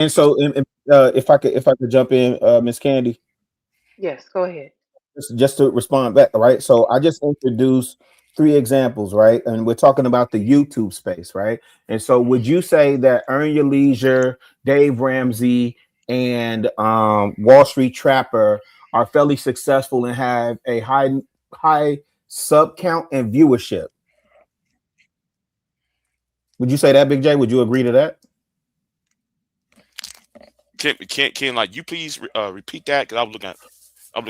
And so, if I could jump in, Miss Candy, Yes, go ahead. just to respond back, right? So I just introduced three examples, right? And we're talking about the YouTube space, right? And so, would you say that Earn Your Leisure, Dave Ramsey, and Wall Street Trapper are fairly successful and have a high sub count and viewership? Would you say that, Big J? Would you agree to that? Can like you please repeat that? Because I'm looking at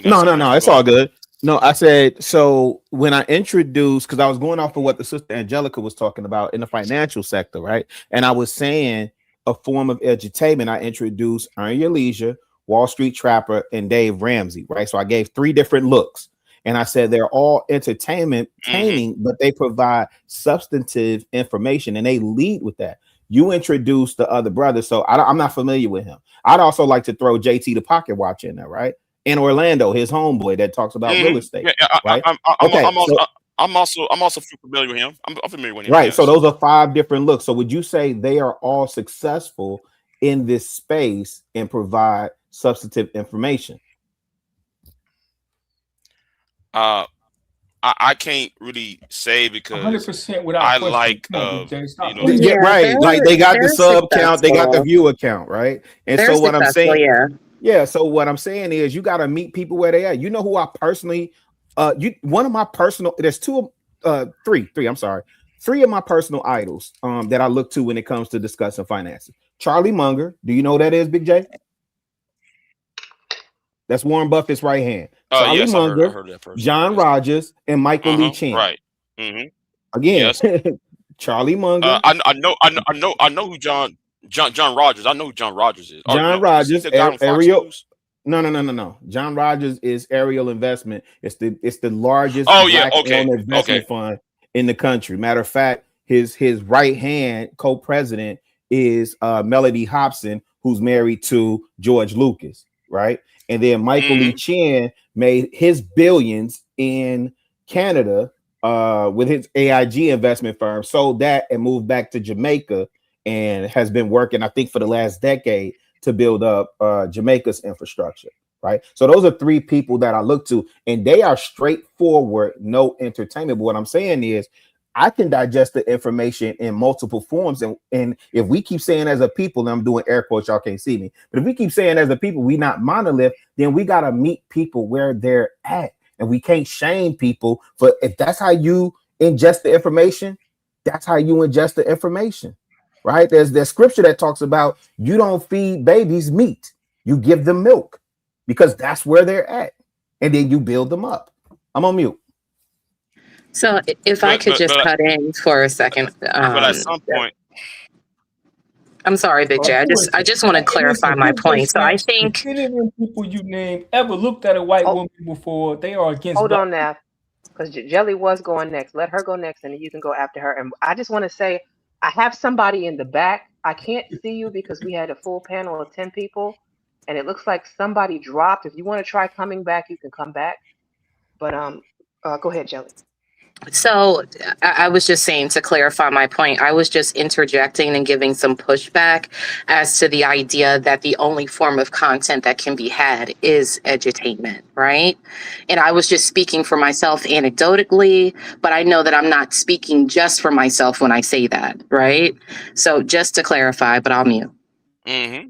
No, no, something else. no. But It's go all ahead. good. No, I said so when I introduced, because I was going off of what the sister Angelica was talking about in the financial sector, right? And I was saying a form of edutainment. I introduced Earn Your Leisure, Wall Street Trapper, and Dave Ramsey, right? So I gave three different looks. And I said they're all Hmm. entertaining, but they provide substantive information and they lead with that. You introduced the other brother, so I'm not familiar with him. I'd also like to throw JT the Pocket Watch in there, right? In Orlando, his homeboy that talks about real Hmm. estate, Yeah, yeah, right? Okay, so I'm also familiar with him. I'm familiar with him. right, so Yes. those are five different looks. So would you say they are all successful in this space and provide substantive information? Uh, I can't really say because 100% without I question. like Come on, Big J, you stop know playing. Yeah, Yeah, right. Like they got the they're sub count, they got the successful. viewer count, right? And They're so what I'm successful, saying, yeah. yeah. So what I'm saying is, you got to meet people where they at. You know who I personally, you one of my personal. There's three. I'm sorry, three of my personal idols, that I look to when it comes to discussing finances. Charlie Munger. Do you know who that is, Big J? That's Warren Buffett's right hand. Charlie yes, I Munger, heard of that person. John Yes. Rogers, and Michael Lee Uh-huh. Chin. Right. Hmm. Again, Yes. Charlie Munger, I know who John Rogers. I know who John Rogers is. Or John no, is he Rogers, the guy on Fox Ariel. News? No. John Rogers is Ariel Investment. It's the largest Oh yeah. Okay. black-owned Okay. investment fund in the country. Matter of fact, his right hand co-president is Melody Hobson, who's married to George Lucas, right? And then Michael Lee Hmm. Chin made his billions in Canada with his AIG investment firm, sold that and moved back to Jamaica and has been working, I think, for the last decade to build up Jamaica's infrastructure, right? So those are three people that I look to, and they are straightforward, no entertainment. But what I'm saying is, I can digest the information in multiple forms, and if we keep saying as a people, and I'm doing air quotes, y'all can't see me, but if we keep saying as a people we not monolith, then we gotta meet people where they're at, and we can't shame people for if that's how you ingest the information, that's how you ingest the information, right? There's scripture that talks about you don't feed babies meat, you give them milk because that's where they're at, and then you build them up. I'm on mute. So if I But could just but cut in for a second, but at some point, I'm sorry, Big J. I Listen, just want to clarify listen, my Big J point. So I snaps. think, If any of them people you name ever looked at a white Oh, woman before, they are against hold black. on now, because Jelly was going next. Let her go next, and then you can go after her. And I just want to say, I have somebody in the back. I can't see you because we had a full panel of 10 people, and it looks like somebody dropped. If you want to try coming back, you can come back. But go ahead, Jelly. so I was just saying to clarify my point, I was just interjecting and giving some pushback as to the idea that the only form of content that can be had is edutainment, right? And I was just speaking for myself anecdotally, but I know that I'm not speaking just for myself when I say that, right? So just to clarify, but I'll mute. hmm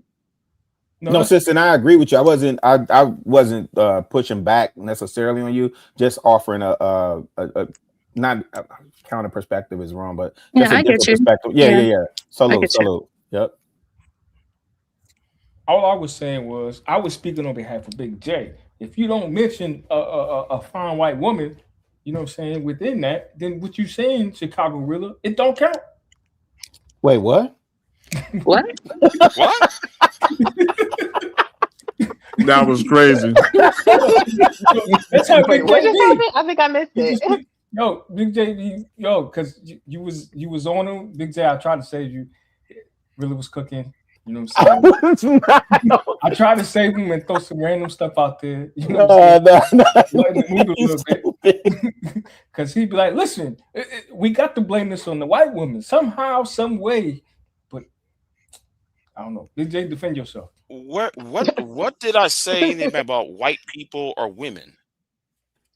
No, No, that's sis, and I agree with you. I wasn't pushing back necessarily on you, just offering a not a counter perspective is wrong, but Yeah, just a I get different you. perspective. Yeah, Yeah, yeah, yeah. I Salute, get you. salute. Yep. all I was saying was I was speaking on behalf of Big J. If you don't mention a fine white woman, you know what I'm saying, within that, then what you saying, Chicago Rilla, it don't count. Wait, what? What? what? That was crazy. That's how Wait, Big what J just be. happened? I think I missed He just it. yo, Big J, because you was on him. Big J, I tried to save you. Really was cooking. You know what I'm saying? I tried to save him and throw some random stuff out there. You know what I'm saying? No. Lighten the mood a You little bit. stupid. Because he'd be like, listen, we got to blame this on the white woman somehow, some way. But I don't know. Big J, defend yourself. What did I say anything about white people or women?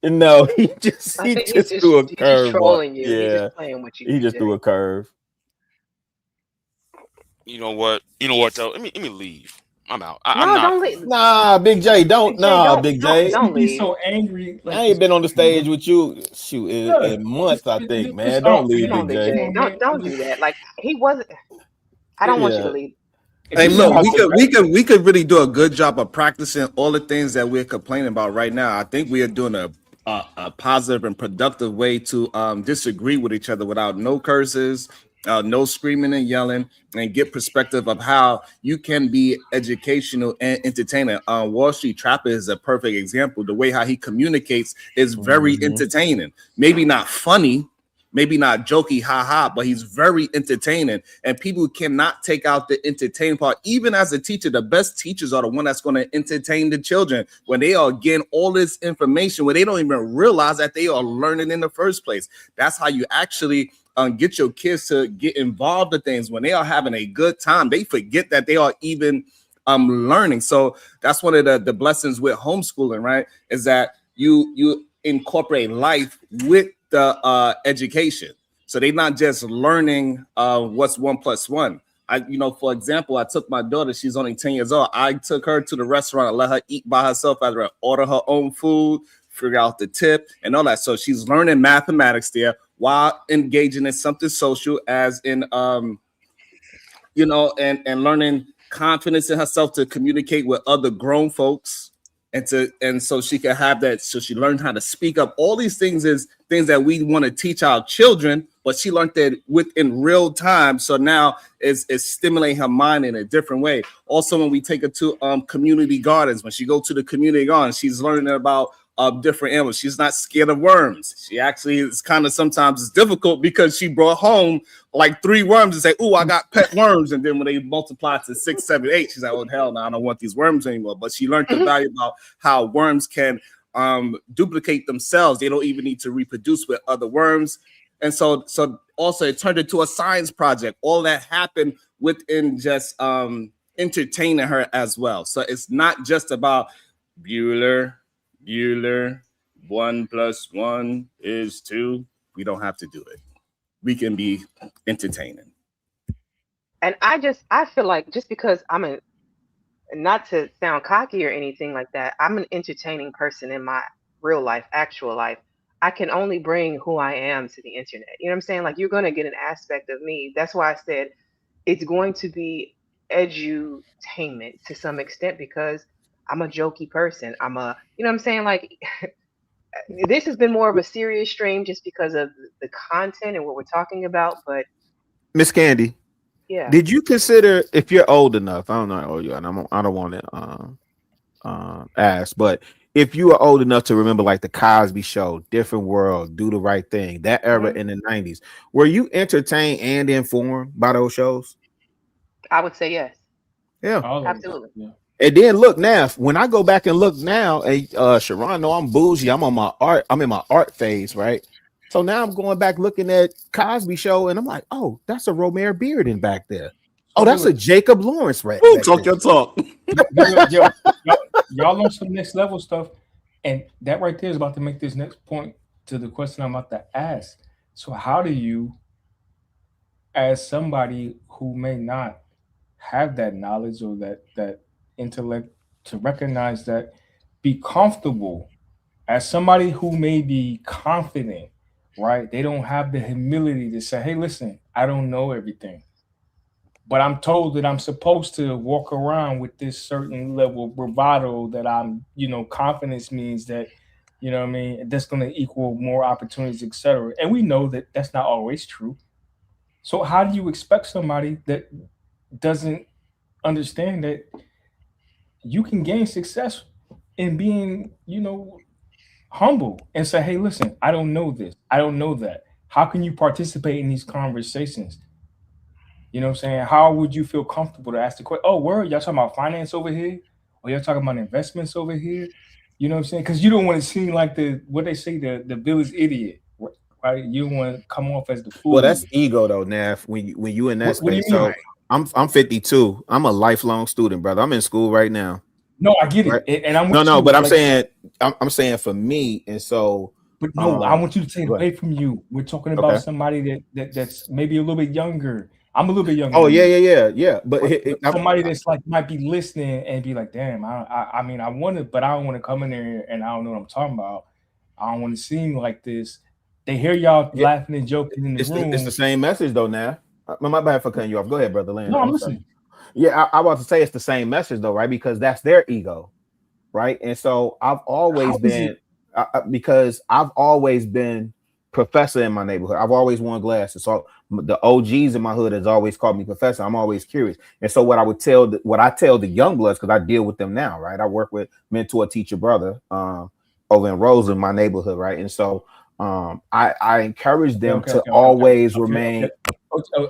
No, he I just think threw a he's just curve. trolling you. He's Yeah, just playing with you. he just BJ. threw a curve. You know what? Though, let me leave. I'm out. I'm No, not. don't leave. Nah, Big J, don't. Big J, Nah, don't Big don't J. don't You be leave. so angry. Like, I ain't been on the stage with you in months. I think, man. Don't leave, Come on, Big Big J. J. Don't do that. Like he wasn't. I don't want you to Yeah. leave. Hey, look, we could really do a good job of practicing all the things that we're complaining about right now. I think we are doing a positive and productive way to disagree with each other without no curses, no screaming and yelling, and get perspective of how you can be educational and entertaining. Wall Street Trapper is a perfect example. The way how he communicates is very entertaining. Maybe not funny, maybe not jokey, haha, but he's very entertaining. And people cannot take out the entertaining part. Even as a teacher, the best teachers are the one that's going to entertain the children when they are getting all this information where they don't even realize that they are learning in the first place. That's how you actually get your kids to get involved in things. When they are having a good time, they forget that they are even learning. So that's one of the blessings with homeschooling, right? Is that you incorporate life with the education. So they're not just learning what's 1 + 1. For example, I took my daughter, she's only 10 years old. I took her to the restaurant and let her eat by herself, order her own food, figure out the tip and all that. So she's learning mathematics there while engaging in something social as in, and learning confidence in herself to communicate with other grown folks. And so she can have that. So she learned how to speak up. All these things is things that we want to teach our children, but she learned that within real time. So now it's stimulating her mind in a different way. Also, when we take her to community gardens, when she go to the community gardens, she's learning about different animals. She's not scared of worms. She actually is kind of sometimes it's difficult because she brought home like 3 worms and say, "Oh, I got pet worms." And then when they multiply to 6, 7, 8, she's like, "Oh hell no, I don't want these worms anymore." But she learned the value about how worms can duplicate themselves. They don't even need to reproduce with other worms. And so also it turned into a science project. All that happened within just entertaining her as well. So it's not just about Bueller, 1 + 1 is 2. We don't have to do it. We can be entertaining. And I feel like just because not to sound cocky or anything like that, I'm an entertaining person in my real life, actual life. I can only bring who I am to the internet. You know what I'm saying? Like you're going to get an aspect of me. That's why I said it's going to be edutainment to some extent because I'm a jokey person. You know what I'm saying? Like this has been more of a serious stream just because of the content and what we're talking about. But Miss Candy, yeah, did you consider, if you're old enough, I don't know how old you are, and I don't want to ask, but if you are old enough to remember like the Cosby Show, Different World, Do the Right Thing, that era in the 90s, were you entertained and informed by those shows? I would say yes. Yeah, absolutely. Yeah. And then look now, when I go back and look now, Sharon, no, I'm bougie. I'm on my art. I'm in my art phase, right? So now I'm going back looking at Cosby Show, and I'm like, oh, that's a Romare Bearden back there. Oh, that's a Jacob Lawrence, right? Talk your talk. Y'all on some next level stuff, and that right there is about to make this next point to the question I'm about to ask. So, how do you, as somebody who may not have that knowledge or that intellect to recognize that, be comfortable as somebody who may be confident, right? They don't have the humility to say, "Hey, listen, I don't know everything, but I'm told that I'm supposed to walk around with this certain level of bravado that I'm, confidence means that, what I mean, that's going to equal more opportunities, etc." And we know that that's not always true. So how do you expect somebody that doesn't understand that you can gain success in being, humble and say, "Hey, listen, I don't know this. I don't know that." How can you participate in these conversations? You know what I'm saying? How would you feel comfortable to ask the question? "Oh, word, y'all talking about finance over here? Or y'all talking about investments over here?" You know what I'm saying? Because you don't want to seem like what they say, the village idiot, right? You don't want to come off as the fool. Well, that's ego though, Naf. When you in that What do you space, mean? so I'm 52. I'm a lifelong student, brother. I'm in school right now. No, I get it, Right? and I'm with No, you, but I'm like, saying I'm saying for me, and so but no, I want you to take it go ahead. away from you. We're talking about Okay. somebody that's maybe a little bit younger. I'm a little bit younger Oh than yeah, you. yeah. But But somebody that's like might be listening and be like, damn, I mean, I want to, but I don't want to come in there and I don't know what I'm talking about. I don't want to seem like this. They hear y'all yeah, laughing and joking in the it's the room. same message though. Now, my bad for cutting you off. Go ahead, brother No, Landon. I'm I'm sorry. listening. Yeah, I was to say it's the same message though, right? Because that's their ego, right? And so I've How always is it? been because I've always been professor in my neighborhood. I've always worn glasses, so the OGs in my hood has always called me professor. I'm always curious, and so what I tell the young bloods, because I deal with them now, right? I work with mentor teacher brother over in Rose in my neighborhood, right? And so I encourage them to always remain.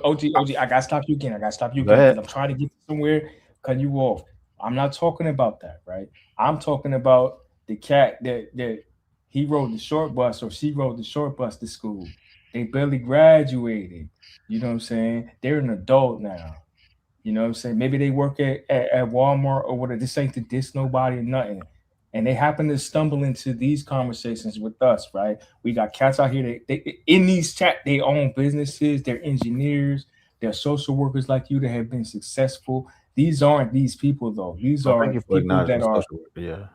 OG, I gotta stop you again. Go Because ahead. I'm trying to get somewhere. Cut you off. I'm not talking about that, right? I'm talking about the cat that he rode the short bus or she rode the short bus to school. They barely graduated. You know what I'm saying? They're an adult now. You know what I'm saying? Maybe they work at Walmart or whatever. This ain't to diss nobody or nothing. And they happen to stumble into these conversations with us, right? We got cats out here. They in these chat, they own businesses, they're engineers, they're social workers like you that have been successful. These aren't these people though. These Oh, thank are you for people acknowledging that are social worker. Yeah,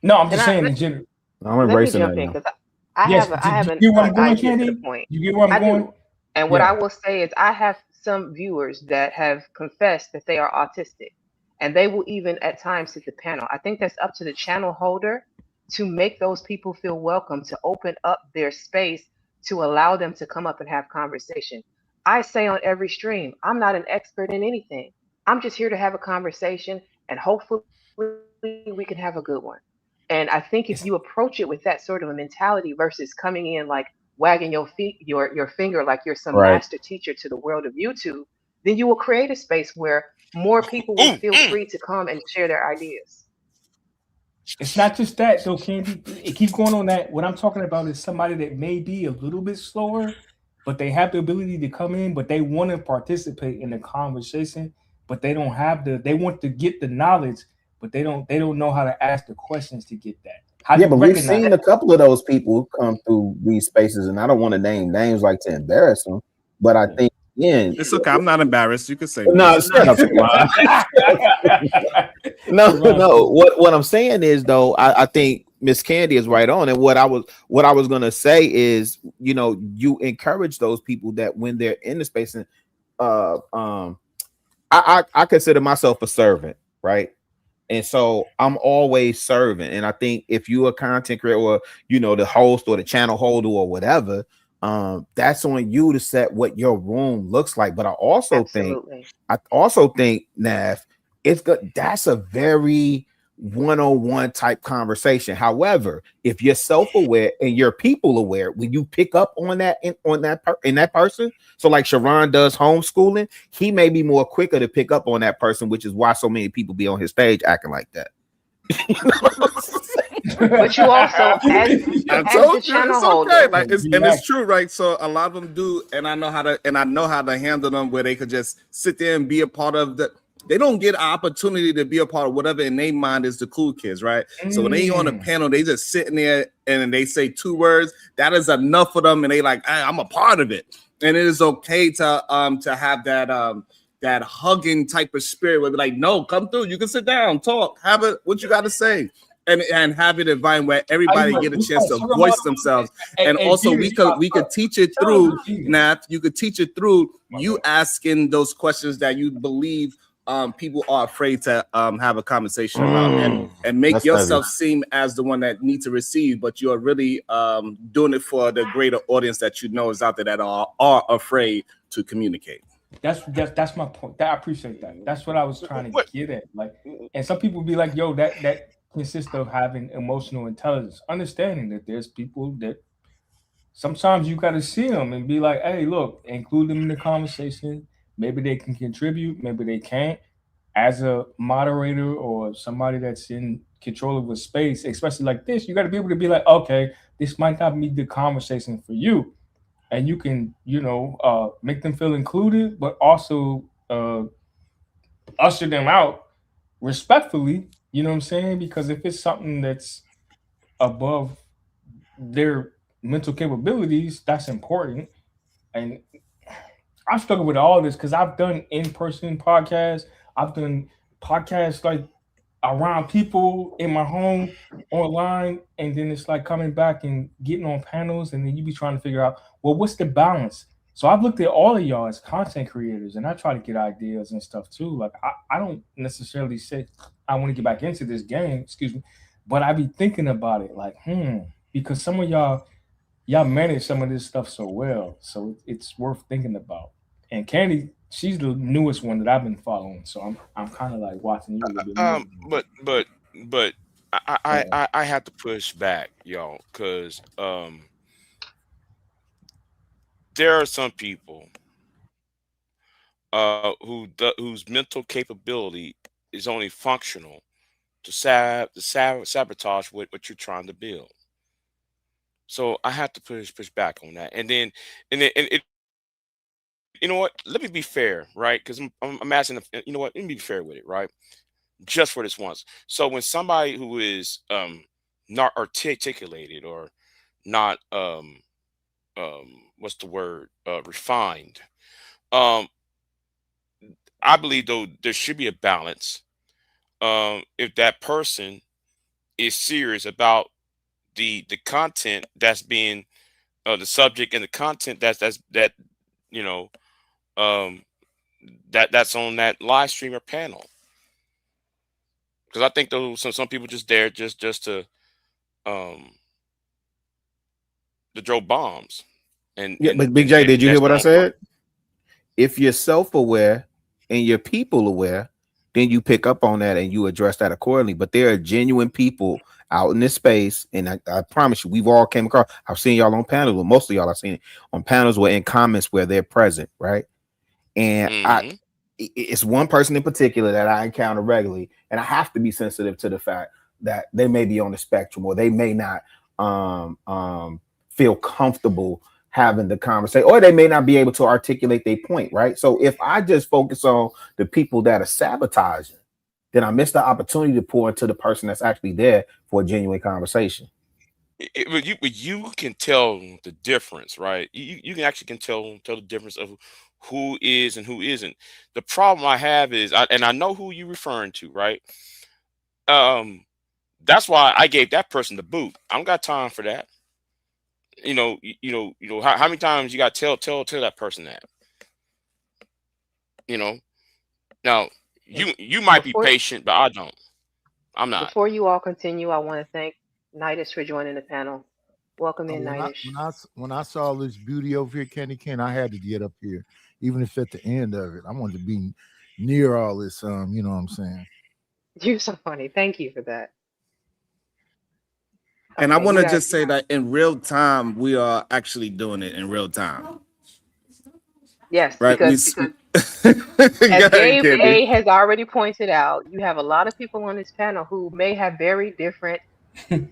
no, I'm Can just I saying in general. I'm let me embracing jump that in now. because I Yes, have a, do I have you get where an I'm going, idea to the Candy? point. You get where I'm I going? do. And what Yeah. I will say is I have some viewers that have confessed that they are autistic. And they will even at times hit the panel. I think that's up to the channel holder to make those people feel welcome, to open up their space, to allow them to come up and have conversation. I say on every stream, I'm not an expert in anything. I'm just here to have a conversation and hopefully we can have a good one. And I think if you approach it with that sort of a mentality versus coming in like wagging your finger like you're some master Right. teacher to the world of YouTube, then you will create a space where more people will feel free to come and share their ideas. It's not just that though, Candy. It keeps going on that. What I'm talking about is somebody that may be a little bit slower, but they have the ability to come in, but they want to participate in the conversation, but they don't have the. They want to get the knowledge, but they don't know how to ask the questions to get that. How do Yeah, you but we've recognize seen That, a couple of those people come through these spaces, and I don't want to name names like to embarrass them, but I that? think again, It's okay. I'm not embarrassed. You can say no, names. shut up, Sharon. No, Sharon, no. What I'm saying is though, I think Miss Candy is right on, and what I was gonna say is, you encourage those people that when they're in the space, and uh um, I consider myself a servant, right? And so I'm always serving. And I think if you're a content creator or the host or the channel holder or whatever, that's on you to set what your room looks like. But absolutely. I also think, Nav, it's good. That's a very one-on-one type conversation. However, if you're self-aware and you're people aware, when you pick up on that in that person, so like Sharon does homeschooling, he may be more quicker to pick up on that person, which is why so many people be on his stage acting like that. But you also, I as the told you channel it's okay. holder, Like it's true, right? So a lot of them do, and I know how to handle them where they could just sit there and be a part of the. They don't get an opportunity to be a part of whatever in their mind is the cool kids, right? So when they on a panel, they just sitting there and they say 2 words. That is enough for them, and they like, hey, I'm a part of it, and it is okay to have that hugging type of spirit where be like, no, come through, you can sit down, talk, have it, what you got to say. And have it environment where everybody get a chance to voice themselves, and also we could teach it through Nath. You could teach it through you asking those questions that you believe people are afraid to have a conversation about, and make yourself seem as the one that needs to receive, but you're really doing it for the greater audience that you know is out there that are afraid to communicate. That's my point. I appreciate that. That's what I was trying to get at. Like, and some people be like, "Yo, that consists of having emotional intelligence, understanding that there's people that sometimes you got to see them and be like, hey, look, include them in the conversation. Maybe they can contribute, maybe they can't. As a moderator or somebody that's in control of a space, especially like this, you got to be able to be like, okay, this might not be the conversation for you, and you can make them feel included, but also usher them out respectfully. You know what I'm saying? Because if it's something that's above their mental capabilities, that's important. And I struggle with all this because I've done in-person podcasts. I've done podcasts like around people in my home online, and then it's like coming back and getting on panels, and then you be trying to figure out, well, what's the balance? So I've looked at all of y'all as content creators, and I try to get ideas and stuff too. Like I don't necessarily say I want to get back into this game, excuse me, but I be thinking about it like, because some of y'all manage some of this stuff so well, so it's worth thinking about. And Candy, she's the newest one that I've been following, so I'm kind of like watching you a little bit more. But Uh, I have to push back, y'all, because there are some people whose mental capability is only functional to sabotage what you're trying to build. So I have to push back on that, and it. You know what? Let me be fair, right? Because I'm asking. You know what? Let me be fair with it, right? Just for this once. So when somebody who is not articulated or not what's the word, refined, um I believe though there should be a balance. If that person is serious about the content that's being the subject and the content that you know um that's on that live stream or panel, because I think those some people just there just um to throw bombs, and Yeah, and but Big and, J, and did you hear that's what I not on purpose. said? If you're self-aware and you're people aware, then you pick up on that and you address that accordingly. But there are genuine people out in this space, and I promise you, we've all came across. I've seen y'all on panels, well, most of y'all I've seen it on panels where in comments where they're present, right? And Hmm. it's one person in particular that I encounter regularly, and I have to be sensitive to the fact that they may be on the spectrum or they may not feel comfortable having the conversation, or they may not be able to articulate their point, right? So if I just focus on the people that are sabotaging, then I miss the opportunity to pour into the person that's actually there for a genuine conversation. But you can tell the difference, right? You can actually can tell the difference of who is and who isn't. The problem I have is, and I know who you're referring to, right? Um, that's why I gave that person the boot. I don't got time for that. How many times you got to tell that person that, you know? Now And you might be before patient, but I don't. I'm not. before you all continue, I want to thank Nidus for joining the panel. Welcome in, When I Nidus. when I saw this beauty over here, Candy Ken, I had to get up here, even if at the end of it, I wanted to be near all this. You know what I'm saying? You're so funny. Thank you for that. And I Okay, want you to guys. just say that in real time, we are actually doing it in real time, Yes, right? because Go as ahead, Gabe Candy. A has already pointed out, you have a lot of people on this panel who may have very different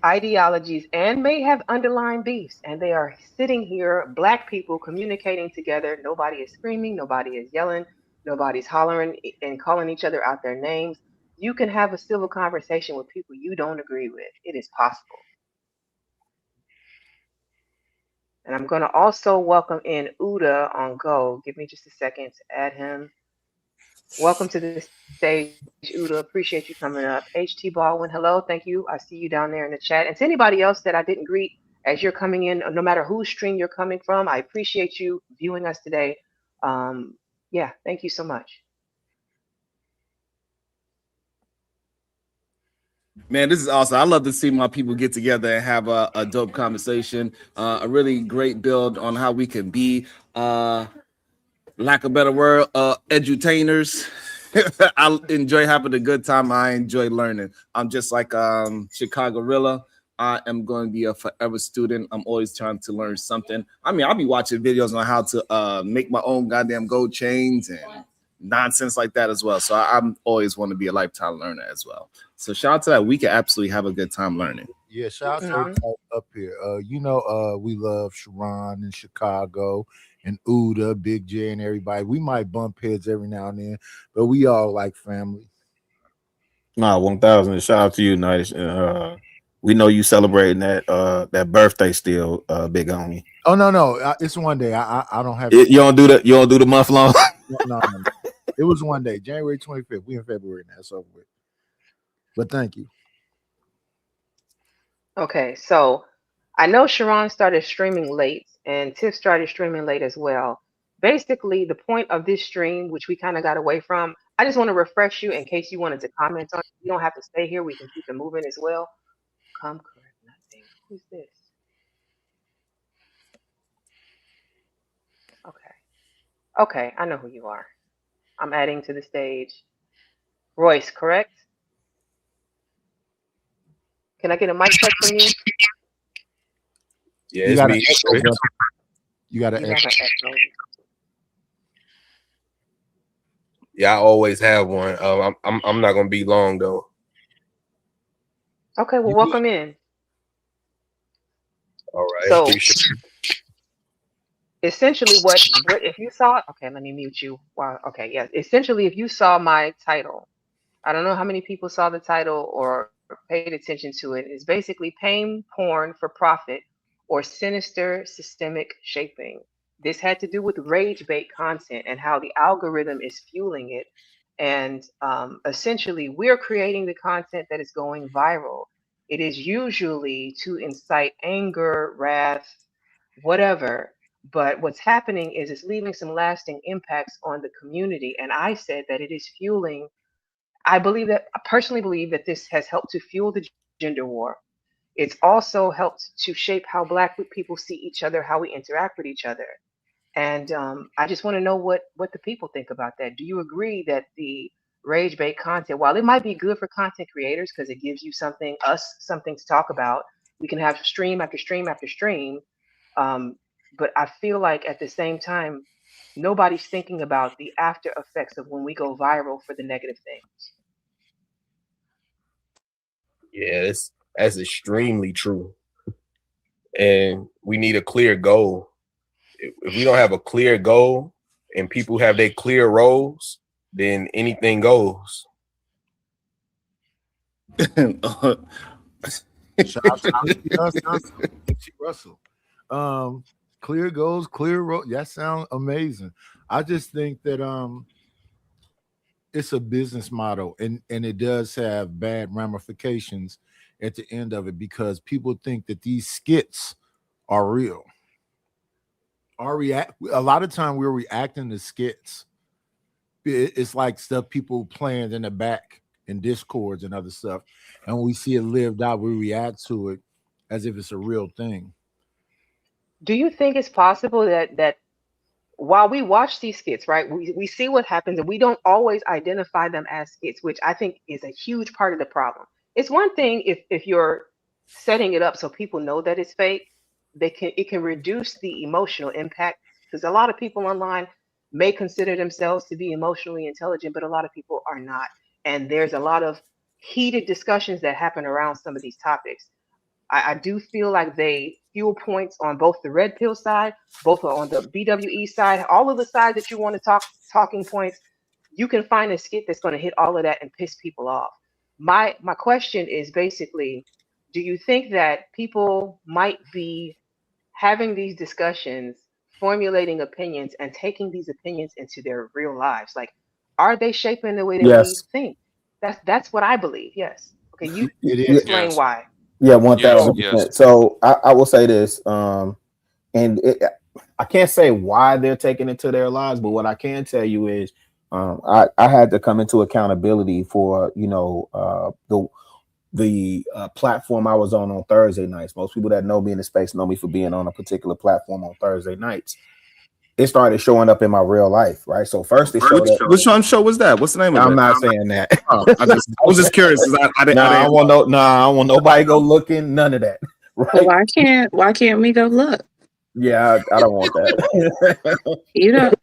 ideologies and may have underlying beefs, and they are sitting here, black people communicating together. Nobody is screaming, nobody is yelling, nobody's hollering and calling each other out their names. You can have a civil conversation with people you don't agree with. It is possible. And I'm going to also welcome in Uda on Go. Give me just a second to add him. Welcome to the stage, Uda. Appreciate you coming up. HT Baldwin, hello. Thank you. I see you down there in the chat. And to anybody else that I didn't greet as you're coming in, no matter whose stream you're coming from, I appreciate you viewing us today. Yeah, thank you so much. Man, this is awesome. I love to see my people get together and have a dope conversation. A really great build on how we can be, lack of a better word, edutainers. I enjoy having a good time. I enjoy learning. I'm just like Chicago Rilla. I am going to be a forever student. I'm always trying to learn something. I mean, I'll be watching videos on how to make my own goddamn gold chains and nonsense like that as well. So I'm always want to be a lifetime learner as well. So shout out to that. We can absolutely have a good time learning. Yeah, shout out to Mhm. everybody up here. We love Sharon in Chicago and Uda, Big J, and everybody. We might bump heads every now and then, but we all like family. Nah, 1,000. Shout out to you, Nice. We know you celebrating that birthday still, big homie. Oh no, it's one day. I don't have You don't do the month long. no. It was one day, January 25th. We in February now, so with. But thank you. Okay, so I know Sharon started streaming late and Tiff started streaming late as well. Basically, the point of this stream, which we kind of got away from, I just want to refresh you in case you wanted to comment on it. You don't have to stay here. We can keep it moving as well. Come correct nothing. Who's this? Okay. Okay, I know who you are. I'm adding to the stage. Royce, correct? Can I get a mic check from you? Yeah, You it's got me. an echo. You got You an have echo. an echo. Yeah, I always have one. I'm not gonna be long though. Okay, well, You welcome in. All right. So Appreciate essentially what if you saw, okay, let me mute you. Wow, okay, yes. Essentially, if you saw my title, I don't know how many people saw the title or paid attention to it. It's basically pain porn for profit or sinister systemic shaping. This had to do with rage bait content and how the algorithm is fueling it. And essentially, we're creating the content that is going viral. It is usually to incite anger, wrath, whatever. But what's happening is it's leaving some lasting impacts on the community. And I said that it is fueling. I personally believe that this has helped to fuel the gender war. It's also helped to shape how Black people see each other, how we interact with each other. And I just want to know what the people think about that. Do you agree that the rage bait content, while it might be good for content creators because it gives you something to talk about, we can have stream after stream after stream. Um, but I feel like at the same time, nobody's thinking about the after effects of when we go viral for the negative things. Yeah, that's extremely true. And we need a clear goal. If we don't have a clear goal and people have their clear roles, then anything goes. Shout out to Russell. Clear goals, clear road. That sounds amazing. I just think that it's a business model and it does have bad ramifications at the end of it because people think that these skits are real. A lot of time we're reacting to skits. It's like stuff people playing in the back in discords and other stuff. And when we see it lived out, we react to it as if it's a real thing. Do you think it's possible that while we watch these skits, right, we see what happens and we don't always identify them as skits, which I think is a huge part of the problem. It's one thing if you're setting it up so people know that it's fake, it can reduce the emotional impact because a lot of people online may consider themselves to be emotionally intelligent, but a lot of people are not. And there's a lot of heated discussions that happen around some of these topics. I do feel like they fuel points on both the red pill side, both on the BWE side, all of the sides that you want to talking points. You can find a skit that's going to hit all of that and piss people off. My question is basically, do you think that people might be having these discussions, formulating opinions, and taking these opinions into their real lives? Like, are they shaping the way that we Yes. think? That's what I believe. Yes. Okay, you It is. explain Yes. why. Yeah, Yes. 1,000%. So I will say this, and I can't say why they're taking it to their lives, but what I can tell you is I had to come into accountability for the platform I was on Thursday nights. Most people that know me in the space know me for being on a particular platform on Thursday nights. It started showing up in my real life, right? So first it showed up. Which show was that? What's the name of it? I'm not saying that. I was just curious. I I don't want nobody go looking, none of that. Right? Why can't we go look? Yeah, I don't want that. You don't.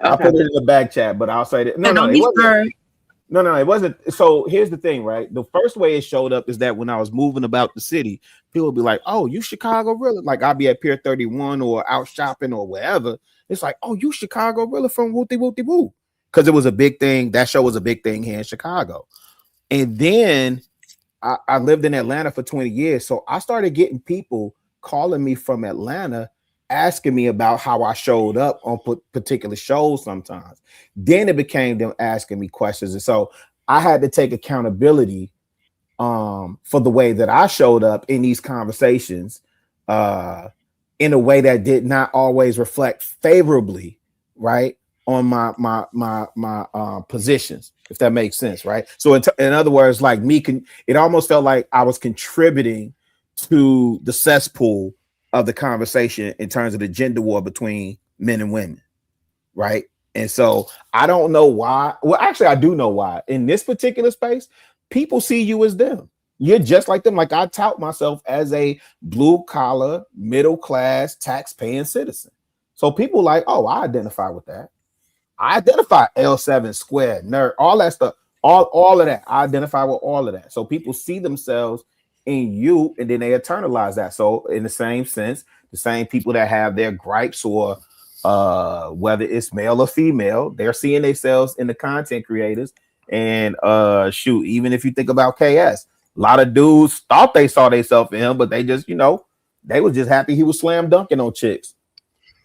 I'll put it in the back chat, but I'll say that. No, don't it be wasn't. scared. No, it wasn't. So here's the thing, right? The first way it showed up is that when I was moving about the city, people would be like, "Oh, you Chicago really?" Like I'd be at Pier 31 or out shopping or wherever. It's like, "Oh, you Chicago really from Wooty Wooty Woo," because it was a big thing. That show was a big thing here in Chicago. And then I lived in Atlanta for 20 years, so I started getting people calling me from Atlanta, asking me about how I showed up on particular shows sometimes. Then it became them asking me questions. And so I had to take accountability for the way that I showed up in these conversations in a way that did not always reflect favorably, right, on my positions, if that makes sense, right? So in other words, like it almost felt like I was contributing to the cesspool of the conversation in terms of the gender war between men and women, right? And so I don't know why. Well, actually, I do know why. In this particular space, people see you as them. You're just like them. Like I tout myself as a blue collar, middle class, tax paying citizen. So people like, oh, I identify with that. I identify L7 square, nerd, all that stuff, all of that. I identify with all of that. So people see themselves in you, and then they internalize that. So in the same sense, the same people that have their gripes or whether it's male or female, they're seeing themselves in the content creators. And shoot, even if you think about KS, a lot of dudes thought they saw themselves in him, but they just, they was just happy he was slam dunking on chicks.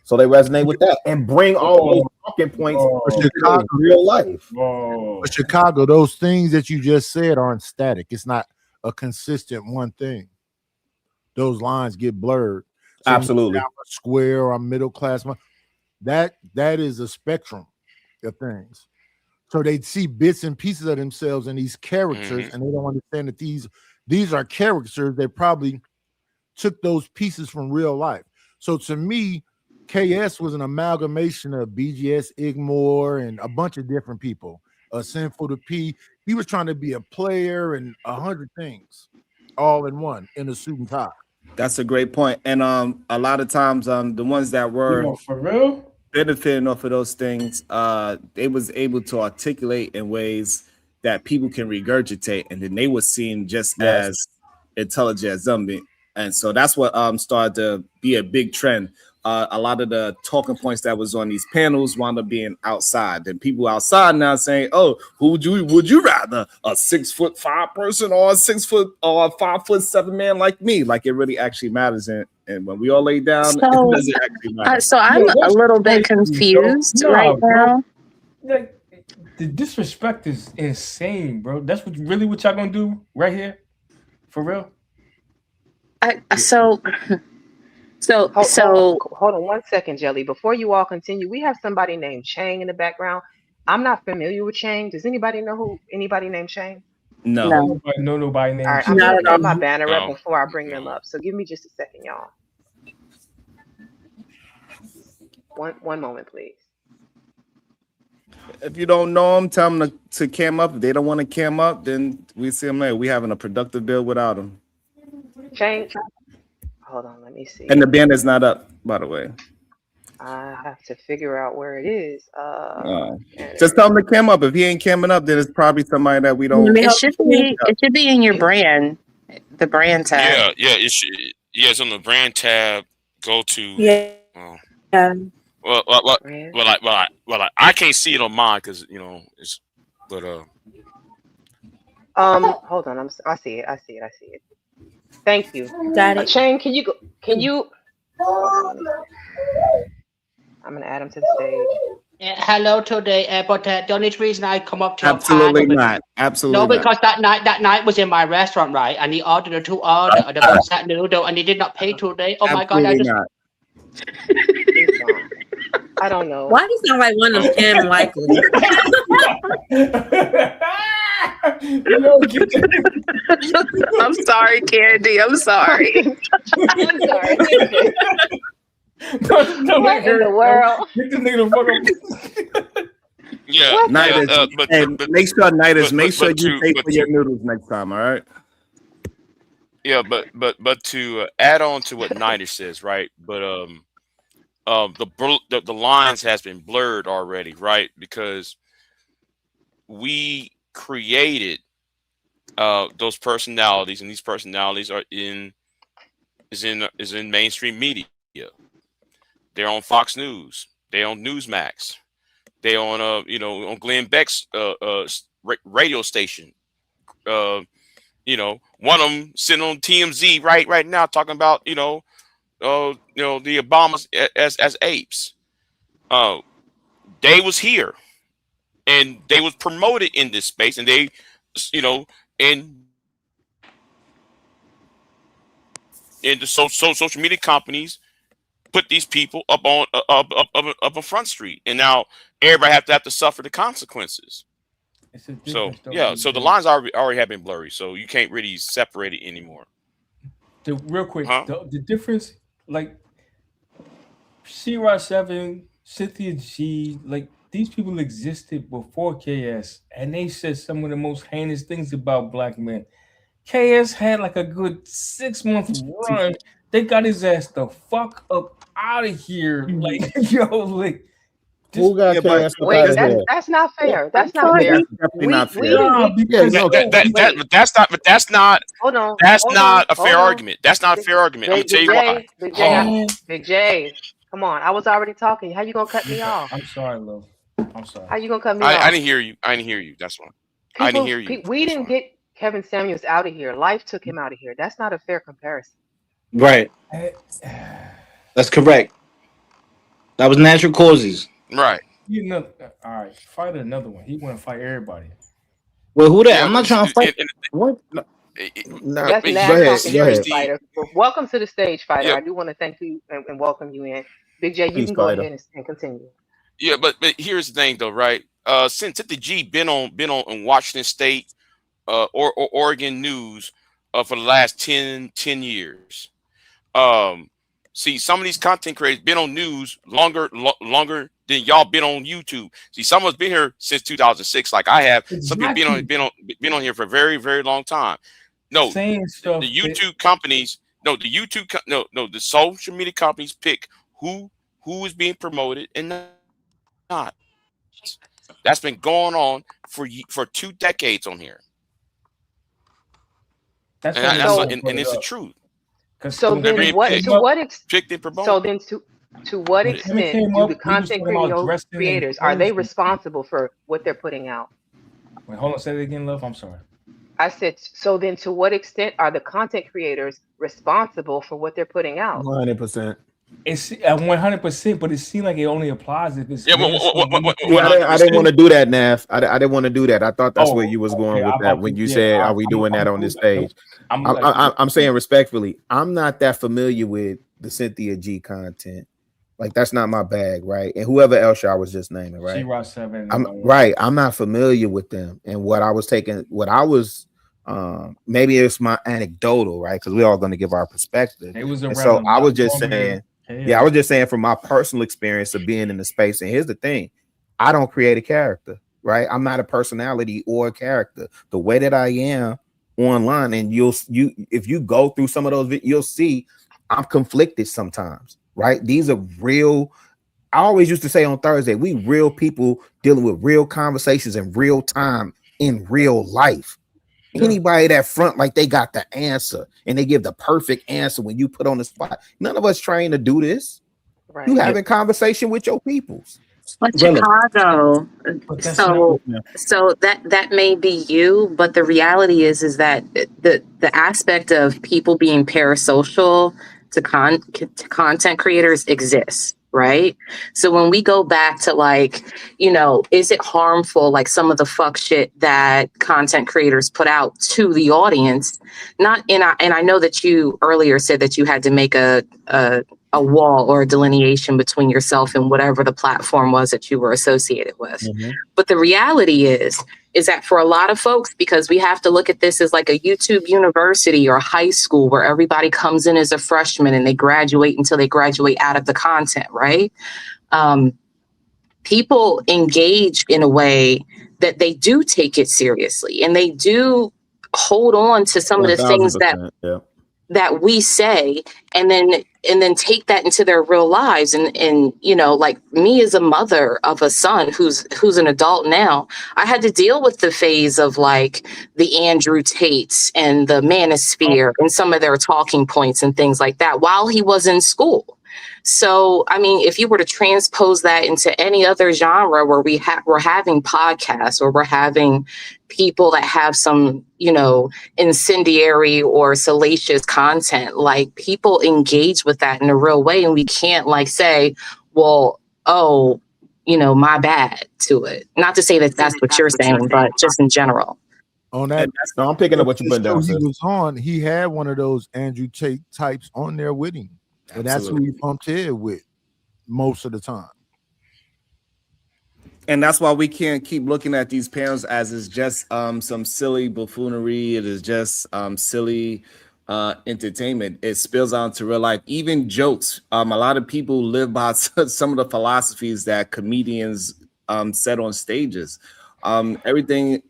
So they resonate with that and bring all those talking points for Chicago, real life. For Chicago, those things that you just said aren't static. It's not a consistent one thing. Those lines get blurred. So absolutely. I'm a square or I'm middle class. That is a spectrum of things. So they see bits and pieces of themselves in these characters, and they don't understand that these are characters. They probably took those pieces from real life. So to me, KS was an amalgamation of BGS, Igmore, and a bunch of different people. Sinful to P. He was trying to be a player and 100 things all in one in a suit and tie. That's a great point. And a lot of times the ones that were for real benefiting off of those things, they was able to articulate in ways that people can regurgitate, and then they were seen just as intelligent as them. And so that's what started to be a big trend. A lot of the talking points that was on these panels wound up being outside. And people outside now saying, "Oh, would you rather a 6'5" person or a 6 foot or a 5'7" man like me?" Like it really actually matters. And when we all lay down, it doesn't actually matter. So I'm a little bit confused right now. Like, the disrespect is insane, bro. That's what y'all gonna do right here, for real. So hold on 1 second, Jelly. Before you all continue, we have somebody named Chang in the background. I'm not familiar with Chang. Does anybody know who anybody named Chang? No. Nobody named. All right, I'm gonna put my banner up before I bring them up. So give me just a second, y'all. One moment, please. If you don't know them, tell them to cam up. If they don't want to cam up, then we see them later. We having a productive build without them. Chang. Hold on, let me see. And the band is not up, by the way. I have to figure out where it is. Just tell him to cam up. If he ain't camming up, then it's probably somebody that we don't. It should be in your brand, the brand tab. Yeah, it should. Yeah, it's on the brand tab. Go to. Yeah. Well, I can't see it on mine because it's. But hold on. I see it. Thank you. Got it. Shane, can you? I'm gonna add him to the stage. Hello today, but the only reason I come up to absolutely not. Absolutely no, because that night was in my restaurant, right? And he ordered the that noodle, and he did not pay today. Oh my God! I don't know. Why do you sound like one of them Cam Likely? I'm sorry, Candy. I'm sorry. I'm sorry. What in the world? Get this nigga the fuck up. Yeah, but make sure you pay for your noodles next time. All right. Yeah, but to add on to what Niner says, right? But the lines has been blurred already, right? Because we created those personalities, and these personalities are in mainstream media. They're on Fox News. They're on Newsmax. They're on on Glenn Beck's radio station. One of them sitting on TMZ right now talking about the Obamas as apes. They was here, and they was promoted in this space, and they and the social media companies put these people up on Front Street, and now everybody have to suffer the consequences. So so the lines already have been blurry, so you can't really separate it anymore. Real quick, the difference, like C-Rod7, Cynthia G, like these people existed before KS, and they said some of the most heinous things about black men. KS had like a good 6-month run. They got his ass the fuck up out of here. Like, yo, like who got KS? Wait, that's not fair. That's not fair. Definitely not fair. That's not. Hold on. That's not a fair argument. That's not a fair argument. I'm gonna tell you why. Big J, come on. I was already talking. How you gonna cut me off? I'm sorry, love. I'm sorry. How you gonna cut me off? I didn't hear you. I didn't hear you. That's why. I didn't hear you. We didn't get Kevin Samuels out of here. Life took him out of here. That's not a fair comparison. Right. That's correct. That was natural causes. Right. All right. Fight another one. He want to fight everybody. Well, who that? I'm not trying to fight. What? No, that's go ahead. Fighter. Welcome to the stage, Fighter. Yeah. I do want to thank you and welcome you in. Big J, you can go ahead and continue. Yeah, but here's the thing, though, right? Since the G been on Washington State or Oregon news for the last 10 years. See, some of these content creators been on news longer than y'all been on YouTube. See, some of us been here since 2006, like I have. Exactly. Some people been on here for a very, very long time. No, the YouTube companies, the social media companies pick who is being promoted and not. That's been going on for 2 decades on here. And it's the truth. So then, to what extent do the content creators are they responsible for what they're putting out? Wait, hold on, say it again, love. I'm sorry. I said, so then to what extent are the content creators responsible for what they're putting out? 100%. It's 100%, but it seems like it only applies if it's. I didn't want to do that, Nav. I didn't want to do that. I thought that's where you was going with that when you said, "Are we doing that on this stage?" I'm saying respectfully, I'm not that familiar with the Cynthia G content. Like that's not my bag, right? And whoever else y'all was just naming, right? C-Rod7. I'm not familiar with them. And maybe it's my anecdotal, right? Because we're all going to give our perspective. It was around. So I was just saying. I was just saying from my personal experience of being in the space. And here's the thing. I don't create a character, right? I'm not a personality or a character. The way that I am online, and if you go through some of those, you'll see I'm conflicted sometimes, right? These are real. I always used to say on Thursday, we real people dealing with real conversations in real time in real life. Anybody that front like they got the answer and they give the perfect answer when you put on the spot. None of us trained to do this. Right. You having conversation with your peoples. But Chicago, so that may be you, but the reality is that the aspect of people being parasocial to content creators exists. Right. So when we go back to is it harmful, like some of the fuck shit that content creators put out to the audience? And I know that you earlier said that you had to make a wall or a delineation between yourself and whatever the platform was that you were associated with. Mm-hmm. But the reality is that for a lot of folks, because we have to look at this as like a YouTube university or high school where everybody comes in as a freshman and they graduate until they graduate out of the content, right? People engage in a way that they do take it seriously and they do hold on to some of the things that we say, and then take that into their real lives. And you know, like me as a mother of a son who's an adult now, I had to deal with the phase of like the Andrew Tates and the manosphere and some of their talking points and things like that while he was in school. So, I mean, if you were to transpose that into any other genre where we're having podcasts, or we're having people that have some, you know, incendiary or salacious content, like people engage with that in a real way. And we can't like say, well, oh, you know, my bad to it. Not to say that that's what you're saying, but just in general. On that, no, I'm picking up what you're putting down. He was on. He had one of those Andrew Tate types on there with him, and that's who he bumped head with most of the time. And that's why we can't keep looking at these parents as it's just some silly buffoonery. It is just silly entertainment. It spills out into real life. Even jokes. A lot of people live by some of the philosophies that comedians said on stages. Everything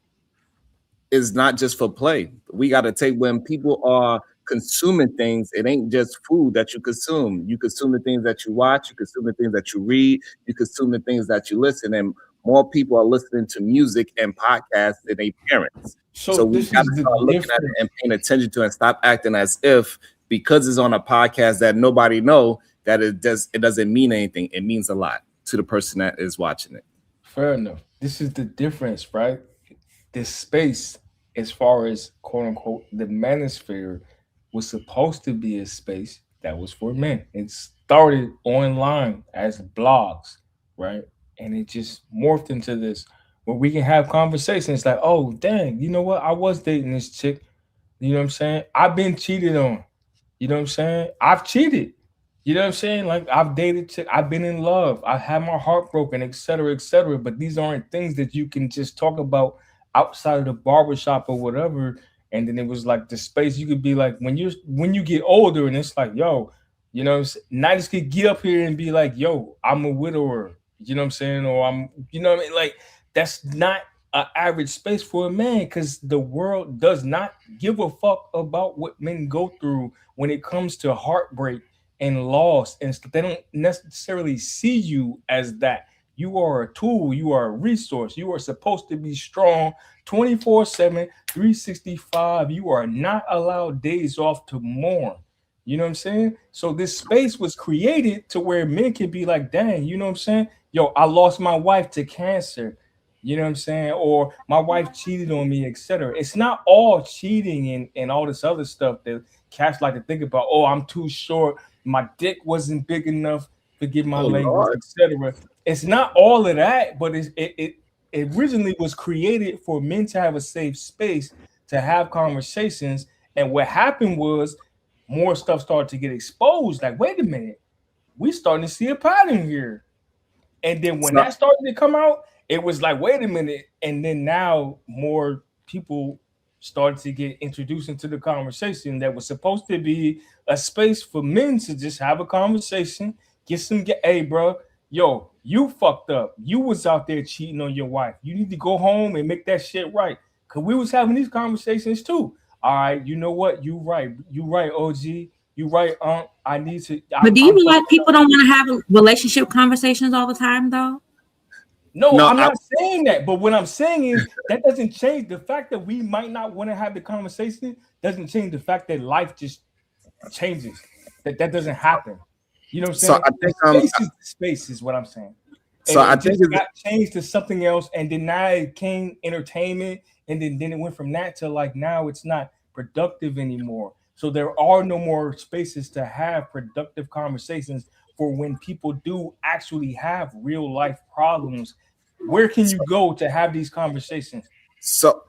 is not just for play. We got to take, when people are consuming things, it ain't just food that you consume. You consume the things that you watch, you consume the things that you read, you consume the things that you listen. And more people are listening to music and podcasts than their parents. So we got to start looking at it and paying attention to it, and stop acting as if because it's on a podcast that nobody know that it doesn't mean anything. It means a lot to the person that is watching it. Fair enough. This is the difference, right? This space, as far as quote unquote the manosphere, was supposed to be a space that was for men. It started online as blogs, right? And it just morphed into this where we can have conversations like, oh, dang, you know what? I was dating this chick. You know what I'm saying? I've been cheated on. You know what I'm saying? I've cheated. You know what I'm saying? Like I've dated, I've been in love, I had my heart broken, et cetera, et cetera. But these aren't things that you can just talk about outside of the barbershop or whatever. And then it was like the space you could be like, when you get older and it's like, yo, you know, not just could get up here and be like, yo, I'm a widower, you know what I'm saying? Or I'm, you know what I mean? Like that's not an average space for a man, because the world does not give a fuck about what men go through when it comes to heartbreak and loss, and they don't necessarily see you as that. You are a tool, you are a resource, you are supposed to be strong 24/7, 365. You are not allowed days off to mourn. You know what I'm saying? So this space was created to where men can be like, dang, you know what I'm saying? Yo, I lost my wife to cancer. You know what I'm saying? Or my wife cheated on me, etc. It's not all cheating and all this other stuff that cats like to think about. Oh, I'm too short. My dick wasn't big enough. Forgive my language, etc. It's not all of that, but it originally was created for men to have a safe space to have conversations. And what happened was more stuff started to get exposed. Like, wait a minute, we starting to see a pattern here. And then when that started to come out, it was like, wait a minute. And then now more people started to get introduced into the conversation that was supposed to be a space for men to just have a conversation, hey, bro, yo, you fucked up. You was out there cheating on your wife. You need to go home and make that shit right. Because we was having these conversations too. All right, you know what? You right, OG. You right, I need to. But do you feel like people don't want to have relationship conversations all the time, though? No, I'm not saying that. But what I'm saying is that doesn't change the fact that we might not want to have the conversation. Doesn't change the fact that life just changes. That doesn't happen. You know what I'm saying? So I think space is what I'm saying. So and I it think just got changed to something else, and then now it came entertainment, and then it went from that to like now it's not productive anymore. So there are no more spaces to have productive conversations for when people do actually have real life problems. Where can you go to have these conversations? So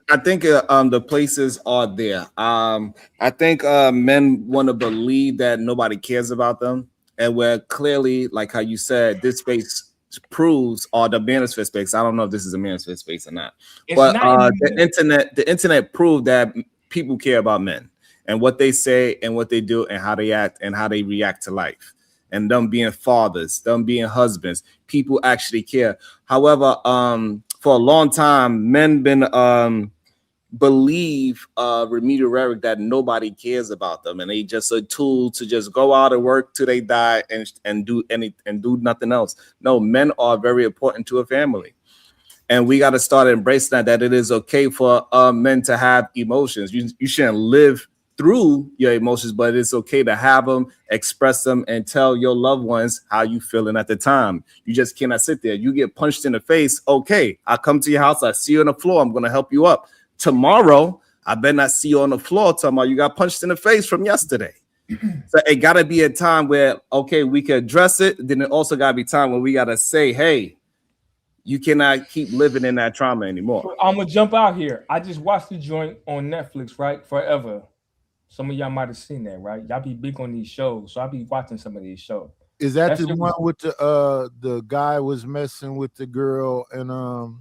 I think the places are there. I think men want to believe that nobody cares about them, and where clearly, like how you said, this space proves, or the manosphere space. I don't know if this is a manosphere space or not, but the internet proved that people care about men and what they say and what they do and how they act and how they react to life. And them being fathers, them being husbands, people actually care. However, for a long time, men been believe remedial rhetoric that nobody cares about them and they just a tool to just go out and work till they die and do nothing else. No, men are very important to a family. And we got to start embracing that it is okay for men to have emotions. You shouldn't live through your emotions, but it's okay to have them, express them, and tell your loved ones how you feeling at the time. You just cannot sit there. You get punched in the face. Okay, I come to your house. I see you on the floor. I'm going to help you up. Tomorrow, I better not see you on the floor talking about you got punched in the face from yesterday. So it got to be a time where, okay, we can address it. Then it also got to be time when we got to say, hey, you cannot keep living in that trauma anymore. I'm going to jump out here. I just watched the joint on Netflix, right? Forever. Some of y'all might have seen that, right? Y'all be big on these shows. So I be watching some of these shows. Is that the one with the guy was messing with the girl and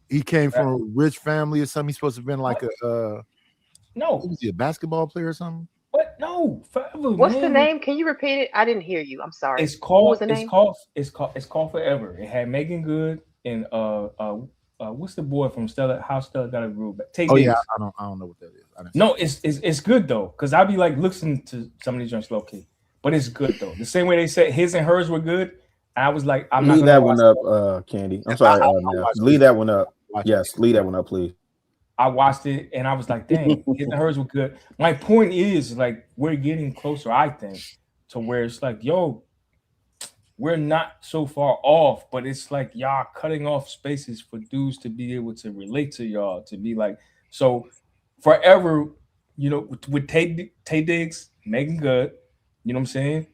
he came from a rich family or something? He's supposed to have been like no. Was he a basketball player or something? What? No, Forever. What's the name? Can you repeat it? I didn't hear you. I'm sorry. It's called. What was the name? It's called Forever. It had Megan Good and what's the boy from How Stella Got a Groove? Yeah, I don't know what that is. No, it's good though, because I be like listening to some of these joints low key, but it's good though. The same way they said his and hers were good. I was like, I'm not leave that one up, Candy. I'm sorry, leave that one up. Yes, leave that one up, please. I watched it and I was like, dang, his and hers were good. My point is, like, we're getting closer, I think, to where it's like, yo, we're not so far off, but it's like y'all cutting off spaces for dudes to be able to relate to y'all, to be like, so Forever, you know, with Tay Diggs, Megan Good, you know what I'm saying?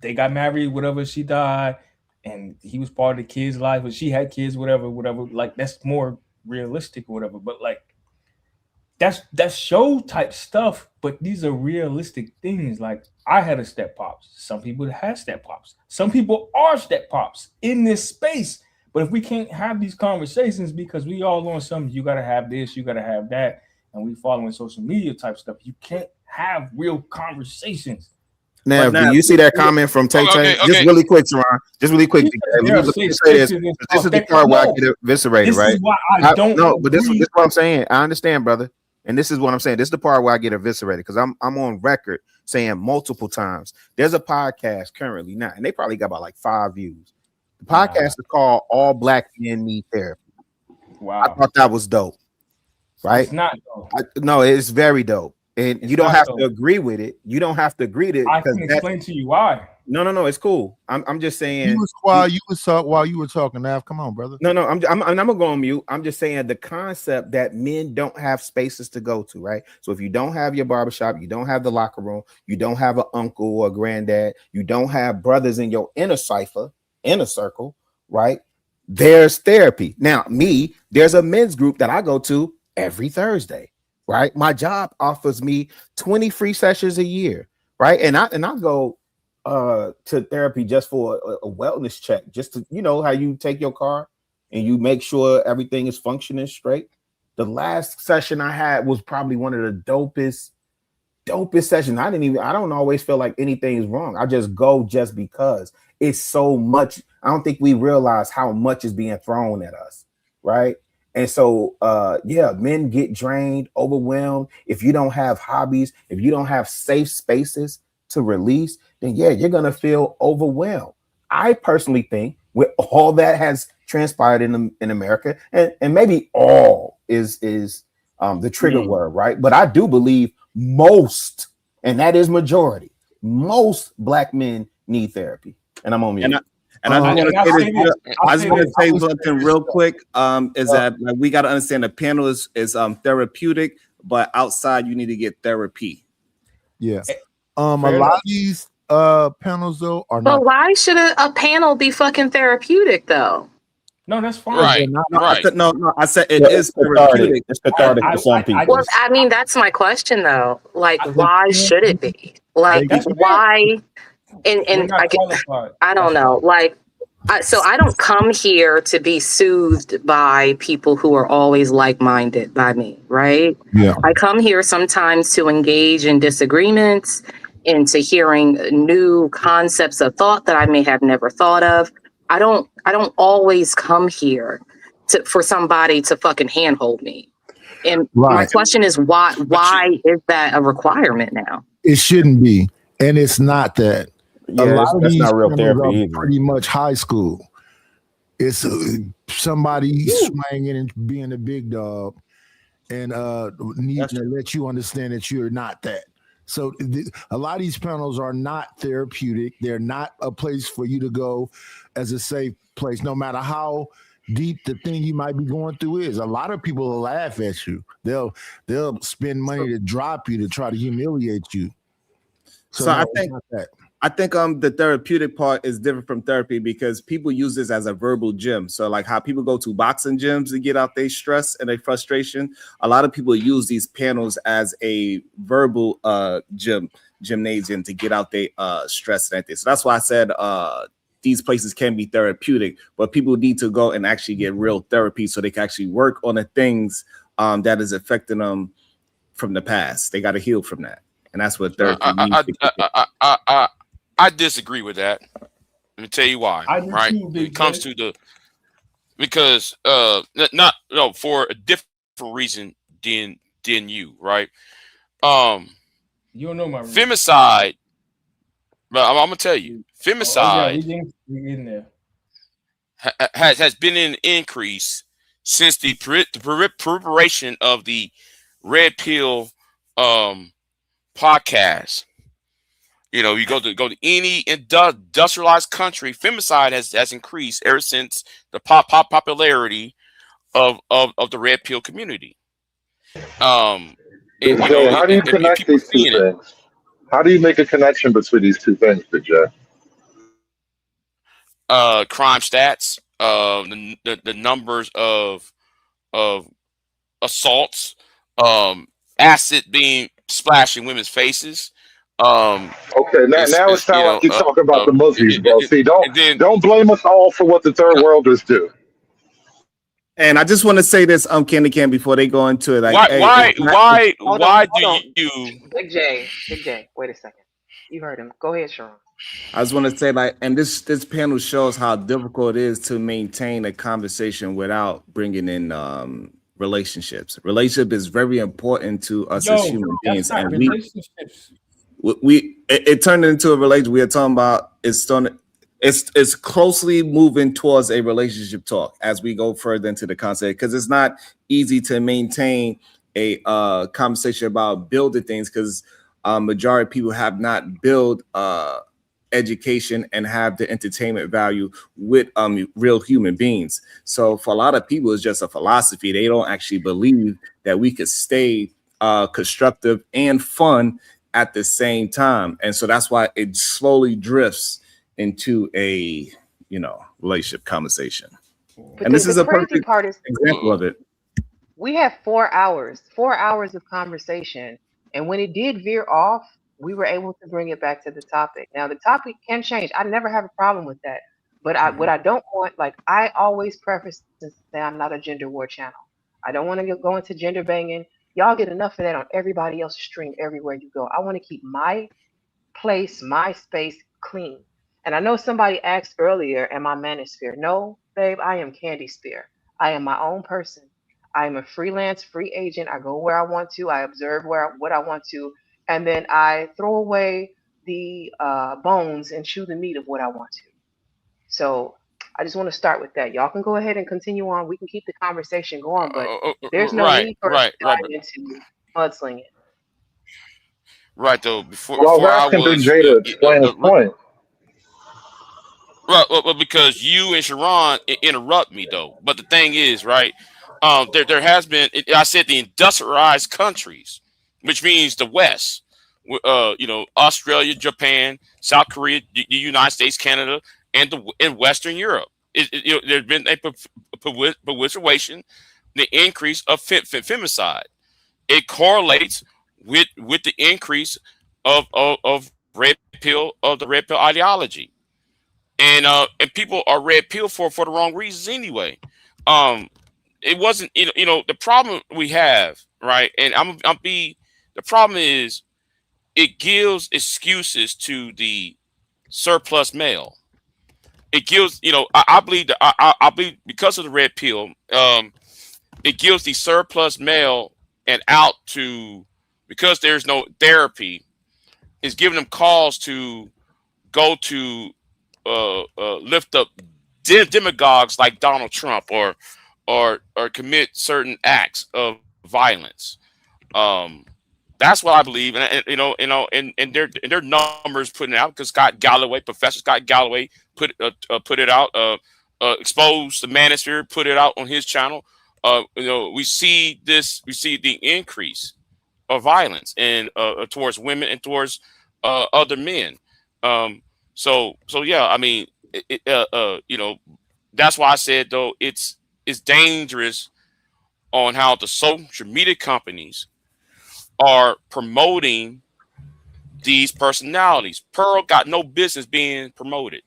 They got married, whatever, she died, and he was part of the kid's life, but she had kids, whatever, like that's more realistic or whatever, but like that's show type stuff, but these are realistic things. Like I had a step pops, some people had step pops, some people are step pops in this space, but if we can't have these conversations because we all on something, you got to have this, you got to have that, and we following social media type stuff, you can't have real conversations. Now, do you see that comment from Tay Tay? Just really quick, Teron. Just really quick. Let me say this. This is the part where I get eviscerated, right? But this is what I'm saying. I understand, brother. And this is what I'm saying. This is the part where I get eviscerated because I'm on record saying multiple times. There's a podcast currently now, and they probably got about like 5 views. The podcast is called All Black Men Need Therapy. Wow. I thought that was dope. Right? It's not dope. No, it's very dope. And you don't have to agree with it. You don't have to agree to it. I can explain to you why. No, it's cool. I'm just saying. You was quiet. While you were talking. Nav, come on, brother. No, I'm gonna go on mute. I'm just saying the concept that men don't have spaces to go to, right? So if you don't have your barbershop, you don't have the locker room, you don't have an uncle or granddad, you don't have brothers in your inner circle, right? There's therapy. Now, there's a men's group that I go to every Thursday. Right, my job offers me 20 free sessions a year, right? And I go to therapy just for a wellness check, just to, you know, how you take your car and you make sure everything is functioning straight. The last session I had was probably one of the dopest sessions. I don't always feel like anything is wrong. I just go just because it's so much. I don't think we realize how much is being thrown at us, right? And so, men get drained, overwhelmed. If you don't have hobbies, if you don't have safe spaces to release, then you're going to feel overwhelmed. I personally think with all that has transpired in America, and maybe all is the trigger word, right? But I do believe most, and that is majority, most Black men need therapy. And I'm on mute. And I just want to say something real quick. Is that like, we got to understand the panel is therapeutic, but outside you need to get therapy. Yeah. A lot of these panels though are not. But why should a panel be fucking therapeutic though? No, that's fine. Right. I said it is therapeutic. It's cathartic for some people. Well, I mean, that's my question though. Like, why should it be? Like, why? And I don't know. Like, so I don't come here to be soothed by people who are always like-minded by me, right? Yeah. I come here sometimes to engage in disagreements, into hearing new concepts of thought that I may have never thought of. I don't always come here for somebody to fucking handhold me. And my Right. question is why is that a requirement now? It shouldn't be, and it's not that. A Yeah, lot of that's these not real panels therapy are either. pretty much high school. It's somebody swinging and being a big dog and needing to let you understand that you're not that. So a lot of these panels are not therapeutic. They're not a place for you to go as a safe place, no matter how deep the thing you might be going through is. A lot of people will laugh at you. They'll spend money to drop you, to try to humiliate you. So no, it's not that. I think the therapeutic part is different from therapy because people use this as a verbal gym. So like how people go to boxing gyms to get out their stress and their frustration, a lot of people use these panels as a verbal gymnasium to get out their stress and everything. So that's why I said these places can be therapeutic, but people need to go and actually get real therapy so they can actually work on the things that is affecting them from the past. They got to heal from that. And that's what therapy means. I disagree with that. Let me tell you why. Right? Too, it comes to because for a different reason than you, right? You don't know my femicide. But I'm gonna tell you, femicide we getting there. has been in increase since the preparation of the Red Pill podcast. You know, you go to any industrialized country, femicide has increased ever since the popularity of the Red Pill community. Jay, how do you connect these two things? How do you make a connection between these two things, Big Jay? Crime stats, the numbers of assaults, acid being splashed in women's faces. Okay, now it sounds like you're talking about the Muslims, bro. See, don't blame us all for what the third worlders do. And I just want to say this, Candy Can, before they go into it. Like, why do you? Big J, wait a second. You heard him. Go ahead, Sharon. I just want to say, like, and this panel shows how difficult it is to maintain a conversation without bringing in relationships. Relationship is very important to us as human beings, and it turned into a relationship. We are talking about it's closely moving towards a relationship talk as we go further into the concept, because it's not easy to maintain a conversation about building things, because majority of people have not built education and have the entertainment value with real human beings. So for a lot of people, it's just a philosophy. They don't actually believe that we could stay constructive and fun at the same time. And so that's why it slowly drifts into a relationship conversation. But and this is a crazy perfect part is example of it. We have 4 hours of conversation, and when it did veer off, we were able to bring it back to the topic. Now the topic can change. I never have a problem with that. But what I don't want, like I always preface to say, I'm not a gender war channel. I don't want to go into gender banging. Y'all get enough of that on everybody else's stream everywhere you go. I want to keep my place, my space clean. And I know somebody asked earlier, am I Manosphere? No, babe, I am Candy Spear. I am my own person. I am a freelance free agent. I go where I want to. I observe what I want to. And then I throw away the bones and chew the meat of what I want to. So I just want to start with that. Y'all can go ahead and continue on. We can keep the conversation going, but there's no need for us to dive into mudslinging. Right, though. Before I was asking Big Jay to explain his point. Right, well, because you and Sharon interrupt me, though. But the thing is, right, there has been, I said the industrialized countries, which means the West, Australia, Japan, South Korea, the United States, Canada, and Western Europe. There's been a perpetuation, the increase of femicide. It correlates with the increase of red pill, of the red pill ideology. And people are red pill for the wrong reasons anyway. It wasn't, the problem we have, right? And the problem is it gives excuses to the surplus male. It gives, I believe that I believe because of the red pill, it gives the surplus male and out to, because there's no therapy, it's giving them cause to go to lift up demagogues like Donald Trump or commit certain acts of violence. That's what I believe, and and their numbers putting it out, because Professor Scott Galloway put it out, exposed the manosphere, put it out on his channel. We see the increase of violence and towards women and towards other men. So yeah, I mean, that's why I said, though, it's dangerous on how the social media companies are promoting these personalities. Pearl got no business being promoted.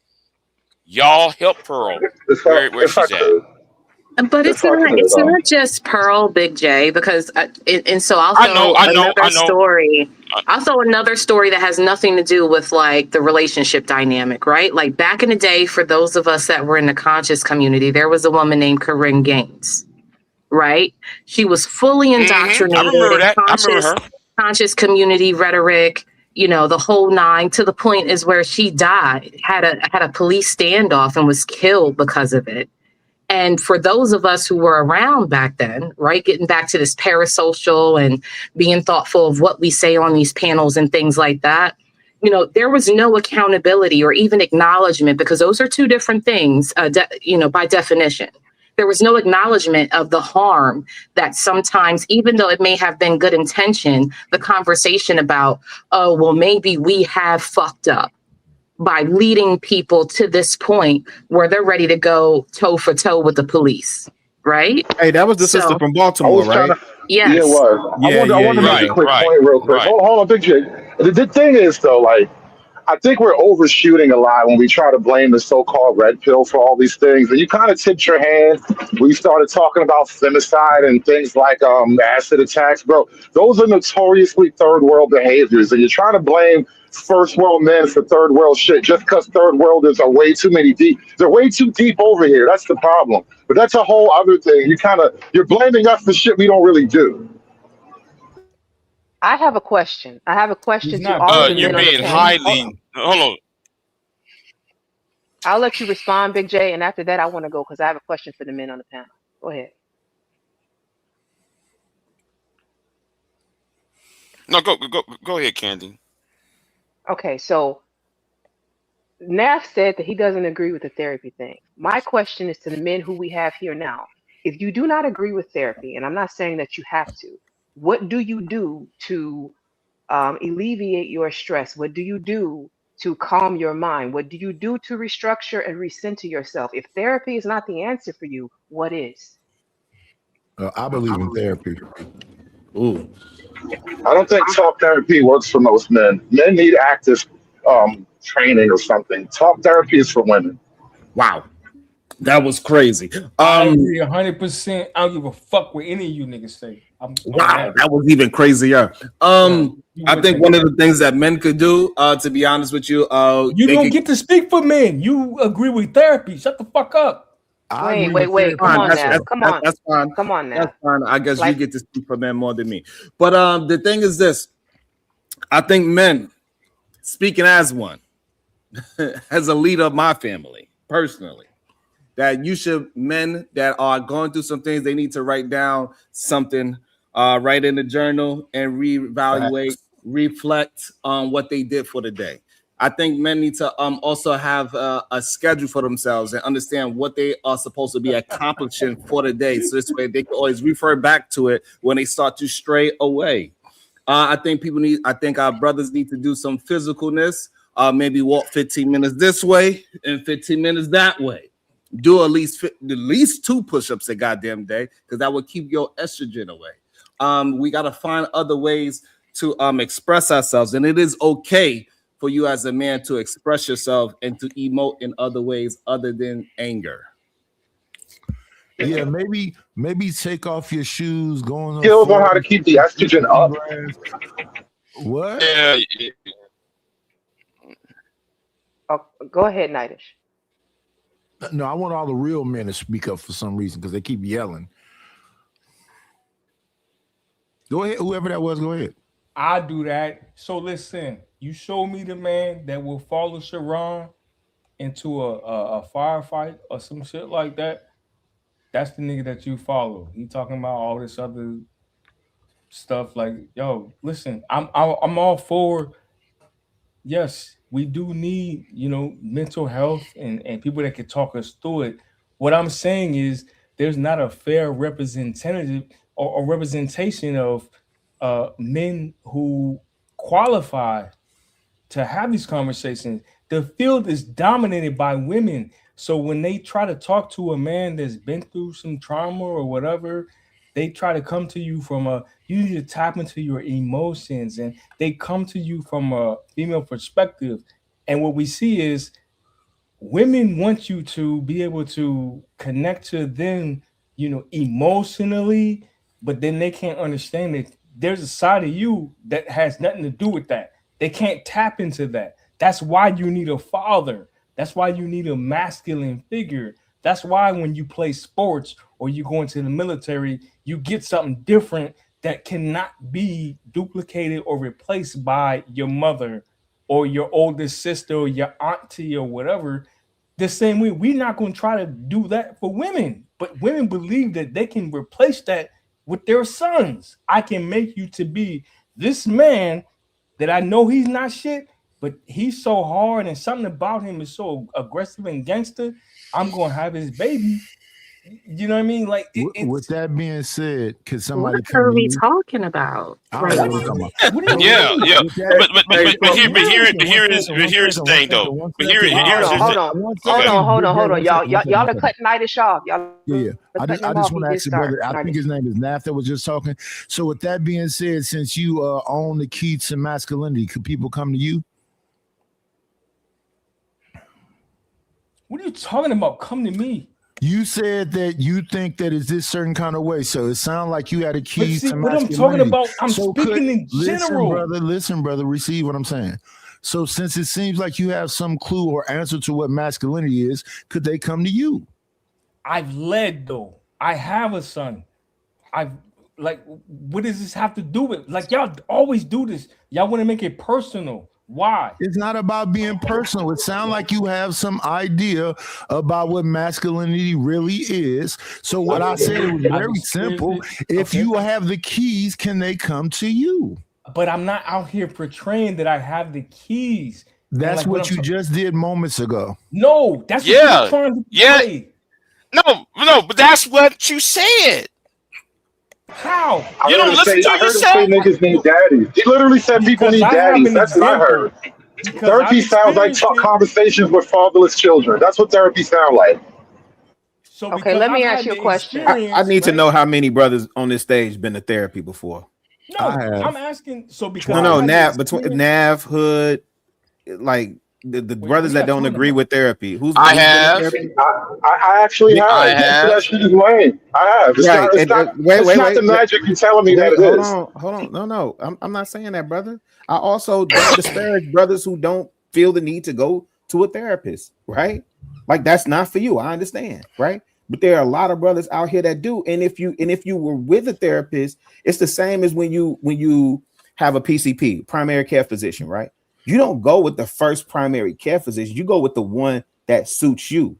Y'all help Pearl where she's at. But it's not just Pearl, Big J, because and so I'll throw another story. I'll throw another story that has nothing to do with like the relationship dynamic, right? Like back in the day, for those of us that were in the conscious community, there was a woman named Corinne Gaines, right? She was fully indoctrinated in conscious community rhetoric, the whole nine, to the point is where she died, had a police standoff and was killed because of it. And for those of us who were around back then, right, getting back to this parasocial and being thoughtful of what we say on these panels and things like that, there was no accountability or even acknowledgement, because those are two different things, by definition. There was no acknowledgement of the harm that sometimes, even though it may have been good intention, the conversation about, oh, well, maybe we have fucked up by leading people to this point where they're ready to go toe for toe with the police, right? Hey, that was the sister from Baltimore, right? Yes. Yeah, it was. I want to make a quick point real quick. Right. Hold on, Big J. The thing is, though, like, I think we're overshooting a lot when we try to blame the so-called red pill for all these things. And you kind of tipped your hand. We started talking about femicide and things like acid attacks, bro. Those are notoriously third world behaviors. And you're trying to blame first world men for third world shit just because third worlders are way too many deep. They're way too deep over here. That's the problem. But that's a whole other thing. You're blaming us for shit we don't really do. I have a question. To all of the You're men on the being panel. hold on. I'll let you respond, Big J, and after that, I want to go because I have a question for the men on the panel. Go ahead. No, go ahead, Candy. Okay, so Nath said that he doesn't agree with the therapy thing. My question is to the men who we have here now. If you do not agree with therapy, and I'm not saying that you have to, what do you do to alleviate your stress? What do you do to calm your mind? What do you do to restructure and recenter yourself? If therapy is not the answer for you, what is? I believe in therapy. Ooh. I don't think talk therapy works for most men. Men need active training or something. Talk therapy is for women. Wow. That was crazy. I agree 100%. I don't give a fuck what any of you niggas say. Wow, that was even crazier. I think one of the things that men could do, to be honest with you, you don't get to speak for men. You agree with therapy. Shut the fuck up. Wait. Come on now. That's fine. Come on now. That's fine. I guess you get to speak for men more than me. But the thing is this: I think men, speaking as one, as a leader of my family, personally, that men that are going through some things, they need to write down something, write in the journal and reevaluate, reflect on what they did for the day. I think men need to also have a schedule for themselves and understand what they are supposed to be accomplishing for the day. So this way they can always refer back to it when they start to stray away. I think our brothers need to do some physicalness, maybe walk 15 minutes this way and 15 minutes that way. Do at least 2 push-ups a goddamn day, because that will keep your estrogen away. We got to find other ways to express ourselves, and it is okay for you as a man to express yourself and to emote in other ways other than anger. Yeah, maybe take off your shoes, go on. Skills on how to keep the estrogen up. What? Yeah. Oh, go ahead, Nightish. No, I want all the real men to speak up for some reason because they keep yelling. Go ahead. Whoever that was, go ahead. I do that. So listen, you show me the man that will follow Sharon into a firefight or some shit like that. That's the nigga that you follow. He talking about all this other stuff. Like, yo, listen, I'm all for. Yes, we do need, mental health and people that can talk us through it. What I'm saying is there's not a fair representative or representation of men who qualify to have these conversations. The field is dominated by women. So when they try to talk to a man that's been through some trauma or whatever, they try to come to you from you need to tap into your emotions, and they come to you from a female perspective. And what we see is women want you to be able to connect to them, emotionally, but then they can't understand that there's a side of you that has nothing to do with that. They can't tap into that. That's why you need a father. That's why you need a masculine figure. That's why when you play sports or you go into the military, you get something different that cannot be duplicated or replaced by your mother or your oldest sister or your auntie or whatever. The same way, we're not going to try to do that for women, but women believe that they can replace that with their sons. I can make you to be this man that I know he's not shit, but he's so hard and something about him is so aggressive and gangster. I'm going to have his baby. You know what I mean? Like, with that being said, could somebody What are we talking about? I don't know what I'm talking about. Yeah. But here is the thing though. But hold on. Y'all are cutting Nightish off. Yeah. I just want to ask you, brother. I think his name is Naf that was just talking. So with that being said, since you own the key to masculinity, could people come to you? What are you talking about? Come to me. You said that you think that is this certain kind of way, so it sounds like you had a key to what I'm talking about, I'm speaking in general. Listen, brother, receive what I'm saying. So since it seems like you have some clue or answer to what masculinity is, could they come to you? I've led though. I have a son. What does this have to do with? Like, y'all always do this. Y'all want to make it personal. Why? It's not about being personal. It sounds like you have some idea about what masculinity really is. So what I said was very simple. If you have the keys, can they come to you? But I'm not out here portraying that I have the keys. That's what you just did moments ago. No, that's what you're trying to say. No, but that's what you said. How? You don't listen to yourself? yourself? Say niggas need daddies. He literally said people need daddies. That's what I heard. Therapy sounds like conversations with fatherless children. That's what therapy sounds like. So okay, let me ask you a question. I need to know how many brothers on this stage been to therapy before. No, I'm asking. So because Nav, Hood, like the brothers that don't agree with therapy. I have. I actually have. I have. That shit is lame. I have. It's not the magic you're telling me that it is. Hold on. No. I'm not saying that, brother. I also don't disparage brothers who don't feel the need to go to a therapist, right? Like, that's not for you. I understand, right? But there are a lot of brothers out here that do. And if you were with a therapist, it's the same as when you have a PCP, primary care physician, right? You don't go with the first primary care physician. You go with the one that suits you,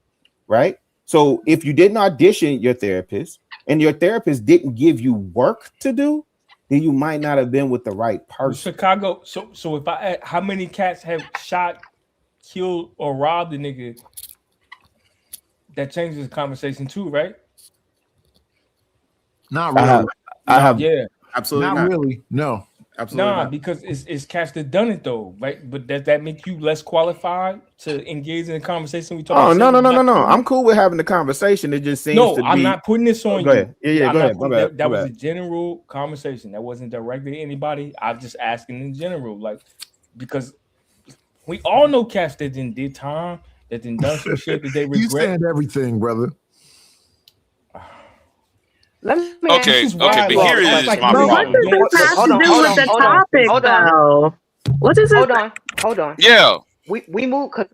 right? So if you didn't audition your therapist and your therapist didn't give you work to do, then you might not have been with the right person. Chicago. So if how many cats have shot, killed, or robbed a nigga? That changes the conversation too, right? Not really. I have absolutely not really. No. Absolutely not. Because it's cats that done it though, right? But does that make you less qualified to engage in a conversation? No. I'm cool with having the conversation. It just seems to be. I'm not putting this on you. Go ahead. Yeah, go ahead. That was a general conversation. That wasn't directed to anybody. I'm just asking in general, like, because we all know cats that did time, that done some shit that they regret. You said everything, brother. But here is my problem. What does this have to do with the topic, though? What does it? Hold on. Yeah. We move because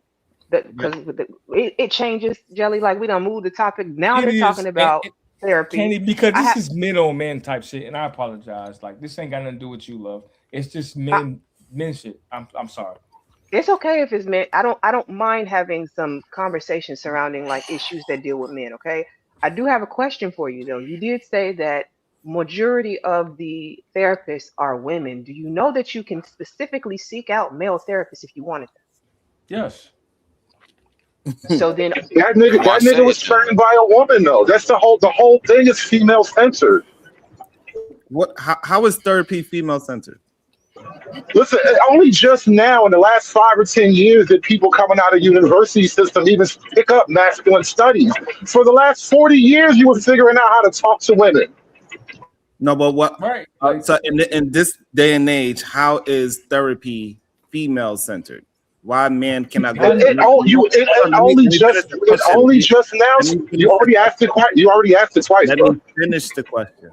it changes, Jelly. Like, we don't move the topic. Now they're talking about therapy. Kenny, because this is men on men type shit, and I apologize. Like this ain't got nothing to do with you, love. It's just men shit. I'm sorry. It's okay if it's men. I don't mind having some conversation surrounding like issues that deal with men. Okay, I do have a question for you though. You did say that majority of the therapists are women. Do you know that you can specifically seek out male therapists if you wanted them? Yes. So then that nigga was trained by a woman though. That's the whole thing is female centered. What? How is therapy female centered? Listen, only just now in the last 5 or 10 years that people coming out of university system even pick up masculine studies. For the last 40 years, you were figuring out how to talk to women. No, but what? Right. So in this day and age, how is therapy female centered? Why men cannot go? It only just now. You already asked it. You already asked it twice. Let me finish the question.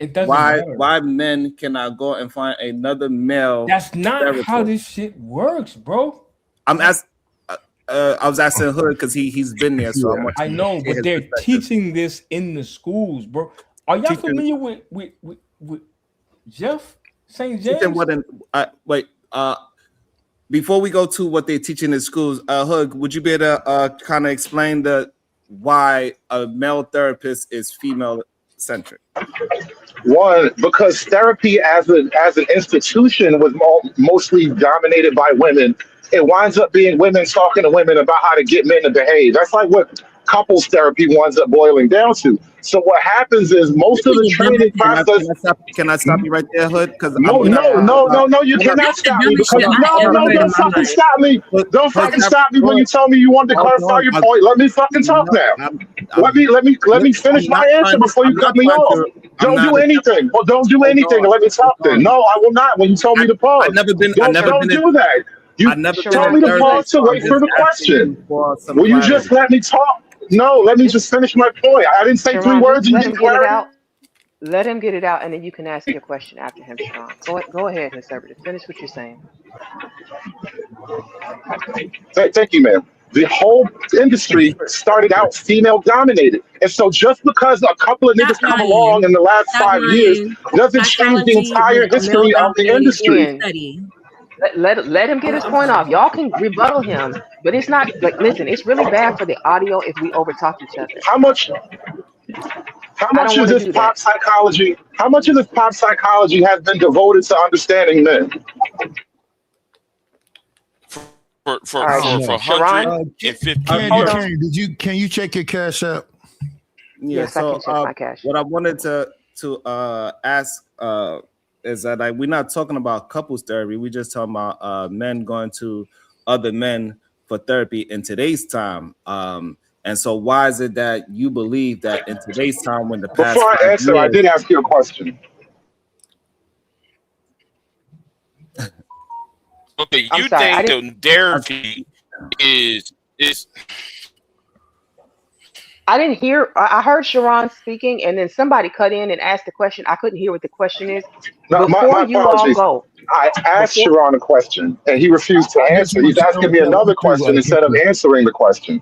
It doesn't why matter. Why men cannot go and find another male? That's not therapist? how this shit works, bro. I'm asking. I was asking Hood because he's been there. So I know, but they're teaching this in the schools, bro. Are y'all familiar with Jeff St. James? Wait. Before we go to what they're teaching in schools, Hood, would you be able to kind of explain why a male therapist is female centric? One, because therapy as an institution was mostly dominated by women. It winds up being women talking to women about how to get men to behave. That's like what couples therapy winds up boiling down to. So what happens is most of the training process. Can I stop you right there, Hood? Because no, you cannot stop me. Because don't fucking stop me. Don't fucking stop me when you tell me you want to clarify your point. Let me fucking talk now. Let me finish my answer before you cut me off. Don't do anything. Well, don't do anything. Let me talk then. No, I will not. When you told me to pause, don't do that. You told me to pause to wait for the question. Will you just let me talk? No, let me just finish my point. I didn't say 3 words and you didn't get it out. Let him get it out, and then you can ask your question after him, Sean. Go ahead, conservative. Finish what you're saying. Thank you, ma'am. The whole industry started out female dominated. And so just because a couple of niggas come along in the last 5 years doesn't change the entire history of the industry. Let him get his point off. Y'all can rebuttal him, but it's not like, listen, it's really bad for the audio if we overtalk each other. How much of this pop psychology? How much of this pop psychology has been devoted to understanding men? For 150 years. Can you check your Cash App? Yeah. Yes, I can check my Cash. What I wanted to ask is that we're not talking about couples therapy. We're just talking about men going to other men for therapy in today's time. And so why is it that you believe that in today's time, when the past before I answer, I did ask you a question. Okay, you think the therapy is I didn't hear. I heard Sharon speaking, and then somebody cut in and asked the question. I couldn't hear what the question is. No, my you all apologies. go, I asked Sharon a question, and he refused to answer. He's asking me another question instead of answering the question.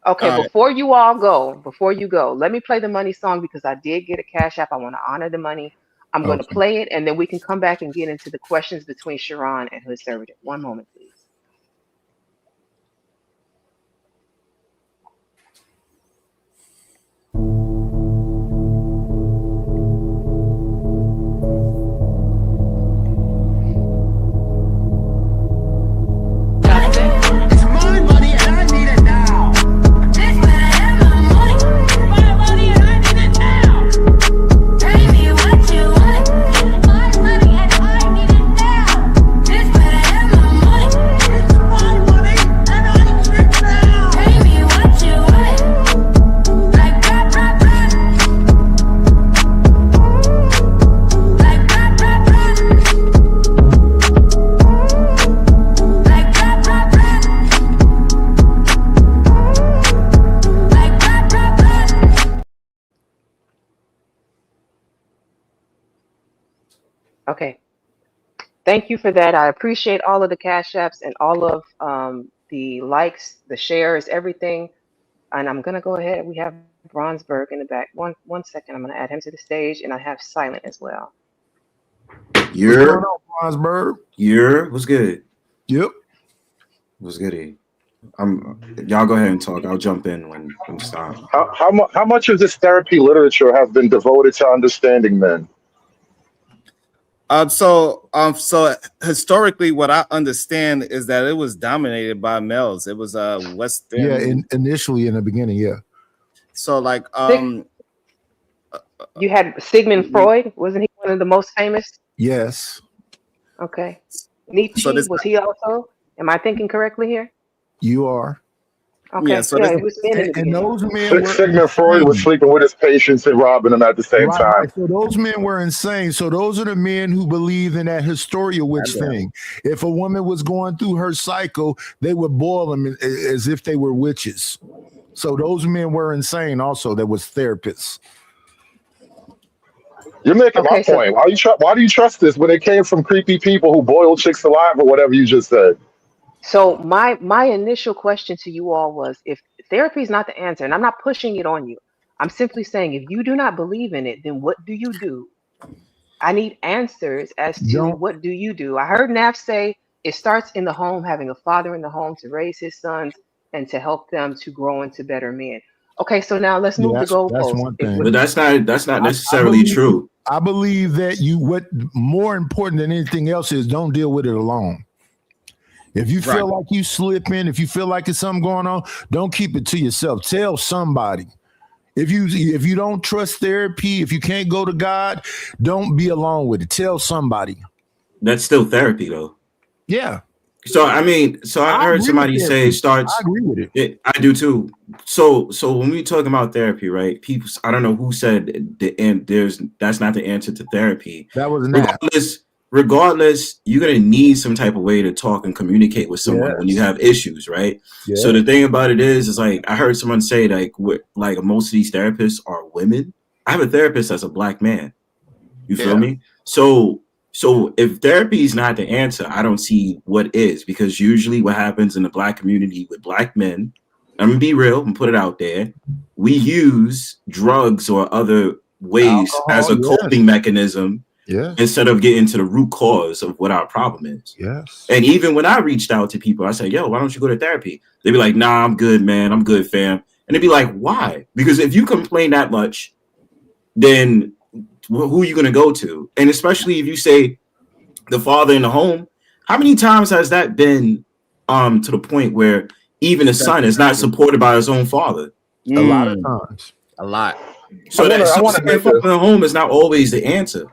Okay, before you go, let me play the money song because I did get a Cash App. I want to honor the money. I'm going to play it, and then we can come back and get into the questions between Sharon and Hood Conservative. One moment, please. Okay. Thank you for that. I appreciate all of the Cash Apps and all of the likes, the shares, everything. And I'm going to go ahead. We have Bronsberg in the back. One second. I'm going to add him to the stage, and I have Silent as well. What's going You're on, Bronsberg? what's good? Yep. What's good? Y'all go ahead and talk. I'll jump in when it's time. How much of this therapy literature has been devoted to understanding men? So historically, what I understand is that it was dominated by males. It was Western. Yeah, initially in the beginning, yeah. So like you had Sigmund Freud, wasn't he one of the most famous? Yes. Okay. Nietzsche, So was he also? Am I thinking correctly here? You are. Okay. Yeah, so it was men in the And beginning. those men were Sigmund Freud was sleeping with his patients and robbing them at the same time. Right. So those men were insane. So those are the men who believe in that hysteria witch thing. If a woman was going through her cycle, they would boil them as if they were witches. So those men were insane also. That was therapists. You're making my point. Why do you trust this when it came from creepy people who boil chicks alive or whatever you just said? So my initial question to you all was, if therapy is not the answer, and I'm not pushing it on you, I'm simply saying, if you do not believe in it, then what do you do? I need answers as to what do you do. I heard Nav say it starts in the home, having a father in the home to raise his sons and to help them to grow into better men. Okay, so now let's move the goalposts. That's one thing. But that's not necessarily true. I believe that what more important than anything else is, don't deal with it alone. If you feel like you slipping, if you feel like it's something going on, don't keep it to yourself. Tell somebody. If you don't trust therapy, if you can't go to God, don't be alone with it. Tell somebody. That's still therapy, though. Yeah. So I heard somebody say it starts. I agree with it. I do too. So when we talk about therapy, right? People, I don't know who said that's not the answer to therapy. That was regardless, you're gonna need some type of way to talk and communicate with someone when you have issues, right? Yes. So the thing about it is like I heard someone say like most of these therapists are women. I have a therapist that's a black man. You feel me? So if therapy is not the answer, I don't see what is, because usually what happens in the black community with black men, I'm gonna be real and put it out there, we use drugs or other ways as a coping mechanism instead of getting to the root cause of what our problem is. Yes. And even when I reached out to people, I said, yo, why don't you go to therapy? They'd be like, nah, I'm good, man. I'm good, fam. And they'd be like, why? Because if you complain that much, then who are you going to go to? And especially if you say the father in the home, how many times has that been to the point where even the son is not supported by his own father? A lot of times. A lot. So the home is not always the answer.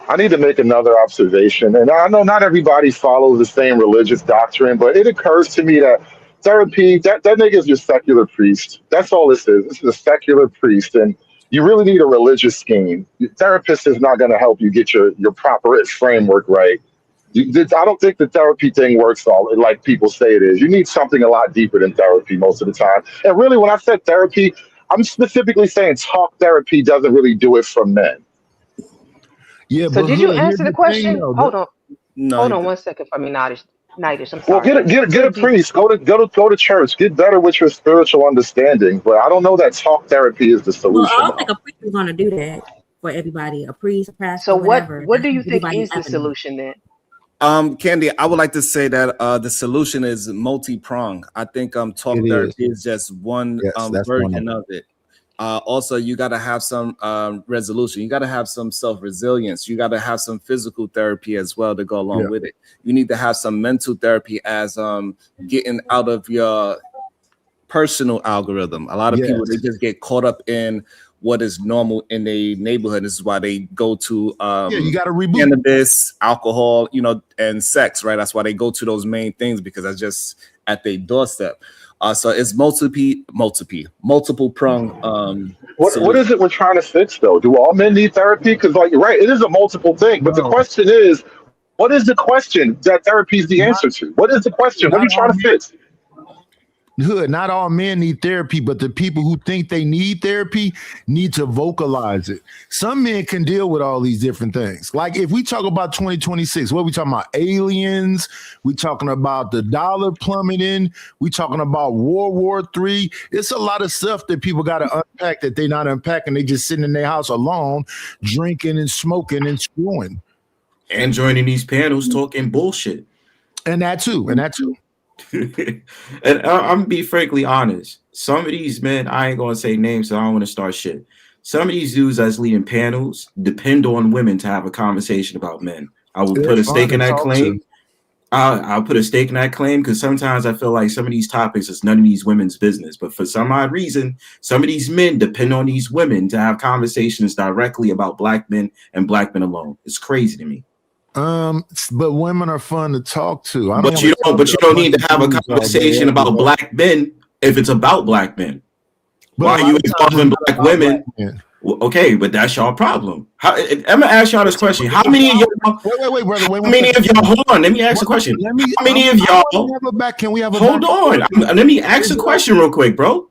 I need to make another observation. And I know not everybody follows the same religious doctrine, but it occurs to me that therapy, that nigga's your secular priest. That's all this is. This is a secular priest. And you really need a religious scheme. Your therapist is not going to help you get your proper framework right. I don't think the therapy thing works all like people say it is. You need something a lot deeper than therapy most of the time. And really, when I said therapy, I'm specifically saying talk therapy doesn't really do it for men. Yeah. So did you answer the question? Hold on. No, Hold on 1 second for me, Nidish. I'm sorry. Well, get a priest. Go to church. Get better with your spiritual understanding. But I don't know that talk therapy is the solution. Well, I don't think a priest is going to do that for everybody. A priest, a pastor. So whatever. what do you think is the solution then? Candy, I would like to say that the solution is multi-pronged. I think talk therapy is just one version of it. Also, you got to have some resolution. You got to have some self-resilience. You got to have some physical therapy as well to go along with it. You need to have some mental therapy as getting out of your personal algorithm. A lot of people, they just get caught up in what is normal in the neighborhood. This is why they go to you got to reboot. Cannabis, alcohol, and sex, right? That's why they go to those main things, because that's just at their doorstep. So it's multiple prong. What is it we're trying to fix though? Do all men need therapy? Because you're right, it is a multiple thing. But the question is, what is the question that therapy is the answer to? What is the question? What are you trying to fix? Hood, not all men need therapy, but the people who think they need therapy need to vocalize it. Some men can deal with all these different things. Like if we talk about 2026, what are we talking about? Aliens, we talking about the dollar plummeting, we talking about World War III. It's a lot of stuff that people got to unpack that they're not unpacking. They just sitting in their house alone, drinking and smoking and screwing. And joining these panels talking bullshit. And that too. And I'm gonna be frankly honest. Some of these men, I ain't gonna say names, so I don't want to start shit. Some of these dudes that's leading panels depend on women to have a conversation about men. I will put a stake in that claim. I'll put a stake in that claim because sometimes I feel like some of these topics is none of these women's business. But for some odd reason, some of these men depend on these women to have conversations directly about black men and black men alone. It's crazy to me. But women are fun to talk to. But you don't need to have a conversation about black men if it's about black men. Why are you involving black women? Well, okay, but that's y'all problem. I'm gonna ask y'all this question: how many of y'all? Wait, brother. How many of y'all? Hold on. Let me ask a question. How many of y'all? Can we have a hold on? Let me ask a question real quick, bro.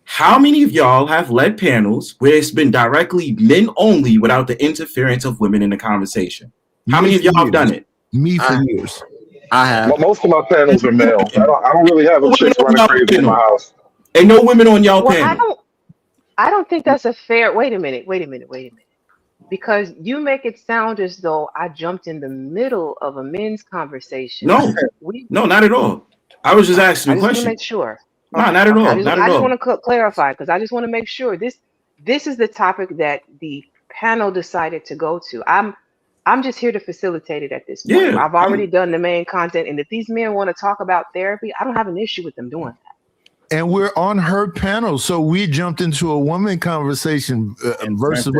How many of y'all have led panels where it's been directly men only without the interference of women in the conversation? How many of y'all have done it? Me for years. I have. Most of my panels are male. I don't really have a chick running crazy in my house. Ain't no women on y'all panel. I don't think that's a fair. Wait a minute. Because you make it sound as though I jumped in the middle of a men's conversation. No, no, not at all. I was just asking a question. I just want to make sure. No, not at all. I just want to clarify because I just want to make sure this is the topic that the panel decided to go to. I'm just here to facilitate it at this point. Yeah, I've already done the main content, and if these men want to talk about therapy, I don't have an issue with them doing that. And we're on her panel, so we jumped into a woman conversation versus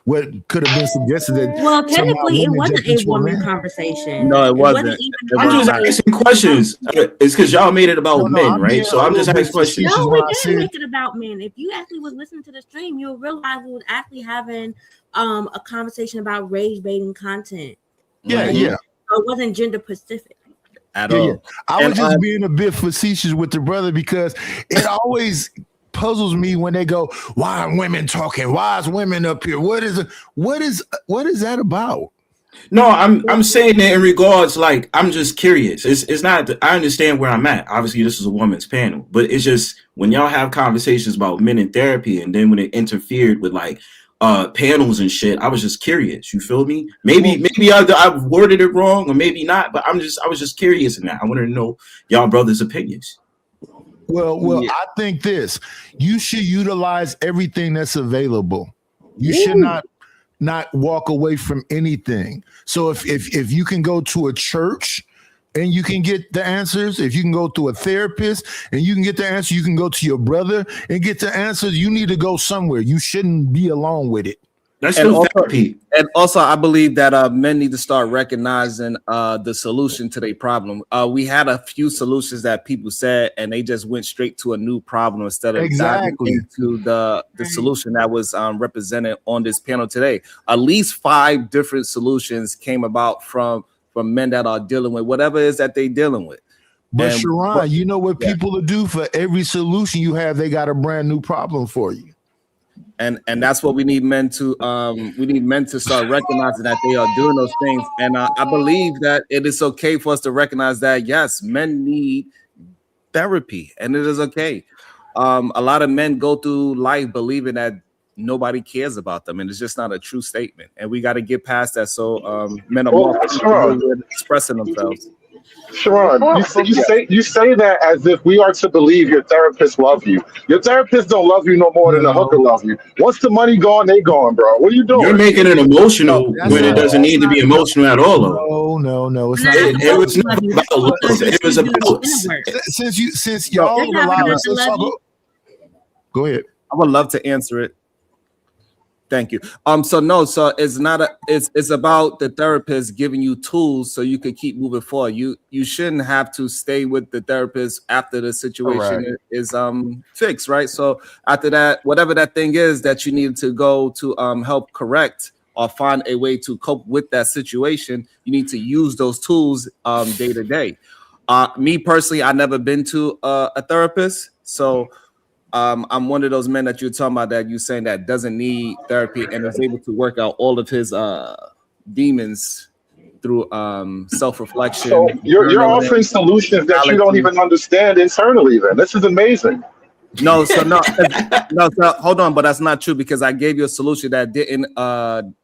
what could have been suggested. Well, technically, it wasn't a woman conversation. No, it wasn't. I'm just asking questions. It's because y'all made it about men, right? So I'm just asking questions. No, we didn't make it about men. If you actually was listening to the stream, you'll realize we was actually having a conversation about rage-baiting content. Yeah. So it wasn't gender specific. At all. Yeah. I was just being a bit facetious with the brother because it always puzzles me when they go, "Why are women talking? Why is women up here? What is that about?" No, I'm saying that in regards, like, I'm just curious. It's not. I understand where I'm at. Obviously, this is a woman's panel, but it's just when y'all have conversations about men in therapy, and then when it interfered with like panels and shit, I was just curious. You feel me? Maybe I've worded it wrong, or maybe not. But I was just curious in that. I wanted to know y'all brothers' opinions. Well, I think you should utilize everything that's available. You should not walk away from anything. So if you can go to a church and you can get the answers, if you can go to a therapist and you can get the answer, you can go to your brother and get the answers. You need to go somewhere. You shouldn't be alone with it. That's still therapy. And also, I believe that men need to start recognizing the solution to their problem. We had a few solutions that people said, and they just went straight to a new problem instead of diving into the solution that was represented on this panel today. At least 5 different solutions came about from men that are dealing with whatever it is that they're dealing with. But Sharon, you know what people will do for every solution you have? They got a brand new problem for you. And that's what we need men to start recognizing that they are doing those things. And I believe that it is okay for us to recognize that, yes, men need therapy, and it is okay. A lot of men go through life believing that nobody cares about them, and it's just not a true statement. And we got to get past that. So men are more expressing themselves. Sharon, you say that as if we are to believe your therapists love you. Your therapists don't love you no more than the hooker love you. Once the money gone, they gone, bro. What are you doing? You're making it emotional when it doesn't need to be emotional at all. No, it's not. It was not about love. It was about since y'all go ahead. I would love to answer it. Thank you. So it's not it's about the therapist giving you tools so you can keep moving forward. You shouldn't have to stay with the therapist after the situation is fixed, right? So after that, whatever that thing is that you need to go to help correct or find a way to cope with that situation, you need to use those tools day to day. Me personally, I never been to a therapist, so I'm one of those men that you're talking about that you're saying that doesn't need therapy and is able to work out all of his demons through self-reflection. So you're offering solutions that you don't even understand internally. Then this is amazing. No, so hold on, but that's not true because I gave you a solution that didn't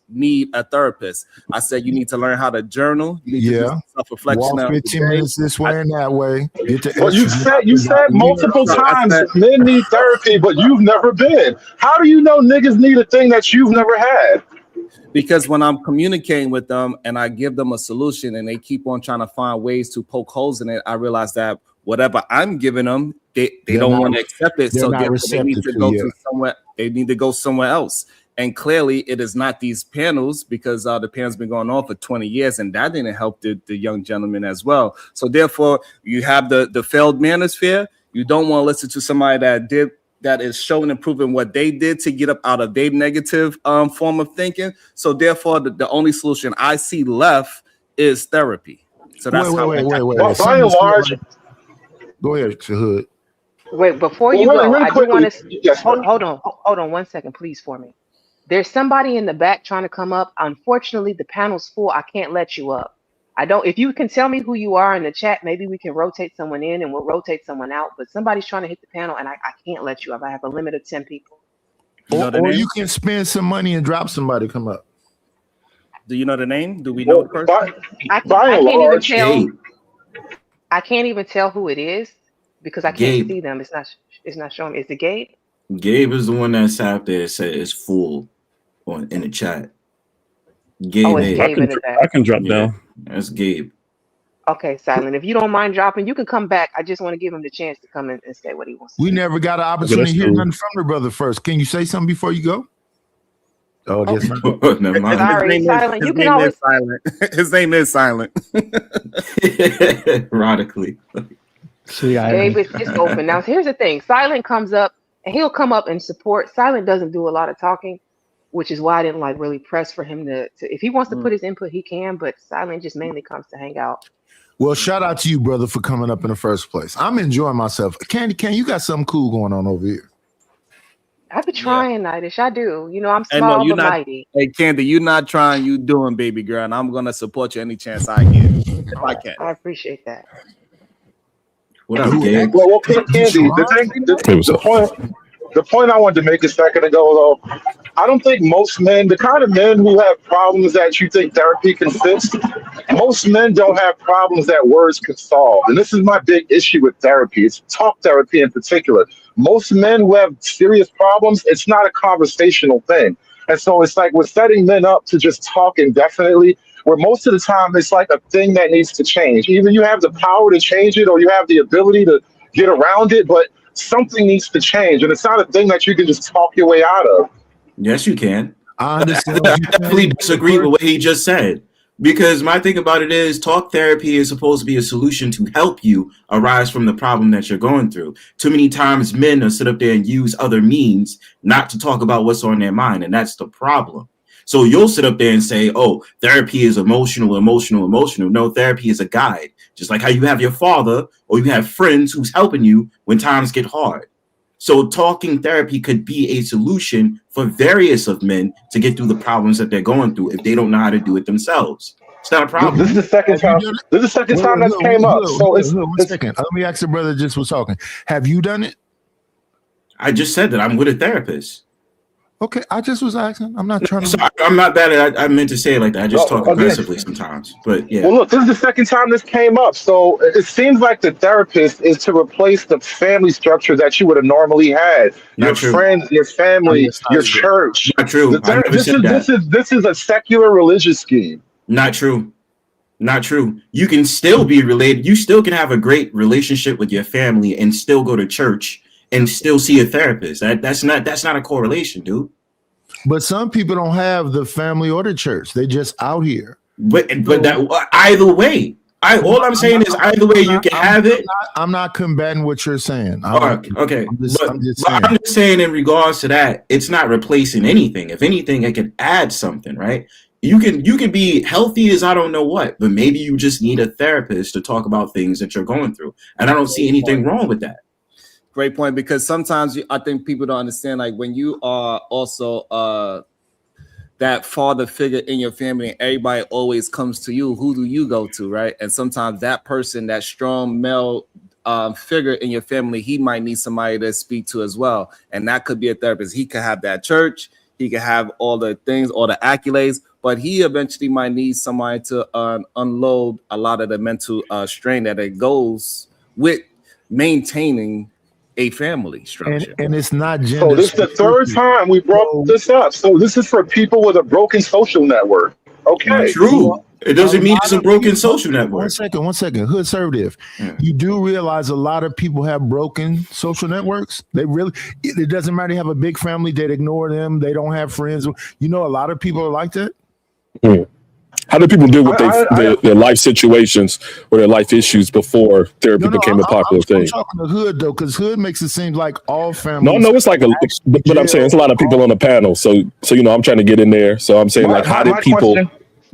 need a therapist. I said you need to learn how to journal. You need to do self-reflection. Walk 15 minutes this way and that way. Well, you said multiple times men need therapy, but you've never been. How do you know niggas need a thing that you've never had? Because when I'm communicating with them and I give them a solution and they keep on trying to find ways to poke holes in it, I realize that whatever I'm giving them, they don't want to accept it. So they need to go to somewhere. They need to go somewhere else. And clearly, it is not these panels because the panel's been going on for 20 years, and that didn't help the young gentleman as well. So therefore, you have the failed manosphere. You don't want to listen to somebody that is showing and proving what they did to get up out of their negative form of thinking. So therefore, the only solution I see left is therapy. So that's wait. By and large, go ahead, Shahud. Wait, before you go, I do want to hold on 1 second, please, for me. There's somebody in the back trying to come up. Unfortunately, the panel's full. I can't let you up. If you can tell me who you are in the chat, maybe we can rotate someone in and we'll rotate someone out. But somebody's trying to hit the panel and I can't let you up. I have a limit of 10 people. Or you can spend some money and drop somebody come up. Do you know the name? Do we know the person? I can't even tell who it is because I can't see them. It's not showing me. Is it Gabe? Gabe is the one that sat there and said it's full in the chat. Gabe, I can drop down. That's Gabe. Okay, Silent. If you don't mind dropping, you can come back. I just want to give him the chance to come in and say what he wants. We never got an opportunity to hear nothing from the brother first. Can you say something before you go? Oh, yes. Never mind. Sorry, Silent. You can always silent. His name is Silent. Ironically. Gabe, it's open. Now, here's the thing. Silent comes up and he'll come up and support. Silent doesn't do a lot of talking, which is why I didn't really press for him to if he wants to put his input, he can, but Silent just mainly comes to hang out. Well, shout out to you, brother, for coming up in the first place. I'm enjoying myself. Candy, you got something cool going on over here. I've been trying, Nightish. I do. I'm small but mighty. Hey, Candy, you're not trying. You doing, baby girl, and I'm gonna support you any chance I get if I can. I appreciate that. What up, Gabe? Well, Candy, the point I wanted to make a second ago, though, I don't think most men, the kind of men who have problems that you think therapy can fix, most men don't have problems that words can solve. And this is my big issue with therapy. It's talk therapy in particular. Most men who have serious problems, it's not a conversational thing. And so it's like we're setting men up to just talk indefinitely, where most of the time it's like a thing that needs to change. Either you have the power to change it or you have the ability to get around it, but something needs to change. And it's not a thing that you can just talk your way out of. Yes, you can. I understand. I definitely disagree with what he just said. Because my thing about it is talk therapy is supposed to be a solution to help you arise from the problem that you're going through. Too many times men will sit up there and use other means not to talk about what's on their mind. And that's the problem. So you'll sit up there and say, oh, therapy is emotional. No, therapy is a guide. Just like how you have your father or you have friends who's helping you when times get hard. So talking therapy could be a solution for various of men to get through the problems that they're going through if they don't know how to do it themselves. It's not a problem. This is the second time. This is the second time that came up. So it's 1 second. Let me ask the brother just was talking. Have you done it? I just said that I'm with a therapist. Okay, I just was asking. I'm not trying to. So I'm not bad. I meant to say it like that. I just talk aggressively sometimes. But yeah. Well, look, this is the second time this came up. So it seems like the therapist is to replace the family structure that you would have normally had. Your friends, your family, your church. Not true. This is a secular religious scheme. Not true. Not true. You can still be related. You still can have a great relationship with your family and still go to church and still see a therapist. That's not a correlation, dude. But some people don't have the family or the church. They just out here. But that either way. All I'm saying is either way you can have it. I'm not combating what you're saying. Okay. I'm just saying in regards to that, it's not replacing anything. If anything, it could add something, right? You can be healthy as I don't know what, but maybe you just need a therapist to talk about things that you're going through. And I don't see anything wrong with that. Great point, because sometimes I think people don't understand, like when you are also that father figure in your family and everybody always comes to you, who do you go to, right? And sometimes that person, that strong male figure in your family, he might need somebody to speak to as well. And that could be a therapist. He could have that church, he could have all the things, all the accolades, but he eventually might need somebody to unload a lot of the mental strain that it goes with maintaining a family structure. And it's not gender. So this is the third time we brought this up. So this is for people with a broken social network. Okay. True. It doesn't mean it's a broken social network. One second. Hood conservative. You do realize a lot of people have broken social networks. They really, it doesn't matter. They have a big family. They ignore them. They don't have friends. You know, a lot of people are like that. How do people deal with their life situations or their life issues before therapy became a popular thing? I'm talking to Hood though, because Hood makes it seem like all families. No, it's like but I'm saying it's a lot of people on the panel. So you know, I'm trying to get in there. So I'm saying, like, how did people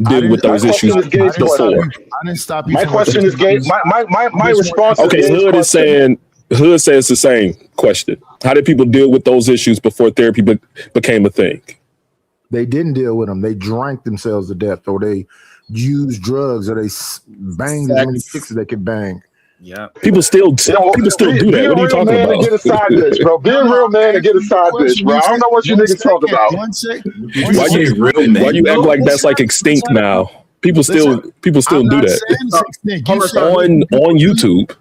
deal with those issues before? I didn't stop you. My question is gay. My response. Okay, Hood is saying. Hood says the same question. How did people deal with those issues before therapy became a thing? They didn't deal with them. They drank themselves to death, or they used drugs, or they banged as many chicks as they could bang. Yeah, people still do that. What are you talking about? Get a side bitch, bro. Be a real man and get a side bitch, bro. I don't know what you niggas talk about. Why you act like that's like extinct now? People still do that on YouTube.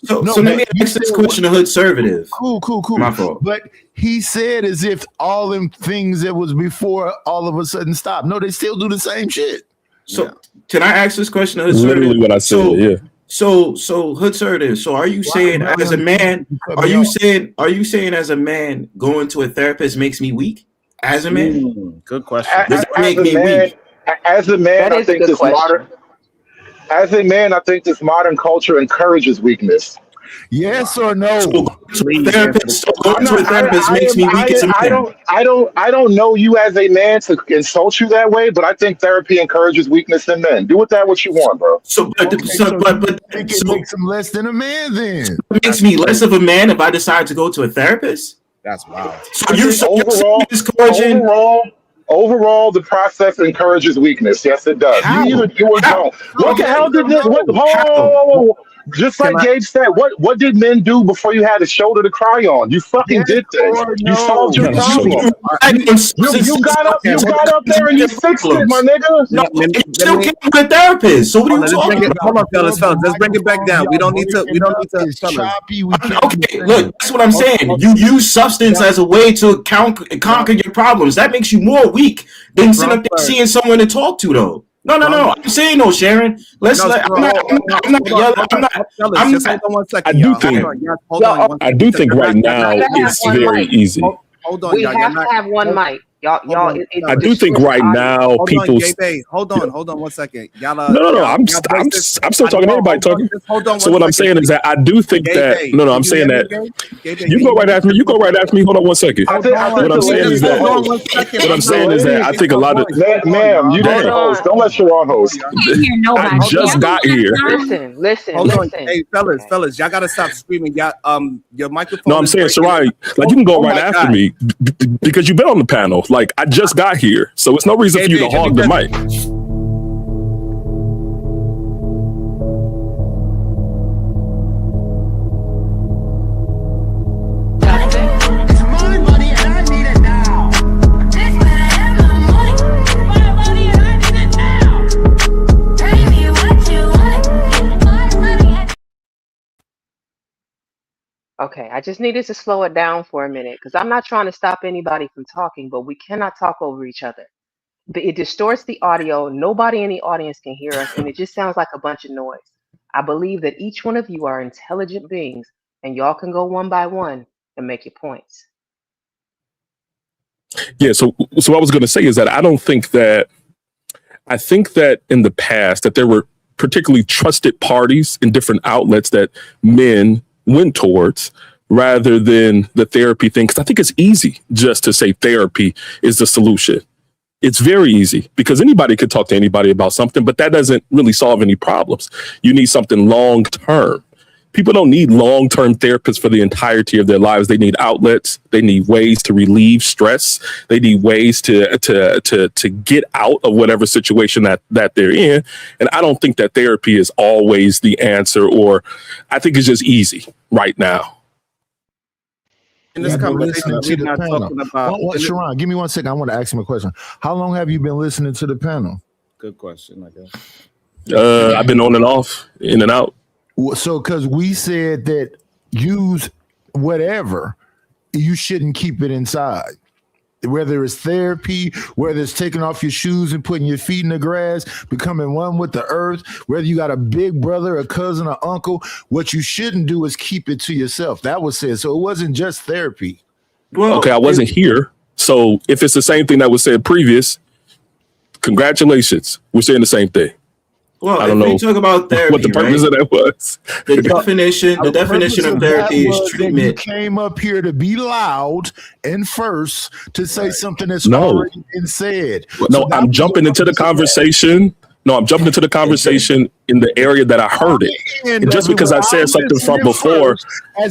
So let me ask this question to Hood conservative. Cool. My fault. But he said as if all them things that was before all of a sudden stopped. No, they still do the same shit. So can I ask this question to Hood conservative? Literally what I said. So Hood conservative. So are you saying as a man? Are you saying as a man going to a therapist makes me weak? As a man, good question. Does it make me weak? As a man, I think this modern. As a man, I think this modern culture encourages weakness. Yes or no? Going to a therapist makes me weak as a man. I don't know you as a man to insult you that way, but I think therapy encourages weakness in men. Do with that what you want, bro. But it makes him less than a man then. It makes me less of a man if I decide to go to a therapist? That's wild. So Overall, the process encourages weakness. Yes, it does. How? You either do or don't. What the hell did this? Just like Gabe said, what did men do before you had a shoulder to cry on? You fucking did this. You solved your problem. You got up there and you fixed it, my nigga. No, you still can't be a therapist. So what are you talking about? Hold on, fellas. Let's bring it back down. We don't need to. Choppy. Okay, look, that's what I'm saying. You use substance as a way to conquer your problems. That makes you more weak than sitting up there seeing someone to talk to, though. No. I'm saying no, Sharon. I'm not yelling. I do think right now it's very easy. Hold on, we have to have one mic. Y'all. I do think right now people. Hold on 1 second. Y'all. No. I'm still talking. Everybody talking. So what I'm saying is that I do think that. No. I'm saying that. You go right after me. Hold on 1 second. What I'm saying is that I think a lot of. Ma'am, you don't host. Don't let Sharon host. I just got here. Listen. Hold on. Hey, fellas, y'all gotta stop screaming. Y'all, your microphone. No, I'm saying, Sharon, like you can go right after me because you've been on the panel. Like I just got here, so it's no reason for you to hog the mic. Okay, I just needed to slow it down for a minute because I'm not trying to stop anybody from talking, but we cannot talk over each other. It distorts the audio. Nobody in the audience can hear us, and it just sounds like a bunch of noise. I believe that each one of you are intelligent beings, and y'all can go one by one and make your points. Yeah, so what I was going to say is that I think that in the past that there were particularly trusted parties in different outlets that men went towards rather than the therapy thing. Because I think it's easy just to say therapy is the solution. It's very easy because anybody could talk to anybody about something, but that doesn't really solve any problems. You need something long term. People don't need long-term therapists for the entirety of their lives. They need outlets. They need ways to relieve stress. They need ways to get out of whatever situation that they're in. And I don't think that therapy is always the answer, or I think it's just easy right now. In this conversation, we're not talking about. Sharon, give me 1 second. I want to ask him a question. How long have you been listening to the panel? Good question, I guess. I've been on and off, in and out. So, because we said that use whatever, you shouldn't keep it inside. Whether it's therapy, whether it's taking off your shoes and putting your feet in the grass, becoming one with the earth, whether you got a big brother, a cousin, or uncle, what you shouldn't do is keep it to yourself. That was said. So it wasn't just therapy. Well, okay, I wasn't here. So if it's the same thing that was said previous, congratulations. We're saying the same thing. Well, I don't know talk about therapy, what the purpose of that was. The definition of therapy is treatment. You came up here to be loud and first to say something that's already been said. No, I'm jumping into the conversation. No, I'm jumping into the conversation in the area that I heard it. And just because I said something from before,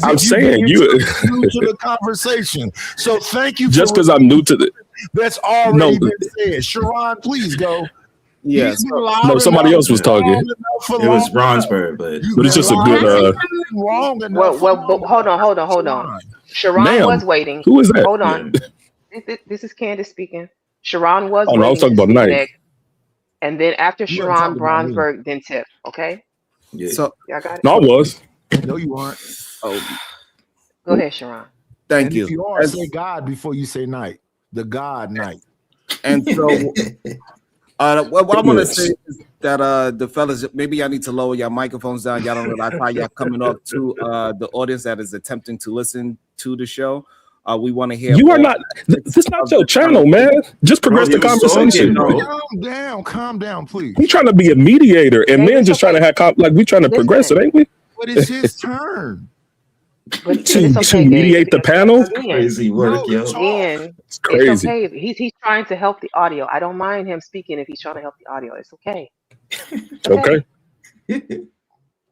I'm saying you new to the conversation. So thank you. Just because I'm new to the. That's already been said. Sharon, please go. Yes. No, somebody else was talking. It was Bronsberg, but it's just a good. Well, hold on. Sharon was waiting. Who is that? Hold on. This is Candace speaking. Sharon was waiting. No, I was talking about Knight. And then after Sharon, Bronsberg, then Tiff. Okay. Yeah. So y'all got it. No, I was. No, you aren't. Oh, go ahead, Sharon. Thank you. If you are, say God before you say night. The God night. And so, what I want to say is that the fellas, maybe y'all need to lower your microphones down. Y'all don't realize how y'all coming up to the audience that is attempting to listen to the show. We want to hear. You are not. This is not your channel, man. Just progress the conversation, bro. Calm down, please. We trying to be a mediator, and men just trying to have we trying to progress it, ain't we? But it's his turn. to mediate the panel. Crazy work, yo. It's crazy. It's okay. He's trying to help the audio. I don't mind him speaking if he's trying to help the audio. It's okay. Okay.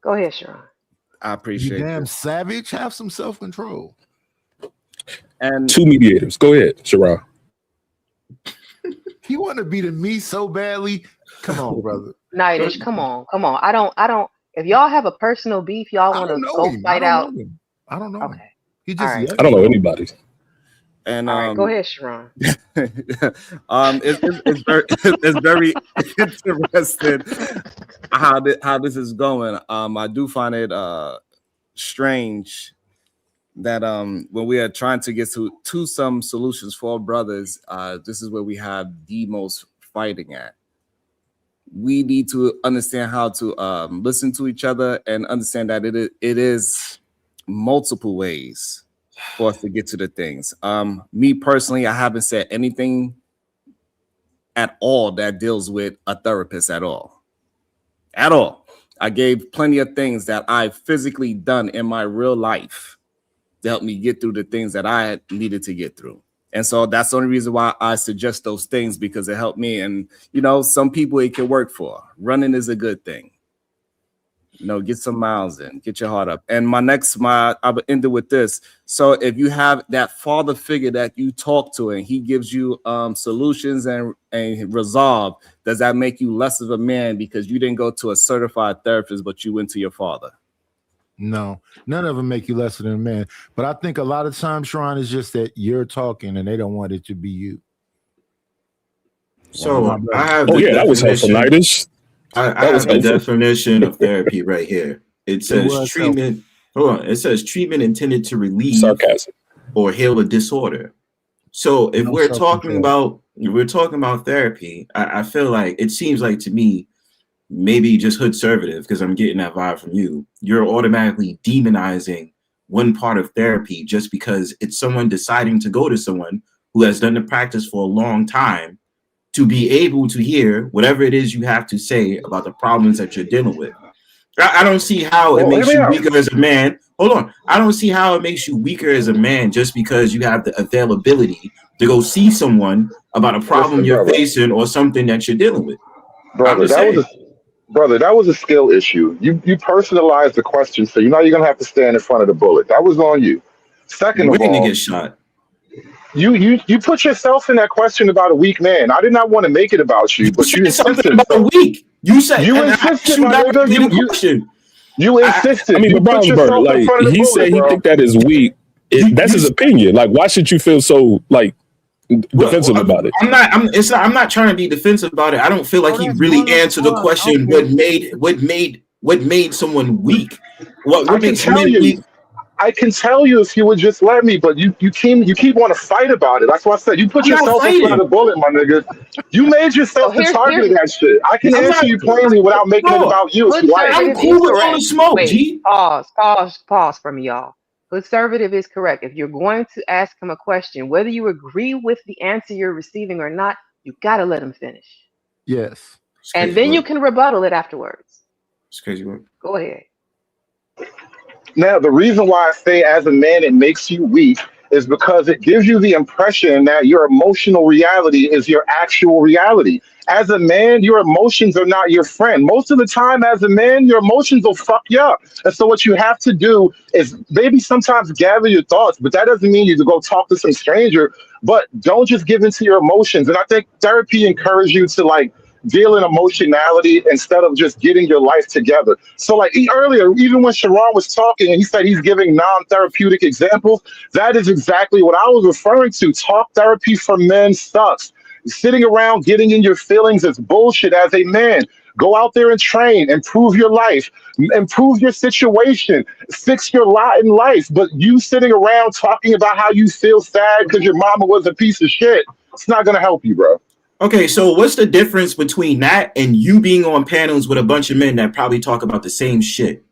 Go ahead, Sharon. I appreciate you. Damn savage. Have some self-control. And two mediators. Go ahead, Sharon. You want to be to me so badly? Come on, brother. Nightish, come on. I don't. If y'all have a personal beef, y'all want to go fight out. I don't know. Okay. He just. Right. I don't know anybody. And all right, go ahead, Sharon. It's very interesting how this is going. I do find it strange that when we are trying to get to some solutions for brothers, this is where we have the most fighting at. We need to understand how to listen to each other and understand that it is multiple ways for us to get to the things. Me personally, I haven't said anything at all that deals with a therapist at all. At all. I gave plenty of things that I've physically done in my real life to help me get through the things that I needed to get through. And so that's the only reason why I suggest those things, because it helped me. And, some people it can work for. Running is a good thing. Get some miles in, get your heart up. And I'll end it with this. So if you have that father figure that you talk to and he gives you solutions and resolve, does that make you less of a man because you didn't go to a certified therapist, but you went to your father? No, none of them make you lesser than a man. But I think a lot of times, Sharon, is just that you're talking and they don't want it to be you. So I have. That was helpful, Nightish. I have the definition of therapy right here. It says treatment. Hold on. It says treatment intended to relieve or heal a disorder. So if we're talking about therapy, I feel like it seems like to me, maybe just hood-servative, because I'm getting that vibe from you. You're automatically demonizing one part of therapy just because it's someone deciding to go to someone who has done the practice for a long time to be able to hear whatever it is you have to say about the problems that you're dealing with. I don't see how it makes you weaker as a man. Hold on. I don't see how it makes you weaker as a man just because you have the availability to go see someone about a problem you're facing or something that you're dealing with. Brother, that was a skill issue. You personalized the question, so you know you're gonna have to stand in front of the bullet. That was on you. Second of all, get shot. You put yourself in that question about a weak man. I did not want to make it about you, but you insisted about a week. You said you insisted, my nigga. You insisted. I mean, you but Brownsburg, like he said, he think that is weak. That's his opinion. Like, why should you feel so like defensive about it? I'm not trying to be defensive about it. I don't feel like he really answered the question. What made someone weak? What makes someone weak? I can tell you if you would just let me, but you keep want to fight about it. That's why I said you put yourself in front of the bullet, my nigga. You made yourself the target of that shit. I can answer you plainly without making it about you if you like. I'm cool with all the smoke, G. Pause from y'all. Conservative is correct. If you're going to ask him a question, whether you agree with the answer you're receiving or not, you got to let him finish. Yes. And then you can rebuttal it afterwards. It's crazy work. Go ahead. Now, the reason why I say as a man it makes you weak is because it gives you the impression that your emotional reality is your actual reality. As a man, your emotions are not your friend. Most of the time, as a man, your emotions will fuck you up. And so what you have to do is maybe sometimes gather your thoughts, but that doesn't mean you to go talk to some stranger, but don't just give into your emotions. And I think therapy encourages you to like deal in emotionality instead of just getting your life together. So like earlier, even when Sharon was talking and he said he's giving non-therapeutic examples, that is exactly what I was referring to. Talk therapy for men sucks. Sitting around getting in your feelings is bullshit as a man. Go out there and train, improve your life, improve your situation, fix your lot in life. But you sitting around talking about how you feel sad because your mama was a piece of shit, it's not going to help you, bro. Okay, so what's the difference between that and you being on panels with a bunch of men that probably talk about the same shit?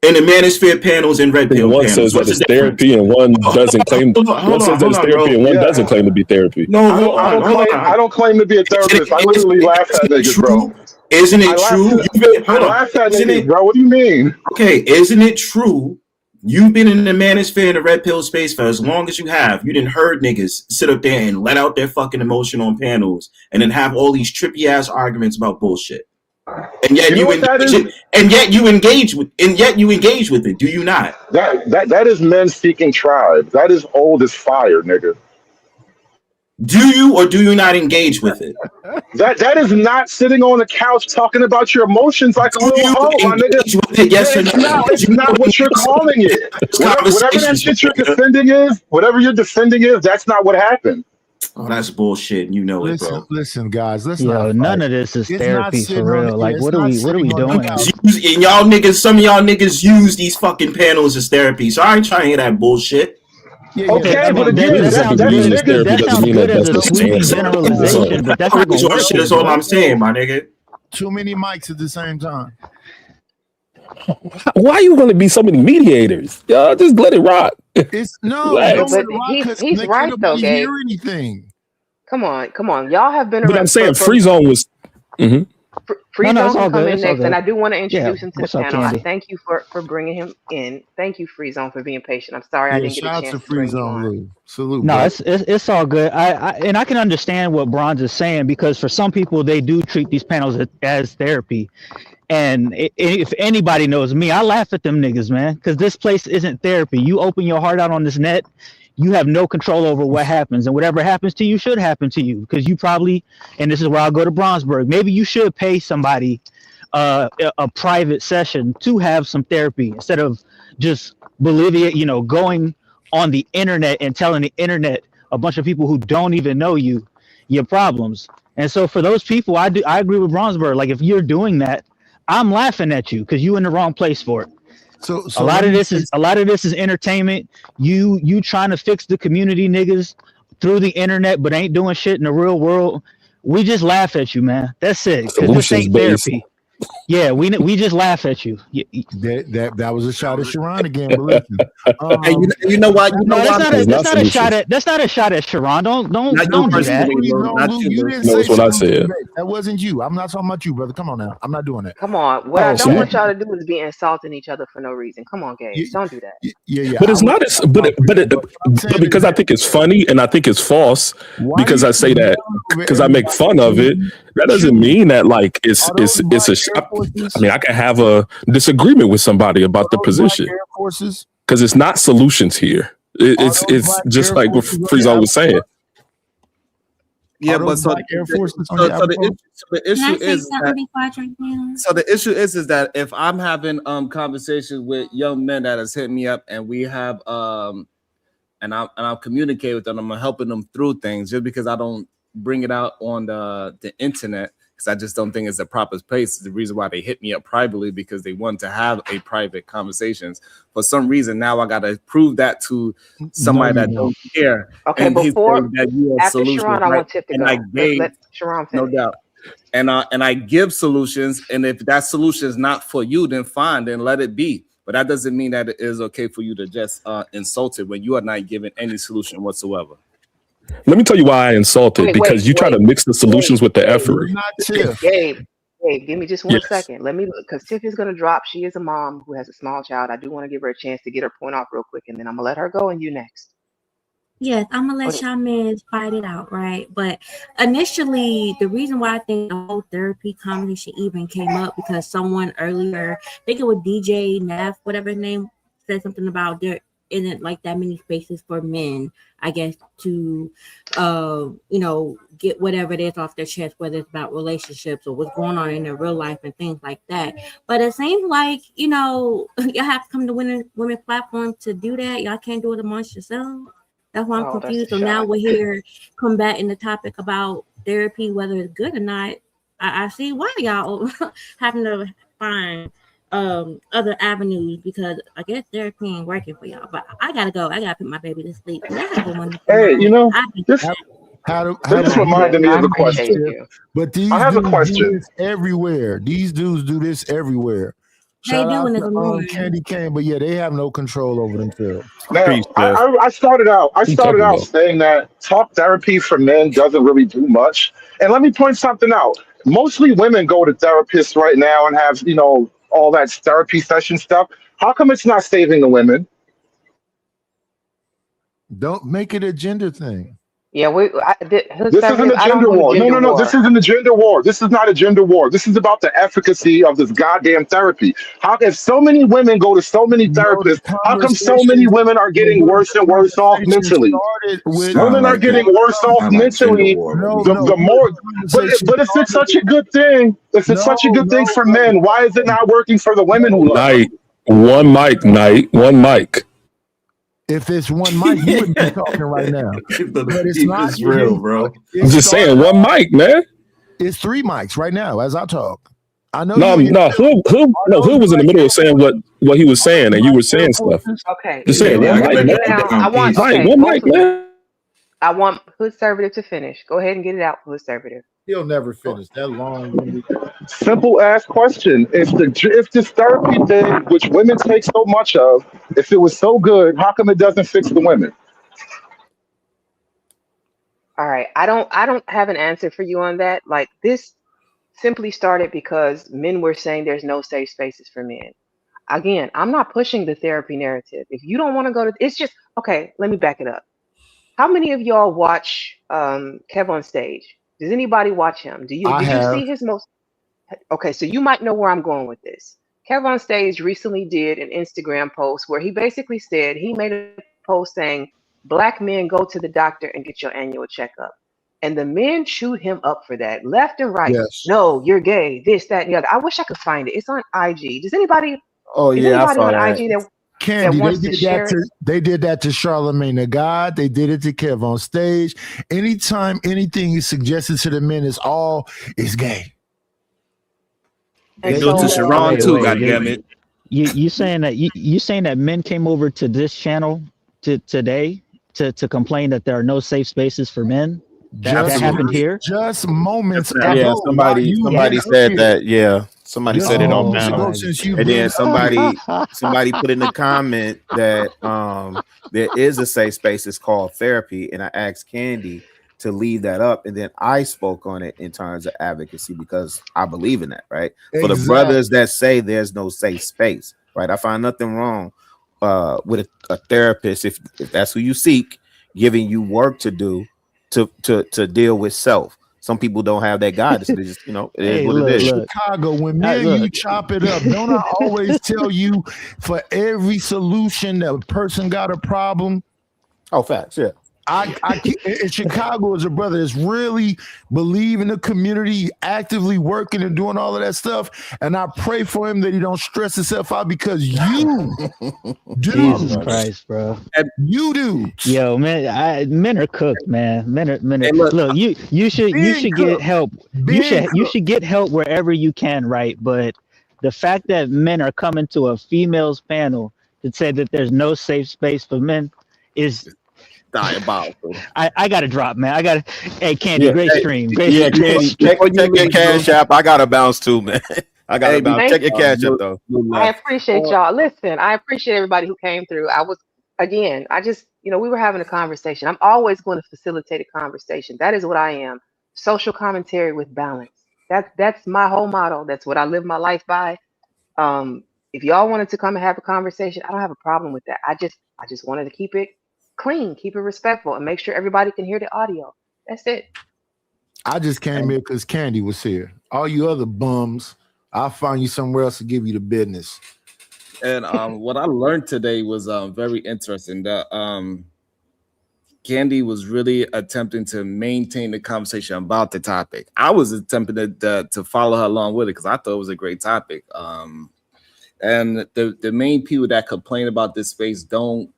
In the manosphere panels and red pill one panels. says that it's therapy and one doesn't claim. One says that it's therapy and one doesn't claim to be therapy. No, I don't claim to be a therapist. I literally laugh at niggas, bro. Isn't it true? I laugh at niggas, bro. What do you mean? Okay, isn't it true? You've been in the manosphere and the red pill space for as long as you have. You didn't heard niggas sit up there and let out their fucking emotion on panels and then have all these trippy ass arguments about bullshit. And yet you engage with it. Do you not? That is men seeking tribe. That is old as fire, nigga. Do you or do you not engage with it? That is not sitting on the couch talking about your emotions like a little hoe, my nigga. Yes or no? It's not what you're calling it. Whatever that shit you're defending is, whatever you're defending is, that's not what happened. Oh, that's bullshit. You know it, bro. Listen, guys. None of this is therapy for real. Like, what are we doing? And y'all niggas, some of y'all niggas use these fucking panels as therapy. So I ain't trying to hear that bullshit. Okay, but again, that sounds good as a sweeping generalization, but that's not gonna work. That's all I'm saying, my nigga. Too many mics at the same time. Why are you going to be so many mediators? Y'all just let it rock. It's no, he's right though, Gabe. Hear anything? Come on. Y'all have been. But I'm saying Free Zone was. Mm-hmm. Free Zone can come in next, and I do want to introduce him to the panel. I thank you for bringing him in. Thank you, Free Zone, for being patient. I'm sorry I didn't get a chance to Free Zone. Salute. No, it's all good. I can understand what Bronze is saying, because for some people they do treat these panels as therapy. And if anybody knows me, I laugh at them niggas, man, because this place isn't therapy. You open your heart out on this net, you have no control over what happens, and whatever happens to you should happen to you, because you probably, and this is where I'll go to Brownsburg, maybe you should pay somebody a private session to have some therapy instead of just going on the internet and telling the internet, a bunch of people who don't even know you, your problems. And so for those people, I agree with Brownsburg. Like, if you're doing that, I'm laughing at you because you're in the wrong place for it. So a lot of this is entertainment. You trying to fix the community niggas through the internet, but ain't doing shit in the real world. We just laugh at you, man. That's it. Because this ain't therapy. Yeah, we just laugh at you. That was a shot at Sharon again. But listen, hey, you know what? You know no, what? that's not a shot at. That's not a shot at Sharon. Don't do that. You didn't say what I said. That wasn't you. I'm not talking about you, brother. Come on now. I'm not doing that. Come on. What I don't want y'all to do is be insulting each other for no reason. Come on, Gabe. Don't do that. Yeah. But it's not. But because I think it's funny and I think it's false because I say that because I make fun of it. That doesn't mean that like it's I mean, I can have a disagreement with somebody about the position because it's not solutions here. It's just like what Frieza was saying. Yeah, but so the issue is that if I'm having conversations with young men that has hit me up and we have and I'll communicate with them, I'm helping them through things just because I don't bring it out on the internet. I just don't think it's the proper place. The reason why they hit me up privately because they want to have a private conversations. For some reason, now I gotta prove that to somebody that don't care. Okay, and before after solution, Sharon, I want Tip to go. I gave, let Sharon finish. No doubt. And I give solutions, and if that solution is not for you, then fine, then let it be. But that doesn't mean that it is okay for you to just insult it when you are not giving any solution whatsoever. Let me tell you why I insulted because you try to mix the solutions with the efforts. Gabe, give me just one second. Let me because Tiff is gonna drop. She is a mom who has a small child. I do want to give her a chance to get her point off real quick, and then I'm gonna let her go and you next. Yes, I'm gonna let y'all men fight it out, right? But initially, the reason why I think the whole therapy conversation even came up because someone earlier, I think it was DJ Neff, whatever his name, said something about there isn't like that many spaces for men, I guess, to get whatever it is off their chest, whether it's about relationships or what's going on in their real life and things like that. But it seems like y'all have to come to women's platform to do that. Y'all can't do it amongst yourselves. That's why I'm confused. So now we're here combating the topic about therapy, whether it's good or not. I see why y'all having to find other avenues because I guess therapy ain't working for y'all. But I gotta go. I gotta put my baby to sleep. Hey, this just reminded me of a question. But I have a question. Do this everywhere. These dudes do this everywhere. Shout out to Candy Cane, but yeah, they have no control over themselves. Now, I started out saying that talk therapy for men doesn't really do much. And let me point something out. Mostly women go to therapists right now and have, all that therapy session stuff. How come it's not saving the women? Don't make it a gender thing. Yeah, this isn't a gender war. No. This isn't a gender war. This is not a gender war. This is about the efficacy of this goddamn therapy. How if so many women go to so many therapists, how come so many women are getting worse and worse off mentally? Women are getting worse off mentally. The more, but if it's such a good thing, if it's such a good thing for men, why is it not working for the women who love it? One mic. If it's one mic, you wouldn't be talking right now. But it's not real, bro. I'm just saying, one mic, man. It's 3 mics right now as I talk. I know. Who was in the middle of saying what he was saying, and you were saying stuff. Okay. Just saying, one mic, man. I want Hoodservative to finish. Go ahead and get it out, Hoodservative. He'll never finish that long. Simple ass question. If this therapy thing, which women take so much of, if it was so good, how come it doesn't fix the women? All right. I don't have an answer for you on that. Like this simply started because men were saying there's no safe spaces for men. Again, I'm not pushing the therapy narrative. If you don't want to go to, it's just, okay, let me back it up. How many of y'all watch Kev on Stage? Does anybody watch him? Did you see his most? Okay, so you might know where I'm going with this. Kev on Stage recently did an Instagram post where he basically said he made a post saying, Black men go to the doctor and get your annual checkup. And the men chewed him up for that, left and right. Yes. No, you're gay, this, that, and the other. I wish I could find it. It's on IG. Does anybody? Oh, yeah, I saw on that. IG that Candy, they did that to Charlamagne the God. They did it to Kev on Stage. Anytime anything is suggested to the men is gay. They do to Sharon too, goddammit. You saying that men came over to this channel today to complain that there are no safe spaces for men? That happened here? Just moments ago. Yeah, somebody said that. Yeah. Somebody said it on panel, since you've and then been somebody put in the comment that there is a safe space. It's called therapy, and I asked Candy to leave that up, and then I spoke on it in terms of advocacy because I believe in that. Right, for the brothers that say there's no safe space, right? I find nothing wrong with a therapist if that's who you seek, giving you work to do to deal with self. Some people don't have that guidance. They just, it is what it is. Chicago, when me and you chop it up, don't I always tell you for every solution that a person got a problem? Oh, facts, yeah. I in Chicago as a brother that's really believe in the community, actively working and doing all of that stuff. And I pray for him that he don't stress himself out because you do. Jesus Christ, bro. You do. Yo, man, men are cooked, man. Men are Hey, look, you should get help. You should get help wherever you can, right? But the fact that men are coming to a females panel to say that there's no safe space for men is diabolical. I gotta drop, man. Hey, Candy, great stream. Candy, check your cash app. I gotta bounce too, man. I gotta bounce. Check your cash app though. I appreciate y'all. Listen, I appreciate everybody who came through. I just, we were having a conversation. I'm always going to facilitate a conversation. That is what I am. Social commentary with balance. That's my whole motto. That's what I live my life by. If y'all wanted to come and have a conversation, I don't have a problem with that. I just wanted to keep it clean, keep it respectful, and make sure everybody can hear the audio. That's it. I just came here because Candy was here. All you other bums, I'll find you somewhere else to give you the business. And what I learned today was very interesting. That Candy was really attempting to maintain the conversation about the topic. I was attempting to follow her along with it because I thought it was a great topic. And the main people that complain about this space don't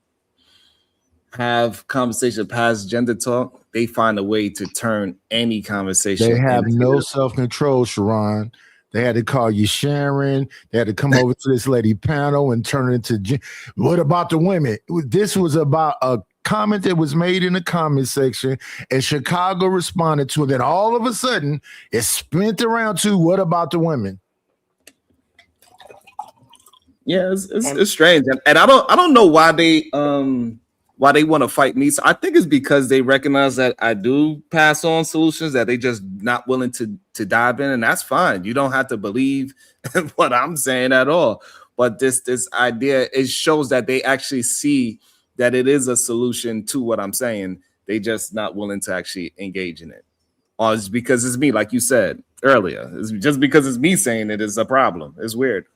have conversation past gender talk. They find a way to turn any conversation. They have no self-control, Sharon. They had to call you Sharon. They had to come over to this lady panel and turn it into what about the women? This was about a comment that was made in the comment section, and Chicago responded to it. Then all of a sudden, it spent around to what about the women? Yeah, it's strange, and I don't know why they want to fight me. So I think it's because they recognize that I do pass on solutions that they just not willing to dive in, and that's fine. You don't have to believe in what I'm saying at all. But this idea, it shows that they actually see that it is a solution to what I'm saying. They just not willing to actually engage in it. Or it's because it's me, like you said earlier. It's just because it's me saying it is a problem. It's weird.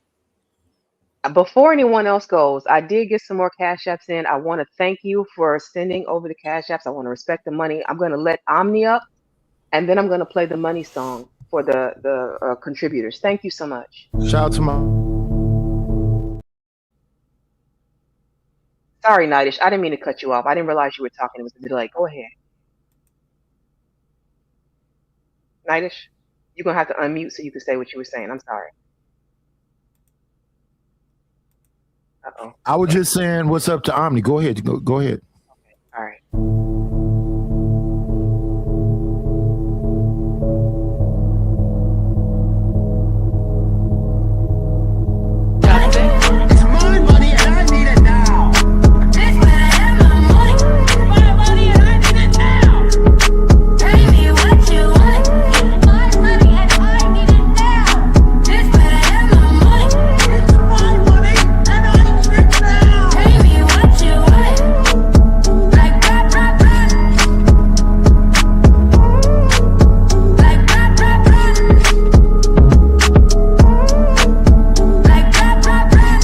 Before anyone else goes, I did get some more cash apps in. I want to thank you for sending over the cash apps. I want to respect the money. I'm going to let Omni up, and then I'm going to play the money song for the contributors. Thank you so much. Shout out to my. Sorry, Nightish. I didn't mean to cut you off. I didn't realize you were talking. It was a delay. Go ahead. Nightish, you're going to have to unmute so you can say what you were saying. I'm sorry. Uh-oh. I was just saying what's up to Omni. Go ahead. Go ahead. Okay. All right. It's my money and I need it now. This where I have my money. It's my money and I need it now. Pay me what you want. It's my money and I need it now. This where I have my money. It's my money and I need it now. Pay me what you want. Like that, that, that. Like that, that, that. Like that, that, that.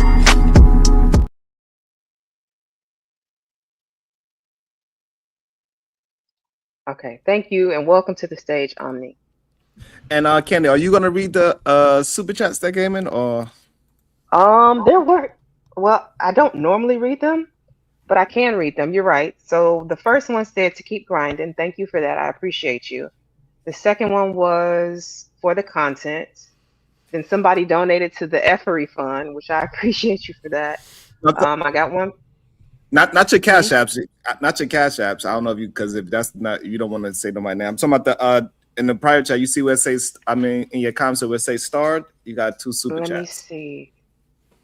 Okay. Thank you, and welcome to the stage, Omni. And Candy, are you gonna read the super chats that came in, or? There were. Well, I don't normally read them, but I can read them. You're right. So the first one said to keep grinding. Thank you for that. I appreciate you. The second one was for the content. Then somebody donated to the effery fund, which I appreciate you for that. I got one. Not your cash apps. Not your cash apps. I don't know if you, because if that's not, you don't want to say them right now. I'm talking about the in the prior chat. You see where it says, I mean, in your comments where it says starred. You got 2 super Let me chats. see.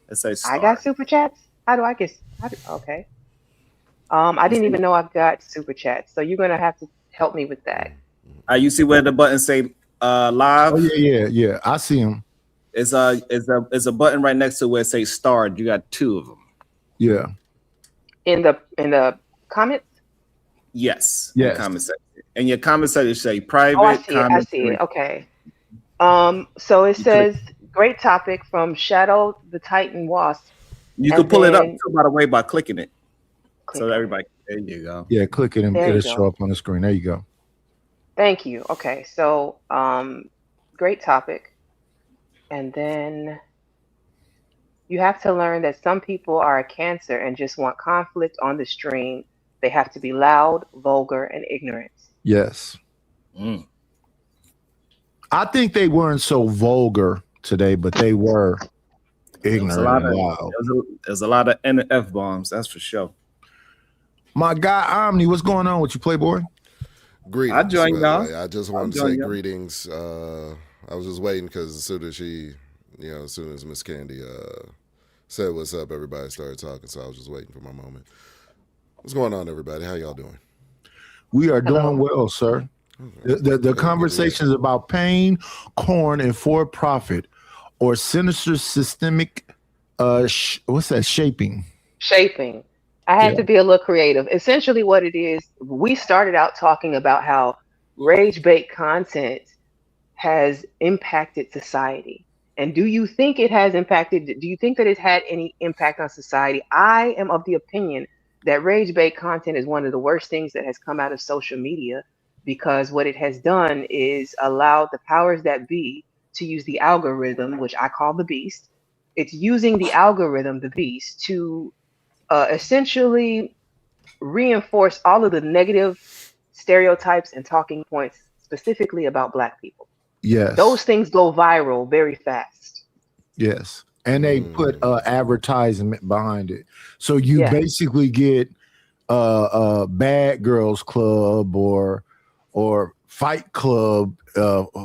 It says I start. got super chats. How do I get? Okay. I didn't even know I've got super chats. So you're gonna have to help me with that. You see where the button say live? Oh yeah. I see him. It's a button right next to where it says start. You got 2 of them. Yeah. In the comments. Yes. Yes. In the comment section. And your comment section say private. Oh, I see it. I comment see it. free. Okay. So it says great topic from Shadow the Titan Wasp. You can pull it up too, by the way, by clicking it. So that everybody, there you go. Yeah, click it and There you it'll show go. up on the screen. There you go. Thank you. Okay, so great topic. And then you have to learn that some people are a cancer and just want conflict on the stream. They have to be loud, vulgar, and ignorant. Yes. I think they weren't so vulgar today, but they were ignorant and loud. There's a lot of N and F bombs, that's for sure. My guy Omni, what's going on with you, Playboy? Greetings. I joined y'all. I just wanted to say greetings. I was just waiting because as soon as Miss Candy said what's up, everybody started talking, so I was just waiting for my moment. What's going on, everybody? How y'all doing? We are doing well, sir. The conversation is about pain, corn, and for profit, or sinister systemic. What's that? Shaping. I had to be a little creative. Essentially, what it is, we started out talking about how rage-bait content has impacted society. And do you think it has impacted? Do you think that it's had any impact on society? I am of the opinion that rage-bait content is one of the worst things that has come out of social media, because what it has done is allowed the powers that be to use the algorithm, which I call the beast. It's using the algorithm, the beast, to essentially reinforce all of the negative stereotypes and talking points specifically about Black people. Yes. Those things go viral very fast. Yes. And they put advertisement behind it. So you basically get a Bad Girls Club or Fight Club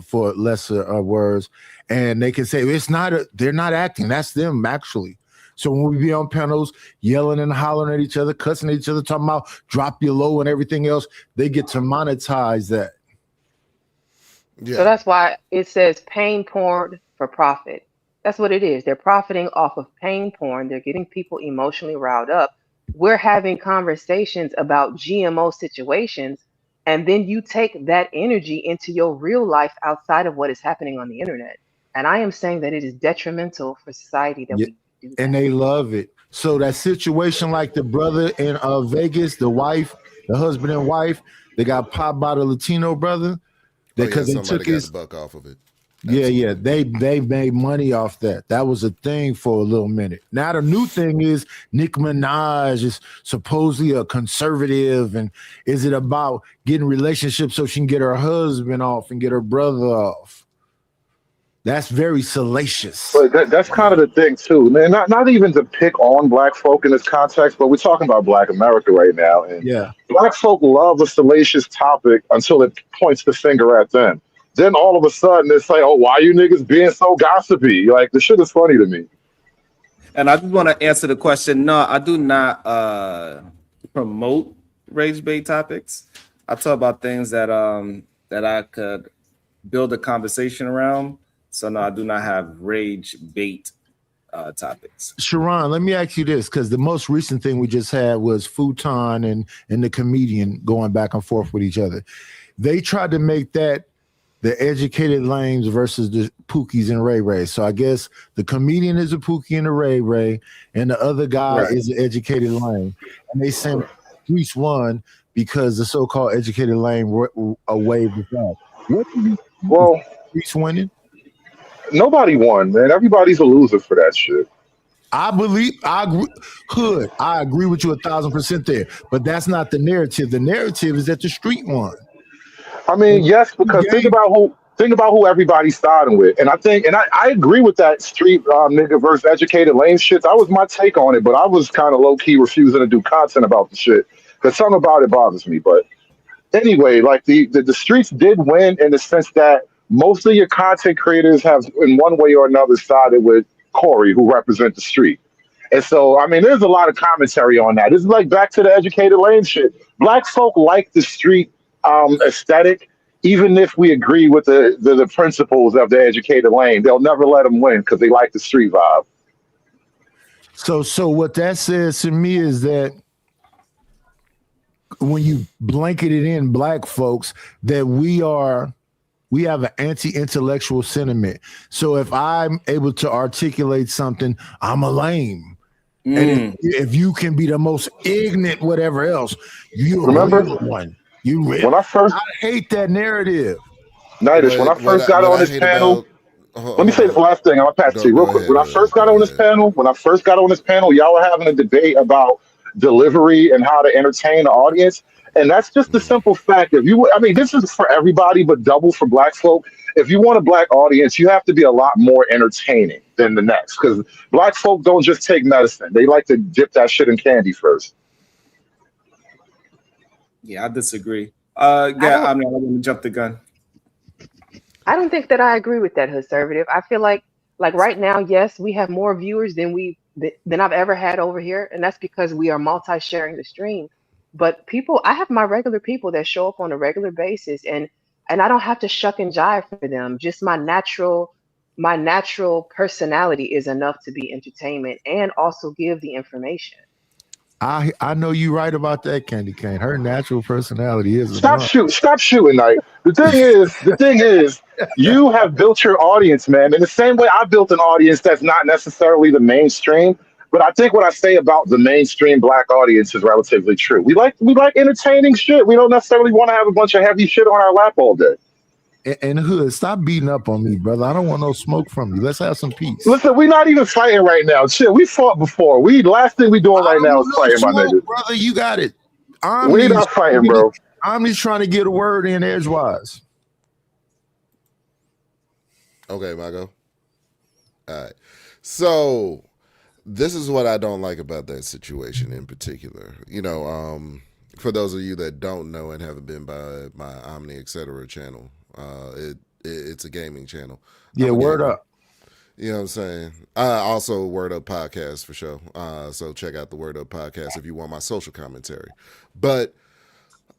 for lesser words. And they can say they're not acting. That's them actually. So when we be on panels yelling and hollering at each other, cussing at each other, talking about drop your low and everything else, they get to monetize that. So that's why it says pain porn for profit. That's what it is. They're profiting off of pain porn. They're getting people emotionally riled up. We're having conversations about GMO situations, and then you take that energy into your real life outside of what is happening on the internet. And I am saying that it is detrimental for society that we do that. And they love it. So that situation like the brother in Vegas, the husband and wife, they got popped by the Latino brother because they took his buck off of it. Yeah, they made money off that. That was a thing for a little minute. Now the new thing is Nicki Minaj is supposedly a conservative, and is it about getting relationships so she can get her husband off and get her brother off? That's very salacious. But that's kind of the thing too, man. Not even to pick on Black folk in this context, but we're talking about Black America right now, and Black folk love a salacious topic until it points the finger at them. Then all of a sudden it's like, oh, why you niggas being so gossipy? Like, the shit is funny to me. And I just want to answer the question. No, I do not promote rage-bait topics. I talk about things that I could build a conversation around. So no, I do not have rage-bait topics. Sharon, let me ask you this, because the most recent thing we just had was Futon and the comedian going back and forth with each other. They tried to make that the educated lames versus the Pookies and Ray Ray. So I guess the comedian is a Pookie and a Ray Ray, and the other guy is an educated lame. And they sent Grease won because the so-called educated lame away with that. What do you think Grease winning? Nobody won, man. Everybody's a loser for that shit. I agree with you 1,000% there, but that's not the narrative. The narrative is that the street won. I mean, yes, because think about who everybody's starting with, and I agree with that street nigga versus educated lame shit. That was my take on it, but I was kind of low key refusing to do content about the shit because something about it bothers me. But anyway, like the streets did win in the sense that most of your content creators have, in one way or another, sided with Corey, who represent the street. And so, I mean, there's a lot of commentary on that. This is like back to the educated lane shit. Black folk like the street aesthetic, even if we agree with the principles of the educated lane. They'll never let them win because they like the street vibe. So what that says to me is that when you blanketed in black folks, that we have an anti-intellectual sentiment. So if I'm able to articulate something, I'm a lame. And if you can be the most ignorant, whatever else, you're Remember one. You when I hate that narrative. Nidish, when I first got on this panel. Let me say this last thing. I'm gonna pass it to you real quick. When I first got on this panel, y'all were having a debate about delivery and how to entertain the audience. And that's just the simple fact. This is for everybody, but double for black folk. If you want a black audience, you have to be a lot more entertaining than the next. Because black folk don't just take medicine. They like to dip that shit in candy first. Yeah, I disagree. I'm going to jump the gun. I don't think that I agree with that, conservative. I feel like right now, yes, we have more viewers than I've ever had over here, and that's because we are multi-sharing the stream. But I have my regular people that show up on a regular basis, and I don't have to shuck and jive for them. Just my natural personality is enough to be entertainment and also give the information. I know you right about that, Candy Cane. Her natural personality is stop shooting, Knight. The thing is, you have built your audience, man. In the same way, I built an audience that's not necessarily the mainstream. But I think what I say about the mainstream black audience is relatively true. We like entertaining shit. We don't necessarily want to have a bunch of heavy shit on our lap all day. And Hood, stop beating up on me, brother. I don't want no smoke from you. Let's have some peace. Listen, we're not even fighting right now. Shit, we fought before. Last thing we doing right now is fighting, my nigga. Brother, you got it. We're not fighting, bro. I'm just trying to get a word in edgewise. Okay, Margo. All right. So this is what I don't like about that situation in particular. For those of you that don't know and haven't been by my Omni Etc. channel, it's a gaming channel. Yeah, word up. You know what I'm saying? Also, Word Up Podcast for sure. So check out the Word Up Podcast if you want my social commentary. But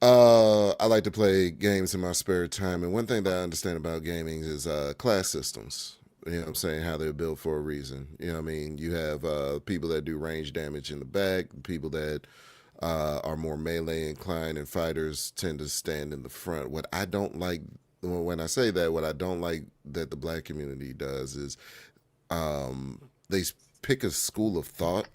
I like to play games in my spare time. And one thing that I understand about gaming is class systems. You know what I'm saying? How they're built for a reason. You know what I mean? You have people that do range damage in the back, people that are more melee inclined, and fighters tend to stand in the front. What I don't like, when I say that, what I don't like that the black community does is they pick a school of thought,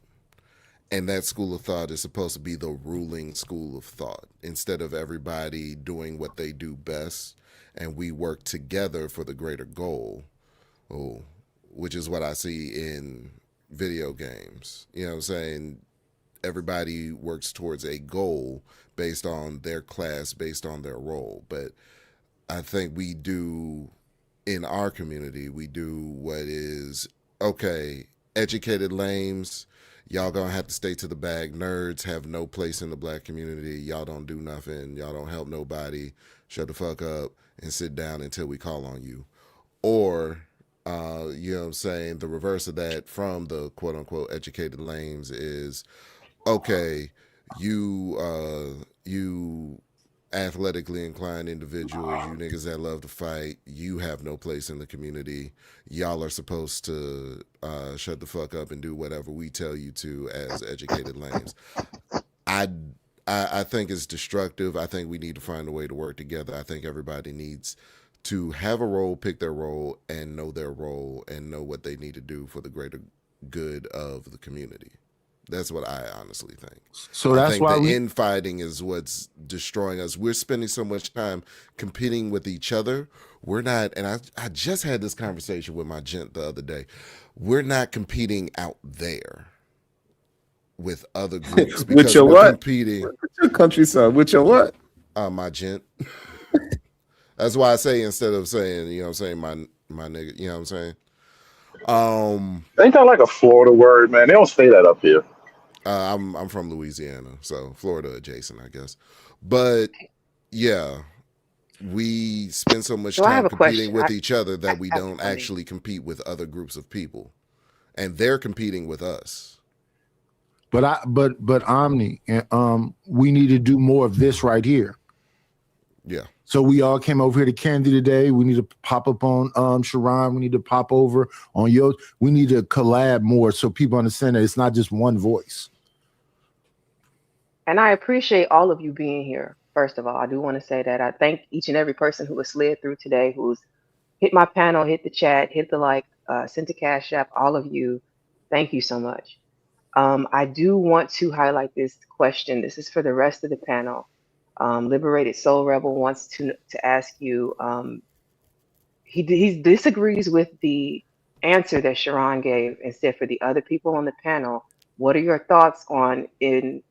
and that school of thought is supposed to be the ruling school of thought, instead of everybody doing what they do best, and we work together for the greater goal, which is what I see in video games. You know what I'm saying? Everybody works towards a goal based on their class, based on their role. But I think we do, in our community, we do what is, okay, educated lames, y'all gonna have to stay to the back. Nerds have no place in the black community. Y'all don't do nothing. Y'all don't help nobody. Shut the fuck up and sit down until we call on you. Or, you know what I'm saying, the reverse of that from the quote-unquote educated lames is, okay, you athletically inclined individuals, you niggas that love to fight, you have no place in the community. Y'all are supposed to shut the fuck up and do whatever we tell you to as educated lanes. I think it's destructive. I think we need to find a way to work together. I think everybody needs to have a role, pick their role, and know their role, and know what they need to do for the greater good of the community. That's what I honestly think. So that's why the infighting is what's destroying us. We're spending so much time competing with each other. We're not, and I just had this conversation with my gent the other day. We're not competing out there with other groups. With your what? Competing. With your country son. With your what? My gent. That's why I say, instead of saying, you know what I'm saying, my nigga, you know what I'm saying? Ain't that like a Florida word, man? They don't say that up here. I'm from Louisiana, so Florida adjacent, I guess. But yeah, we spend so much So I have time a competing question. with each other that we don't I mean, actually compete with other groups of people, and they're competing with us. But Omni, we need to do more of this right here. Yeah. So we all came over here to Candy today. We need to pop up on Sharon. We need to pop over on yours. We need to collab more so people understand that it's not just one voice. and I appreciate all of you being here. First of all, I do want to say that I thank each and every person who has slid through today, who's hit my panel, hit the chat, hit the like, sent a cash app. All of you, thank you so much. I do want to highlight this question. This is for the rest of the panel. Liberated Soul Rebel wants to ask you. He disagrees with the answer that Sharon gave and said for the other people on the panel. What are your thoughts on in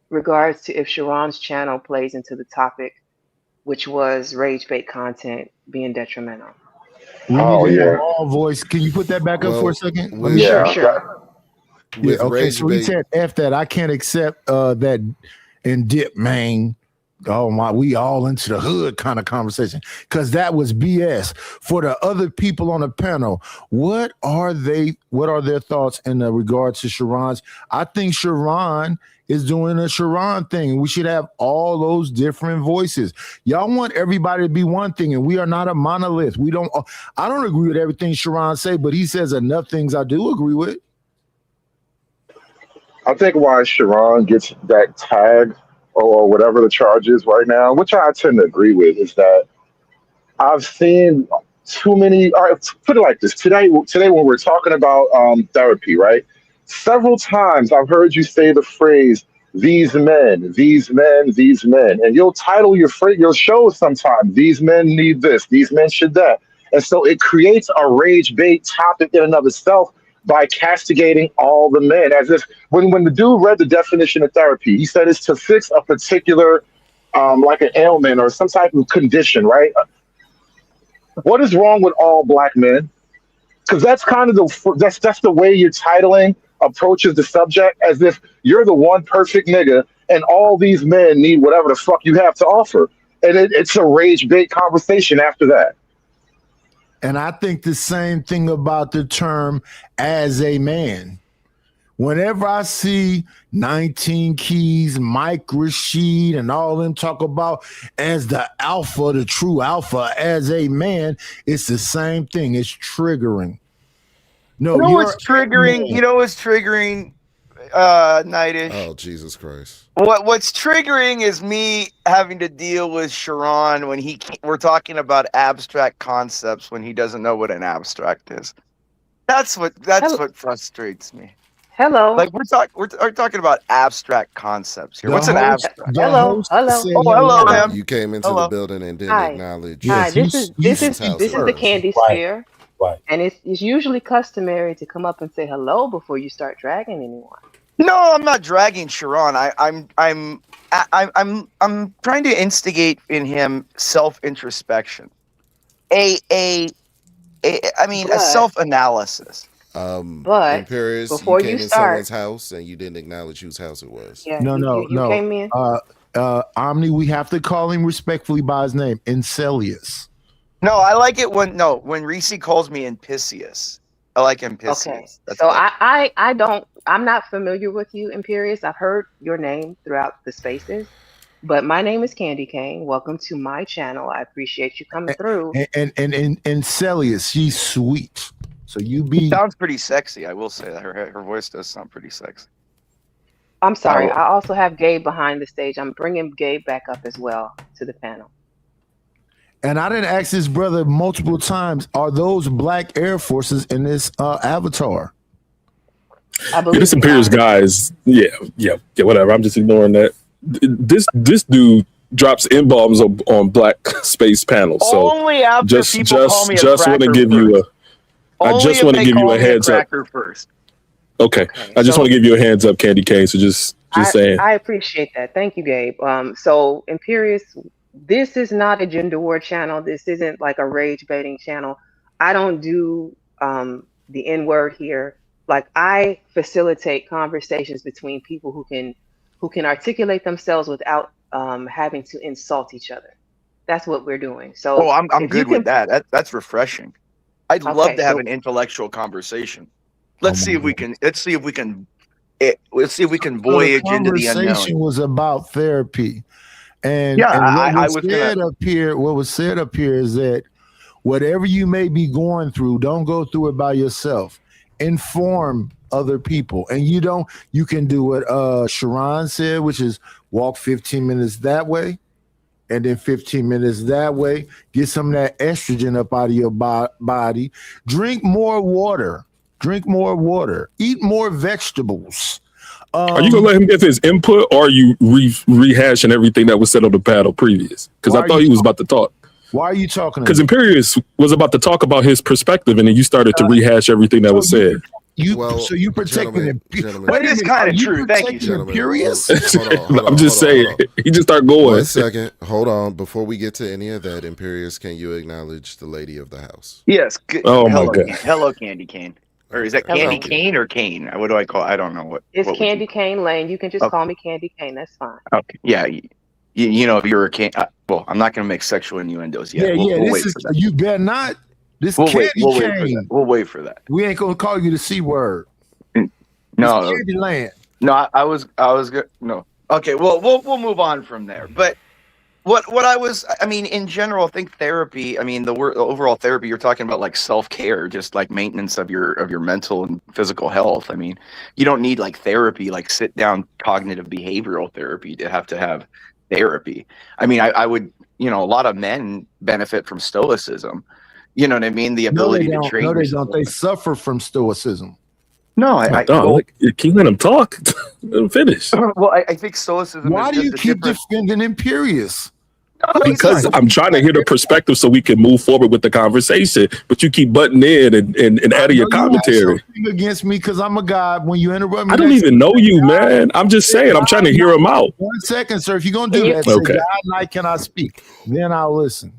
regards to if Sharon's channel plays into the topic, which was rage bait content being detrimental? Oh yeah. All voice. Can you put that back up for a second? with- Sure. Yeah, With okay, rage so he bait- said F that. I can't accept that in dip, man. Oh my, we all into the hood kind of conversation. Because that was BS. For the other people on the panel, what are their thoughts in regards to Sharon's? I think Sharon is doing a Sharon thing. We should have all those different voices. Y'all want everybody to be one thing, and we are not a monolith. I don't agree with everything Sharon say, but he says enough things I do agree with. I think why Sharon gets that tag or whatever the charge is right now, which I tend to agree with, is that I've seen too many. All right, put it like this: today when we're talking about therapy, right? Several times I've heard you say the phrase "these men, these men, these men," and you'll title your show sometime. These men need this. These men should that. And so it creates a rage bait topic in and of itself by castigating all the men. As if when the dude read the definition of therapy, he said it's to fix a particular like an ailment or some type of condition, right? What is wrong with all black men? Because that's kind of that's the way you're titling approaches the subject, as if you're the one perfect nigga and all these men need whatever the fuck you have to offer, and it's a rage bait conversation after that. And I think the same thing about the term as a man. Whenever I see 19 Keys, Mike Rashid, and all them talk about as the alpha, the true alpha, as a man, it's the same thing. It's triggering. No, you know what's triggering? You know what's triggering, Nightish? Oh, Jesus Christ. What's triggering is me having to deal with Sharon when we're talking about abstract concepts when he doesn't know what an abstract is. That's what frustrates me. Hello. Like we're talking about abstract concepts here. What's an abstract? Hello. Hello, ma'am. You came into the building and didn't acknowledge. Hi. This is the Candy Sphere, and it's usually customary to come up and say hello before you start dragging anyone. No, I'm not dragging Sharon. I'm trying to instigate in him self-introspection. A self-analysis. But Imperious, before you came you in start, someone's house and you didn't acknowledge whose house it was. Yeah, No. You came in. Omni, we have to call him respectfully by his name, Incelius. No, I like it when Reese calls me Impisius. I like Impisius. Okay, so I'm not familiar with you, Imperious. I've heard your name throughout the spaces, but my name is Candy Cane. Welcome to my channel. I appreciate you coming through. And Incelius, she's sweet. So She sounds pretty sexy. I will say that her voice does sound pretty sexy. I'm sorry. I also have Gabe behind the stage. I'm bringing Gabe back up as well to the panel. And I didn't ask this brother multiple times, are those black Air Forces in this avatar? I believe this Imperious guy is, whatever. I'm just ignoring that. This dude drops N-bombs on black space panels. So only after people call me a just want to give you I just want to give you a heads up. First. Okay. I just want to give you a hands up, Candy Cane. So just saying. I appreciate that. Thank you, Gabe. So Imperious, this is not a gender war channel. This isn't like a rage baiting channel. I don't do the N-word here. Like, I facilitate conversations between people who can articulate themselves without having to insult each other. That's what we're doing. So I'm if you good with can, that. That's refreshing. I'd love okay, to have so an intellectual conversation. Oh Let's see my if we God. can. Let's see if we can So the voyage into the unknown. conversation was about therapy. And Yeah, what I was was said gonna. up here, is that whatever you may be going through, don't go through it by yourself. Inform other people. And you can do what Sharon said, which is walk 15 minutes that way and then 15 minutes that way. Get some of that estrogen up out of your body. Drink more water. Eat more vegetables. Are you gonna let him give his input, or are you rehashing everything that was said on the panel previous? Because I thought he was about to talk. Why are you talking? Because Imperius was about to talk about his perspective, and then you started to rehash everything that was said. So you protecting him? That is kind of true. Thank you, sir. Imperius? I'm just saying. He just started going. 1 second. Hold on. Before we get to any of that, Imperius, can you acknowledge the lady of the house? Yes. Good. Oh my God. Hello, Candy Cane. Or is that Candy Cane or Cane? What do I call it? I don't know what. it's what Candy Cane Lane. You can just call me Candy Cane. That's fine. Okay. Yeah. You know, if you're a cane. Well, I'm not going to make sexual innuendos yet. We'll this is you better not. This We'll Candy wait for Cane. that. We'll wait for that. We ain't gonna call you the C word. No, It's Candy Land. no, I was good. No, okay. Well, we'll move on from there. But I mean, in general, I think therapy. I mean, the overall therapy. You're talking about like self-care, just like maintenance of your mental and physical health. I mean, you don't need like therapy, like sit down cognitive behavioral therapy to have therapy. I mean, I would, a lot of men benefit from stoicism. You know what I mean? The ability to train. No, they don't. They suffer from stoicism. No, can you let him talk? Let him finish. Well, I think stoicism. Why do you keep defending Imperius? Because I'm trying to hear the perspective so we can move forward with the conversation, but you keep butting in and adding your commentary. Against me because I'm a guy. When you interrupt me, I don't even know you, man. I'm just saying. I'm trying to hear him out. 1 second, sir. If you're gonna do that, okay. say, God, night, can I speak? Then I'll listen.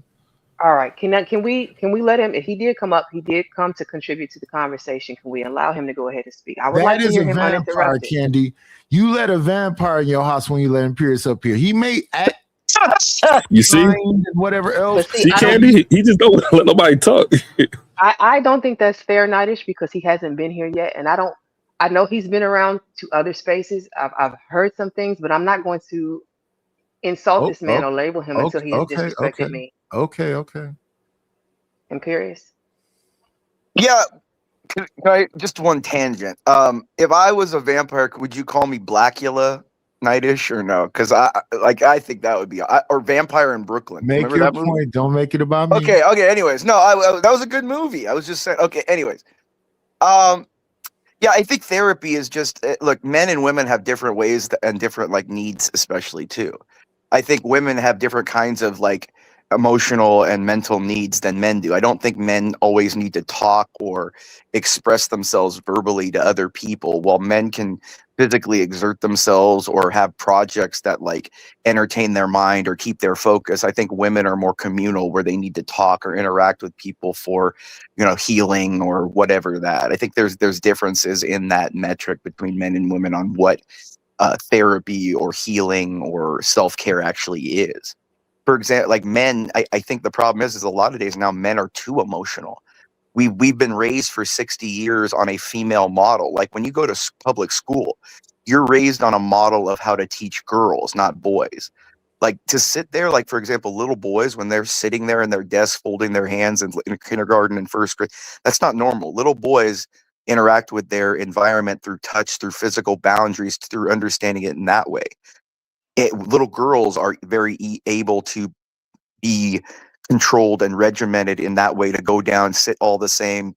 All right. Can we let him? If he did come up, he did come to contribute to the conversation. Can we allow him to go ahead and speak? I would like to hear him vampire, uninterrupted. Candy. You let a vampire in your house when you let Imperius up here. He may act. You see, and whatever else. See, Candy, he just don't let nobody talk. I don't think that's fair, Nightish, because he hasn't been here yet, and I know he's been around to other spaces. I've heard some things, but I'm not going to insult this man or label him until he has disrespected me. Okay. Imperius. Yeah. Can I just one tangent? If I was a vampire, would you call me Blackula, Nightish, or no? Because I think that would be or Vampire in Brooklyn. Make Remember your that movie? point. Don't make it about me. Okay. Anyways, no, that was a good movie. I was just saying. Okay. Anyways, yeah, I think therapy is just look. Men and women have different ways and different like needs, especially too. I think women have different kinds of like emotional and mental needs than men do. I don't think men always need to talk or express themselves verbally to other people, while men can physically exert themselves or have projects that like entertain their mind or keep their focus. I think women are more communal, where they need to talk or interact with people for, healing or whatever that. I think there's differences in that metric between men and women on what therapy or healing or self-care actually is. For example, like men, I think the problem is a lot of days now men are too emotional. We've been raised for 60 years on a female model. Like when you go to public school, you're raised on a model of how to teach girls, not boys. Like to sit there, like for example, little boys, when they're sitting there in their desk folding their hands in kindergarten and first grade, that's not normal. Little boys interact with their environment through touch, through physical boundaries, through understanding it in that way. Little girls are very able to be controlled and regimented in that way, to go down, sit all the same,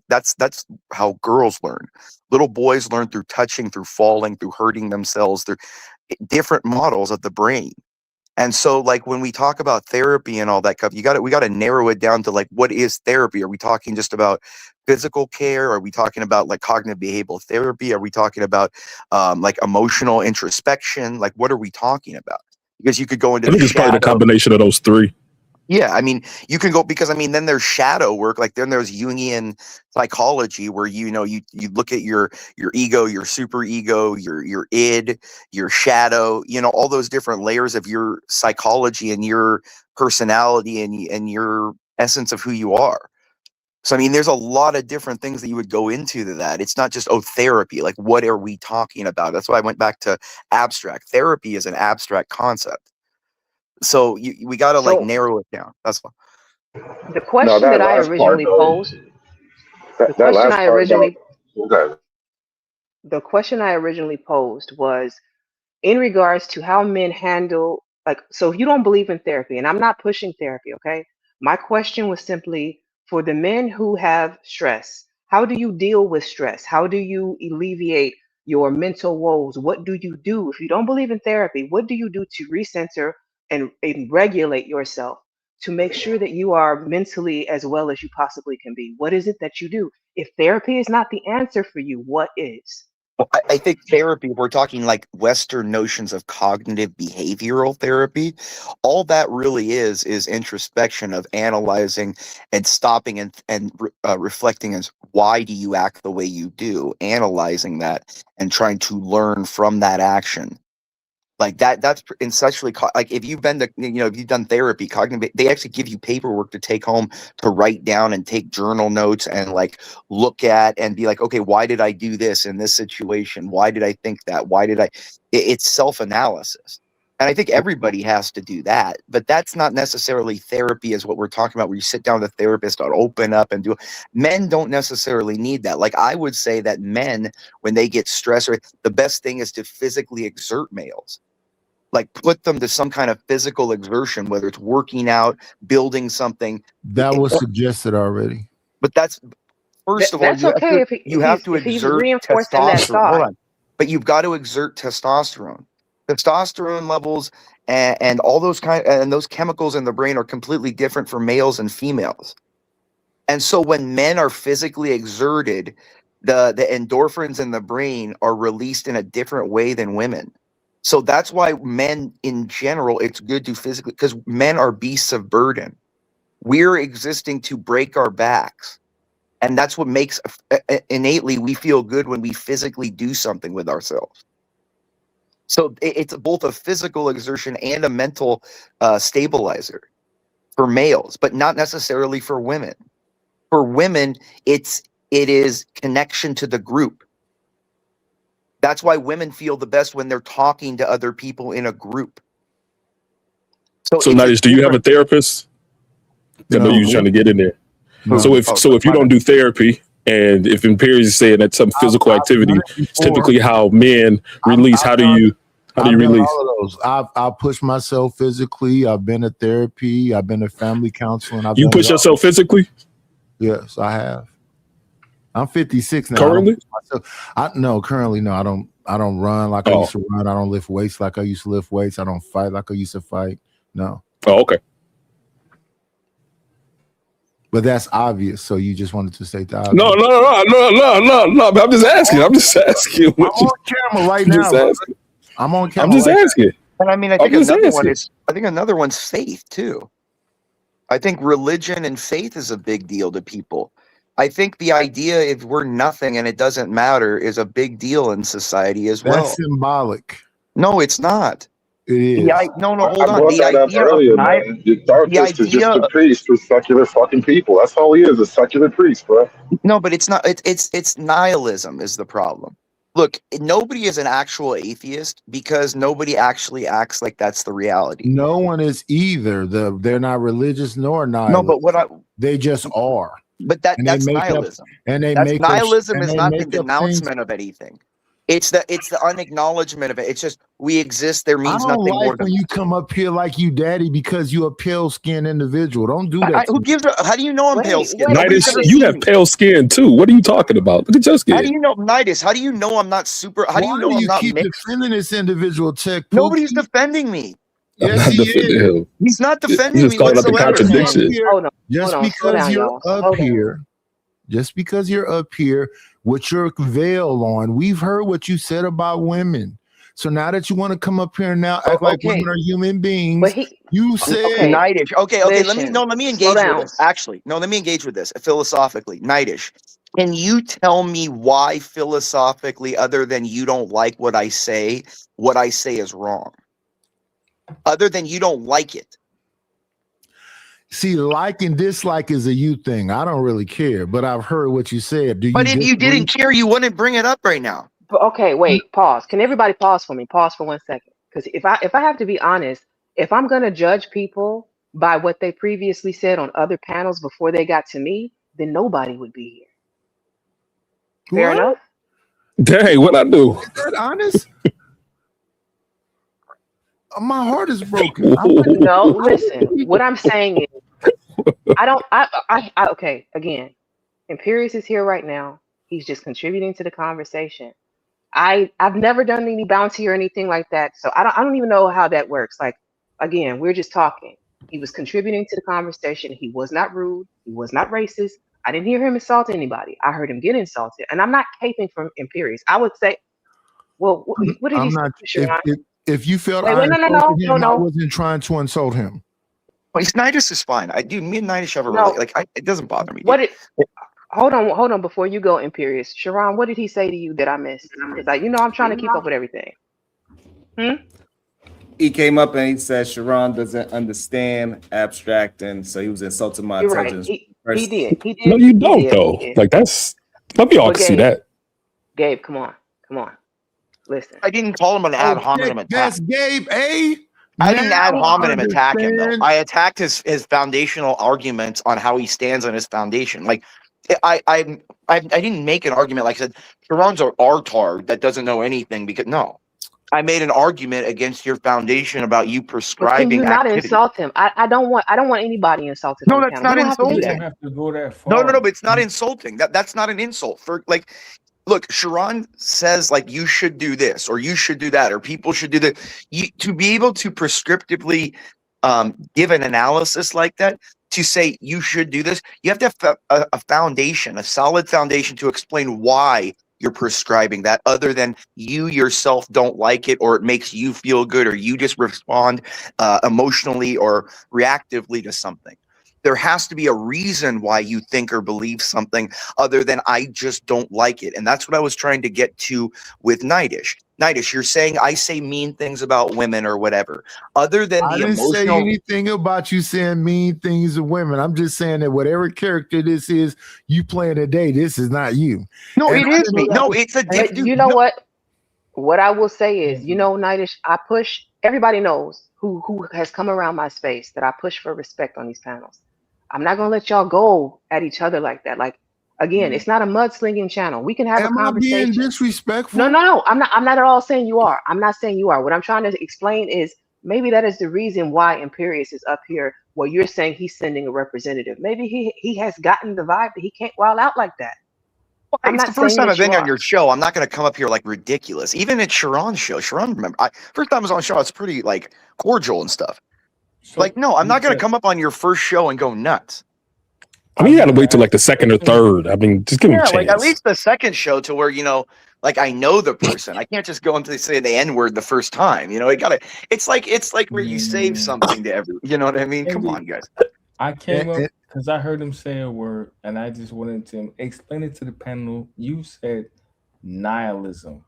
that's how girls learn. Little boys learn through touching, through falling, through hurting themselves, through different models of the brain. And so like when we talk about therapy and all that stuff, we got to narrow it down to like, what is therapy? Are we talking just about physical care? Are we talking about like cognitive behavioral therapy? Are we talking about like emotional introspection? Like what are we talking about? Because you could go into I think it's probably the combination of those three. Yeah, I mean, you can go because I mean, then there's shadow work, like then there's Jungian psychology where you look at your ego, your super ego, your id, your shadow, all those different layers of your psychology and your personality and your essence of who you are. So I mean, there's a lot of different things that you would go into that. It's not just therapy. Like, what are we talking about? That's why I went back to abstract. Therapy is an abstract concept. So we got to like So narrow it down. That's all. the question that I originally posed, the That question last I part about originally, okay. the question I originally posed was in regards to how men handle, like, so if you don't believe in therapy, and I'm not pushing therapy, okay? My question was simply for the men who have stress, how do you deal with stress? How do you alleviate your mental woes? What do you do? If you don't believe in therapy, what do you do to recenter and regulate yourself to make sure that you are mentally as well as you possibly can be? What is it that you do? If therapy is not the answer for you, what is? Well, I think therapy, if we're talking like Western notions of cognitive behavioral therapy, all that really is introspection of analyzing and stopping and reflecting as why do you act the way you do, analyzing that and trying to learn from that action. Like that's essentially like if you've been to, if you've done therapy, cognitive, they actually give you paperwork to take home to write down and take journal notes and like look at and be like, okay, why did I do this in this situation? Why did I think that? Why did it's self-analysis. And I think everybody has to do that, but that's not necessarily therapy is what we're talking about, where you sit down with a therapist or open up and do. Men don't necessarily need that. Like I would say that men, when they get stressed, the best thing is to physically exert males. Like put them to some kind of physical exertion, whether it's working out, building something. That was suggested already. But that's first of all, That's okay if you have to if he's exert reinforcing that testosterone. Hold thought. on, but you've got to exert testosterone. Testosterone levels and all those those chemicals in the brain are completely different for males and females. And so when men are physically exerted, the endorphins in the brain are released in a different way than women. So that's why men in general, it's good to physically, because men are beasts of burden. We're existing to break our backs. And that's what makes innately we feel good when we physically do something with ourselves. So it's both a physical exertion and a mental stabilizer for males, but not necessarily for women. For women, it is connection to the group. That's why women feel the best when they're talking to other people in a group. So Nadish, do you have a therapist? I know you were trying to get in there. No. So if you don't do therapy, and if in periods you're saying that some physical activity is typically how men release, how do you release? All of those. I've pushed myself physically. I've been to therapy. I've been to family counseling. You push yourself physically? Yes, I have. I'm 56 now. Currently? Currently no. I don't run like I used to run. I don't lift weights like I used to lift weights. I don't fight like I used to fight. No. Oh, okay. But that's obvious. So you just wanted to state that. No. I'm just asking. I'm on camera right now. I'm on camera. I'm just asking. And I mean, I think another one's faith too. I think religion and faith is a big deal to people. I think the idea if we're nothing and it doesn't matter is a big deal in society as well. That's symbolic. No, it's not. It is. Hold on. I brought that up earlier, man. The therapist is just a priest for secular fucking people. That's all he is, a secular priest, bro. No, but it's not. It's nihilism is the problem. Look, nobody is an actual atheist because nobody actually acts like that's the reality. No one is either. They're not religious nor nihilist. No, but they just are. But that's nihilism. Nihilism is not the denouncement of anything. It's the unacknowledgement of it. It's just we exist. There means nothing more. When you come up here like you daddy because you're a pale skinned individual. Don't do that. Who gives a? How do you know I'm pale skinned? Nidus, you have pale skin too. What are you talking about? Look at your skin. How do you know, Nidus? How do you know I'm not super? How do you know I'm not keep defending this individual? Nobody's defending me. Yes, he is. He's not defending me whatsoever. Just because you're up here. Just because you're up here with your veil on, we've heard what you said about women. So now that you want to come up here and now act like women are human beings, you said Nightish. Okay. Let me Listen, engage slow with this. Actually, no, let me engage with this philosophically. Nightish. Can you tell me why philosophically, other than you don't like what I say is wrong? Other than you don't like it. See, like and dislike is a you thing. I don't really care, but I've heard what you said. Do you? But if you didn't care, you wouldn't bring it up right now. But okay, wait, pause. Can everybody pause for me? Pause for 1 second. Because if I have to be honest, if I'm gonna judge people by what they previously said on other panels before they got to me, then nobody would be here. Fair enough? Dang, what I do? Is that honest? My heart is broken. No, listen. What I'm saying is, okay, again, Imperius is here right now. He's just contributing to the conversation. I've never done any bounty or anything like that, so I don't even know how that works. Like, again, we're just talking. He was contributing to the conversation. He was not rude. He was not racist. I didn't hear him insult anybody. I heard him get insulted, and I'm not caping from Imperius. I would say, well, what did I'm he not. say? If you felt Wait, I no, insulted him, I wasn't trying to insult him. Well, Nightish is fine. Me and Nightish have a it doesn't bother me. Hold on before you go, Imperius. Sharon, what did he say to you that I missed? Because I'm trying to keep up with everything. He came up and he said Sharon doesn't understand abstract, and so he was insulting my You're intelligence. right. He did. No, you don't though. Like that's we all can see that. Gabe, come on. Listen. I didn't call him an ad hominem attack. That's Gabe, eh? I didn't ad hominem attack him though. I attacked his foundational arguments on how he stands on his foundation. Like I didn't make an argument like I said, Sharon's an artard that doesn't know anything because no. I made an argument against your foundation about you prescribing. Can you not insult him? I don't want anybody insulted. No, that's not insulting. You don't have to go that far. No, but it's not insulting. That's not an insult. For like, look, Sharon says like you should do this or you should do that or people should do that. To be able to prescriptively give an analysis like that, to say you should do this, you have to have a foundation, a solid foundation to explain why you're prescribing that, other than you yourself don't like it or it makes you feel good or you just respond emotionally or reactively to something. There has to be a reason why you think or believe something other than I just don't like it. And that's what I was trying to get to with Nightish. Nightish, you're saying I say mean things about women or whatever. Other than I didn't say anything about you saying mean things to women. I'm just saying that whatever character this is you playing today, this is not you. No, and it is me. No, it's a different. You know what? What I will say is, Nightish, I push. Everybody knows who has come around my space that I push for respect on these panels. I'm not gonna let y'all go at each other like that. Like, again, it's not a mudslinging channel. We can have a conversation. Am I being disrespectful? No. I'm not at all saying you are. I'm not saying you are. What I'm trying to explain is maybe that is the reason why Imperius is up here. Where you're saying he's sending a representative. Maybe he has gotten the vibe that he can't wild out like that. Well, it's the first time I've been on your show. I'm not going to come up here like ridiculous. Even at Sharon's show, Sharon, remember, first time I was on the show, it's pretty like cordial and stuff. So, like, no, I'm not going to come up on your first show and go nuts. I mean, you got to wait till like the second or third. I mean, just give him a chance. Like at least the second show to where, like I know the person. I can't just go and say the N-word the first time. It's like where you save something to everyone. You know what I mean? Come on, guys. I came up because I heard him say a word and I just wanted to explain it to the panel. You said nihilism.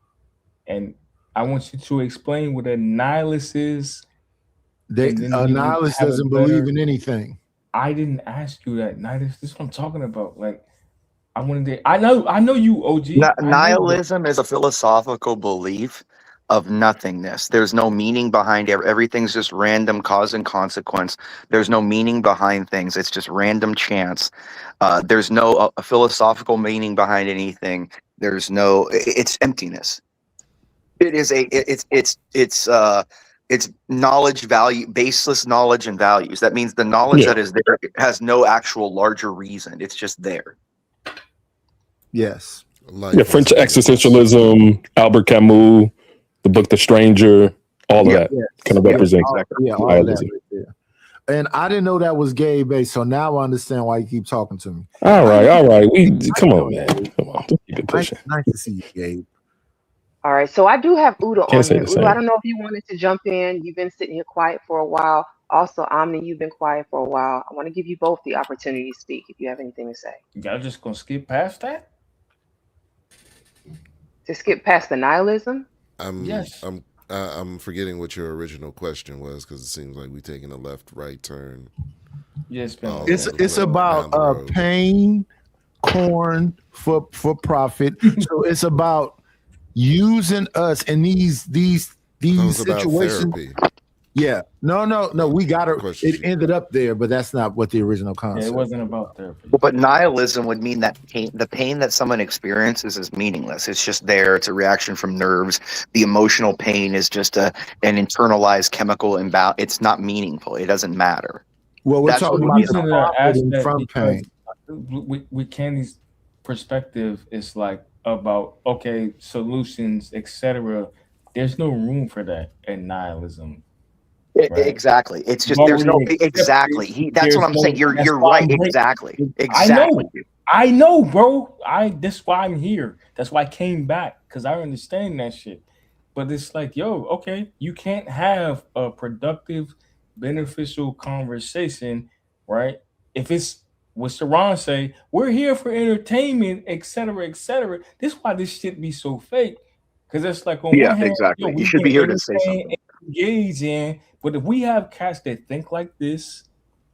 And I want you to explain what a nihilist is. A nihilist doesn't believe in anything. I didn't ask you that. This is what I'm talking about. Like, I wanted to. I know you, OG. Nihilism is a philosophical belief of nothingness. There's no meaning behind it. Everything's just random cause and consequence. There's no meaning behind things. It's just random chance. There's no a philosophical meaning behind anything. There's no. It's emptiness. It is it's knowledge value, baseless knowledge and values. That means the knowledge that is there has no actual larger reason. It's just there. Yes. French existentialism, Albert Camus, the book The Stranger, all of that kind of represents nihilism. And I didn't know that was gay based, so now I understand why you keep talking to me. All right. Come on, man. Come on. Don't keep it pushing. Nice to see you, Gabe. All right, so I do have Uda Can't on say here. the Uda, I same. don't know if you wanted to jump in. You've been sitting here quiet for a while. Also, Omni, you've been quiet for a while. I want to give you both the opportunity to speak if you have anything to say. Y'all just gonna skip past that? To skip past the nihilism? Yes. I'm forgetting what your original question was because it seems like we're taking a left-right turn. Yeah, it's been. It's about pain, corn for profit. So it's about using us in these was about situations. therapy. Yeah, no. We got it. It ended up there, but that's not what the original concept. Yeah, it wasn't about therapy. Well, but nihilism would mean that the pain that someone experiences is meaningless. It's just there. It's a reaction from nerves. The emotional pain is just an internalized chemical imbalance. It's not meaningful. It doesn't matter. Well, we're That's talking what about the profiting from pain. With Candy's perspective, it's like about solutions, etc. There's no room for that in nihilism. Right? Exactly. It's just But there's no we accept exactly. it. That's There's what I'm no- saying. You're that's why right. I'm bringing- Exactly. Exactly. I know, bro. That's why I'm here. That's why I came back, because I understand that shit. But it's like, okay, you can't have a productive, beneficial conversation, right? If it's what Sharon say, we're here for entertainment, etc., etc. This is why this shit be so fake. Because it's like on one hand, exactly. we You should can be here to say entertain something. and engage in, but if we have cats that think like this,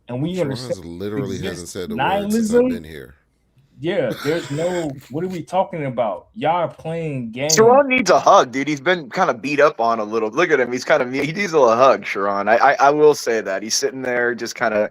and we Sharon understand literally hasn't said the word since I've nihilism, been here. yeah, there's no. What are we talking about? Y'all are playing games. Sharon needs a hug, dude. He's been kind of beat up on a little. Look at him. He's kind of he needs a little hug, Sharon. I will say that he's sitting there just kind of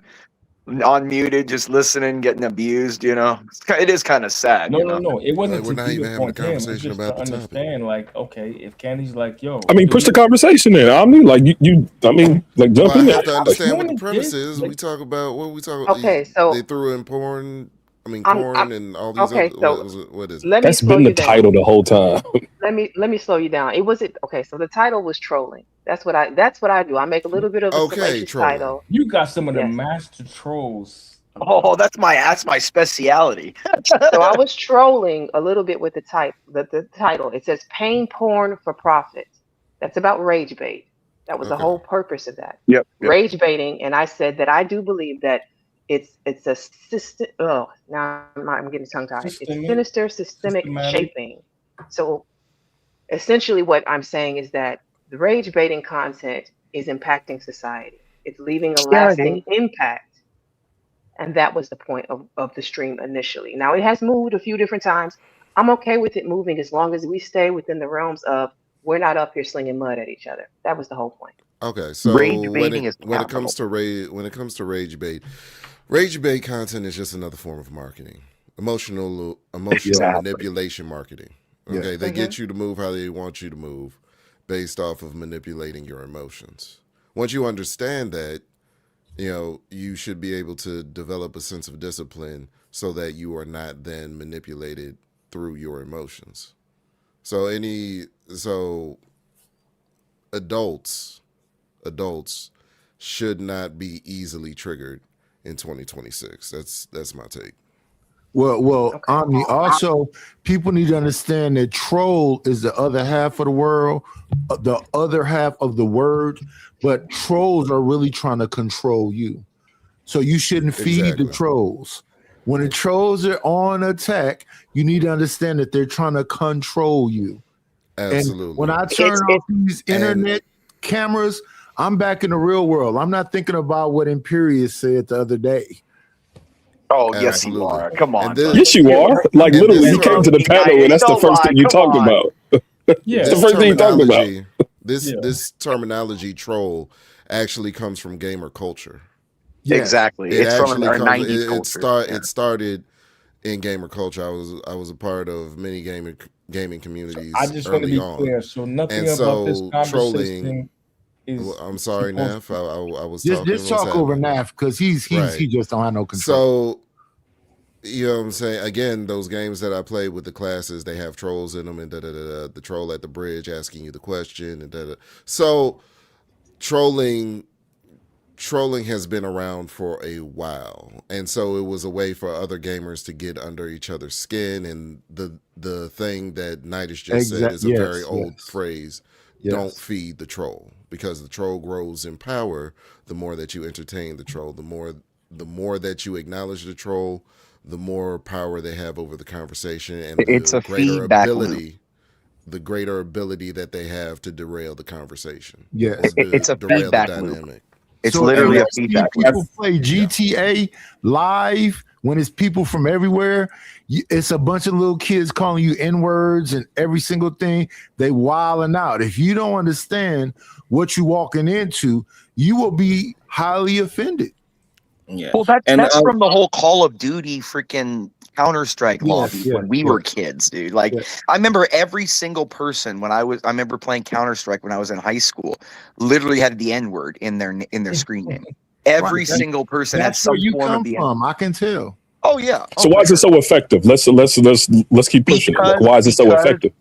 unmuted, just listening, getting abused. It is kind of sad. No. It wasn't We're to not beat even up having a on him. It's conversation just about to the topic. understand, like, okay, if Candy's like, yo, I mean, push the conversation in. I mean, like like jump Well, I in have there. to understand what the premise is. We talk about what we talk. Okay, so they threw in porn. I mean, I'm- corn and all these okay, other. so What is it? let me That's slow been the you down. title the whole time. Let me slow you down. It was okay. So the title was trolling. That's what I do. I make a little bit of a salacious trolling. title. You got some of the Yes. master trolls. Oh, that's my speciality. So I was trolling a little bit with the title. It says pain porn for profit. That's about rage bait. That was the whole purpose of that. Yep. Rage baiting, and I said that I do believe that it's a system. Oh, now I'm getting tongue tied. It's sinister systemic shaping. So essentially, what I'm saying is that the rage baiting content is impacting society. It's leaving a lasting impact. And that was the point of the stream initially. Now it has moved a few different times. I'm okay with it moving as long as we stay within the realms of we're not up here slinging mud at each other. That was the whole point. Okay, so Rage baiting is when it comes to rage bait content is just another form of marketing, emotional manipulation marketing. Okay, they get you to move how they want you to move, based off of manipulating your emotions. Once you understand that, you should be able to develop a sense of discipline so that you are not then manipulated through your emotions. So adults should not be easily triggered in 2026. That's my take. Well, Omni, also, people need to understand that troll is the other half of the world, the other half of the word, but trolls are really trying to control you. So you shouldn't feed the trolls. When the trolls are on attack, you need to understand that they're trying to control you. Absolutely. And when I turn off these internet cameras, I'm back in the real world. I'm not thinking about what Imperius said the other day. Oh, yes, you are. Come on. Yes, you are. Like, literally, you came to the panel, and that's the first thing you talked about. Yeah, the first thing you talked about. This terminology troll actually comes from gamer culture. Exactly. It's from our 90s culture. It started in gamer culture. I was a part of many gaming communities. I just want to be clear. So nothing about this conversation is. I'm sorry, Naf. I was just talk over Naf because he just don't have no control. So you know what I'm saying? Again, those games that I play with the classes, they have trolls in them, and the troll at the bridge asking you the question, and So trolling trolling has been around for a while, and so it was a way for other gamers to get under each other's skin. And the thing that Knightish just said is a very old phrase: don't feed the troll, because the troll grows in power the more that you entertain the troll. The more that you acknowledge the troll, the more power they have over the conversation, and It's a feedback loop. The greater ability that they have to derail the conversation. Yeah, it's a feedback loop. It's so literally a feedback loop. People play GTA live when it's people from everywhere. It's a bunch of little kids calling you N-words and every single thing. They wilding out. If you don't understand what you're walking into, you will be highly offended. Yeah. Well, that's from the whole Call of Duty freaking Counter-Strike lobby when we were kids, dude. Like, I remember every single person I remember playing Counter-Strike when I was in high school, literally had the N-word in their screen name. Every single person had some form of the N-word. I can tell. Oh yeah. So why is it so effective? Let's keep pushing. Like, why is it so effective?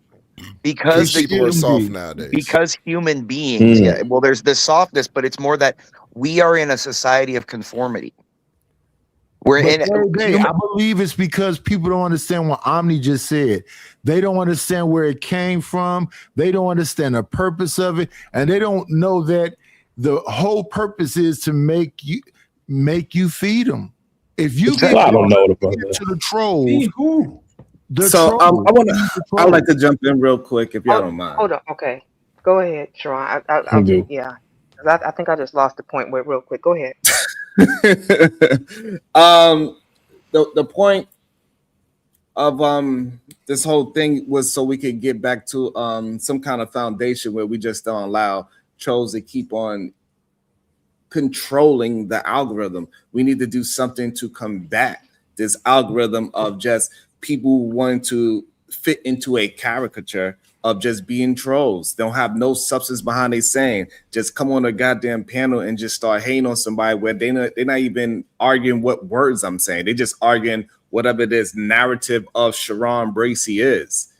Because people are soft nowadays. Because human beings, well, there's this softness, but it's more that we are in a society of conformity. I believe it's because people don't understand what Omni just said. They don't understand where it came from. They don't understand the purpose of it, and they don't know that the whole purpose is to make you feed them. If you get I don't know about to the trolls, I'd like to jump in real quick if y'all don't mind. Hold on, okay, go ahead, Sharon. I think I just lost the point. Wait, real quick, go ahead. The point of this whole thing was so we could get back to some kind of foundation where we just don't allow trolls to keep on controlling the algorithm. We need to do something to combat this algorithm of just people wanting to fit into a caricature of just being trolls. They don't have no substance behind they saying. Just come on a goddamn panel and just start hating on somebody where they're not even arguing what words I'm saying. They're just arguing whatever this narrative of Sharon Bracey is.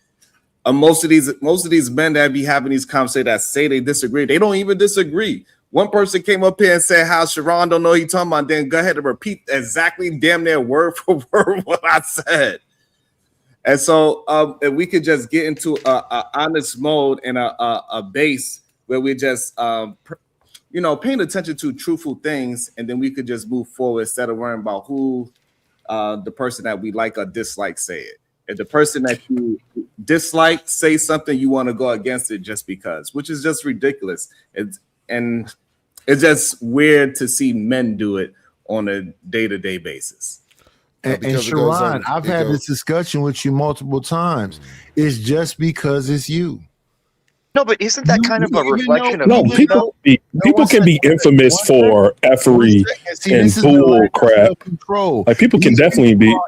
Most of these men that be having these conversations that say they disagree, they don't even disagree. One person came up here and said how Sharon don't know what he's talking about, then go ahead and repeat exactly damn near word for word what I said. And so if we could just get into a honest mode and a base where we just paying attention to truthful things, and then we could just move forward instead of worrying about who the person that we like or dislike say it. If the person that you dislike say something, you want to go against it just because, which is just ridiculous. And it's just weird to see men do it on a day-to-day basis. And Sharon, I've had this discussion with you multiple times. It's just because it's you. No, but isn't that kind of a reflection of people can be infamous for effery and bull crap. Like, people can definitely be.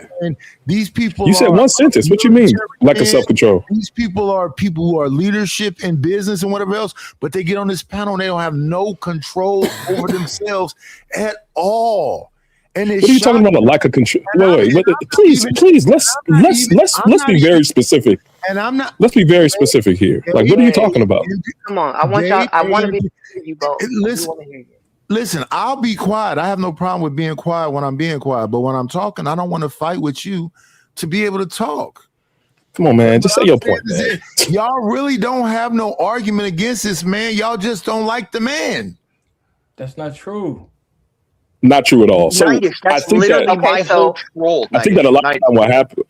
These people. You said one sentence. What you mean? Lack of self-control. These people are people who are leadership in business and whatever else, but they get on this panel and they don't have no control over themselves at all. And what are you talking about? A lack of control? Wait. Please. Let's be very specific. And I'm not. Let's be very specific here. Like, what are you talking about? Come on, I want to be you both. Listen, I'll be quiet. I have no problem with being quiet when I'm being quiet. But when I'm talking, I don't want to fight with you to be able to talk. Come on, man. Just say your point, man. Y'all really don't have no argument against this man. Y'all just don't like the man. That's not true. Not true at all. So I think that a lot of time what happened.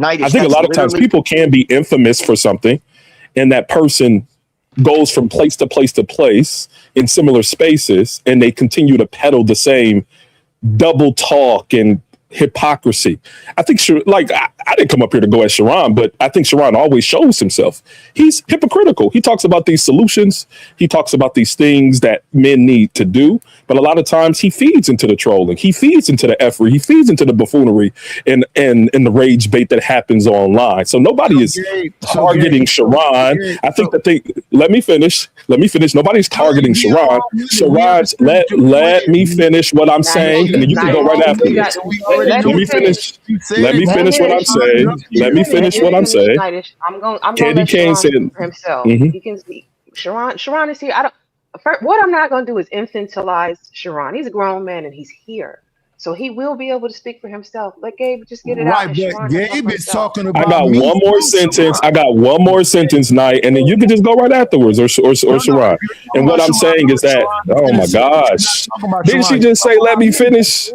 I think a lot of times people can be infamous for something, and that person goes from place to place to place in similar spaces, and they continue to peddle the same double talk and hypocrisy. I think, I didn't come up here to go at Sharon, but I think Sharon always shows himself. He's hypocritical. He talks about these solutions. He talks about these things that men need to do. But a lot of times he feeds into the trolling. He feeds into the effery. He feeds into the buffoonery and the rage bait that happens online. So nobody is targeting Sharon. I think that let me finish. Nobody's targeting Sharon. Sharon, let me finish what I'm saying, and then you can go right after me. Let me finish what I'm saying. I'm going to let Sharon for himself. He can speak. Sharon is here. what I'm not going to do is infantilize Sharon. He's a grown man and he's here. So he will be able to speak for himself. Let Gabe just get it out. Right, And but Sharon can talk Gabe for is himself. talking I about got me. one more sentence. I got one more sentence, Knight, and then you can just go right afterwards, or Sharon. And what I'm saying is that, oh my gosh, didn't she just say, "Let me finish"?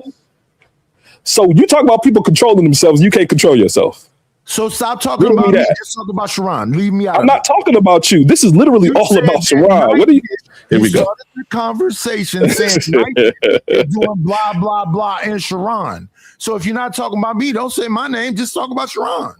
So you talk about people controlling themselves, you can't control yourself. So stop talking Riddle me about me. that. Just talk about Sharon. Leave me out. I'm not talking about you. This is literally You all said about that Sharon. What are you? Here we go. started the conversation saying Nike is doing blah blah blah and Sharon. So if you're not talking about me, don't say my name. Just talk about Sharon.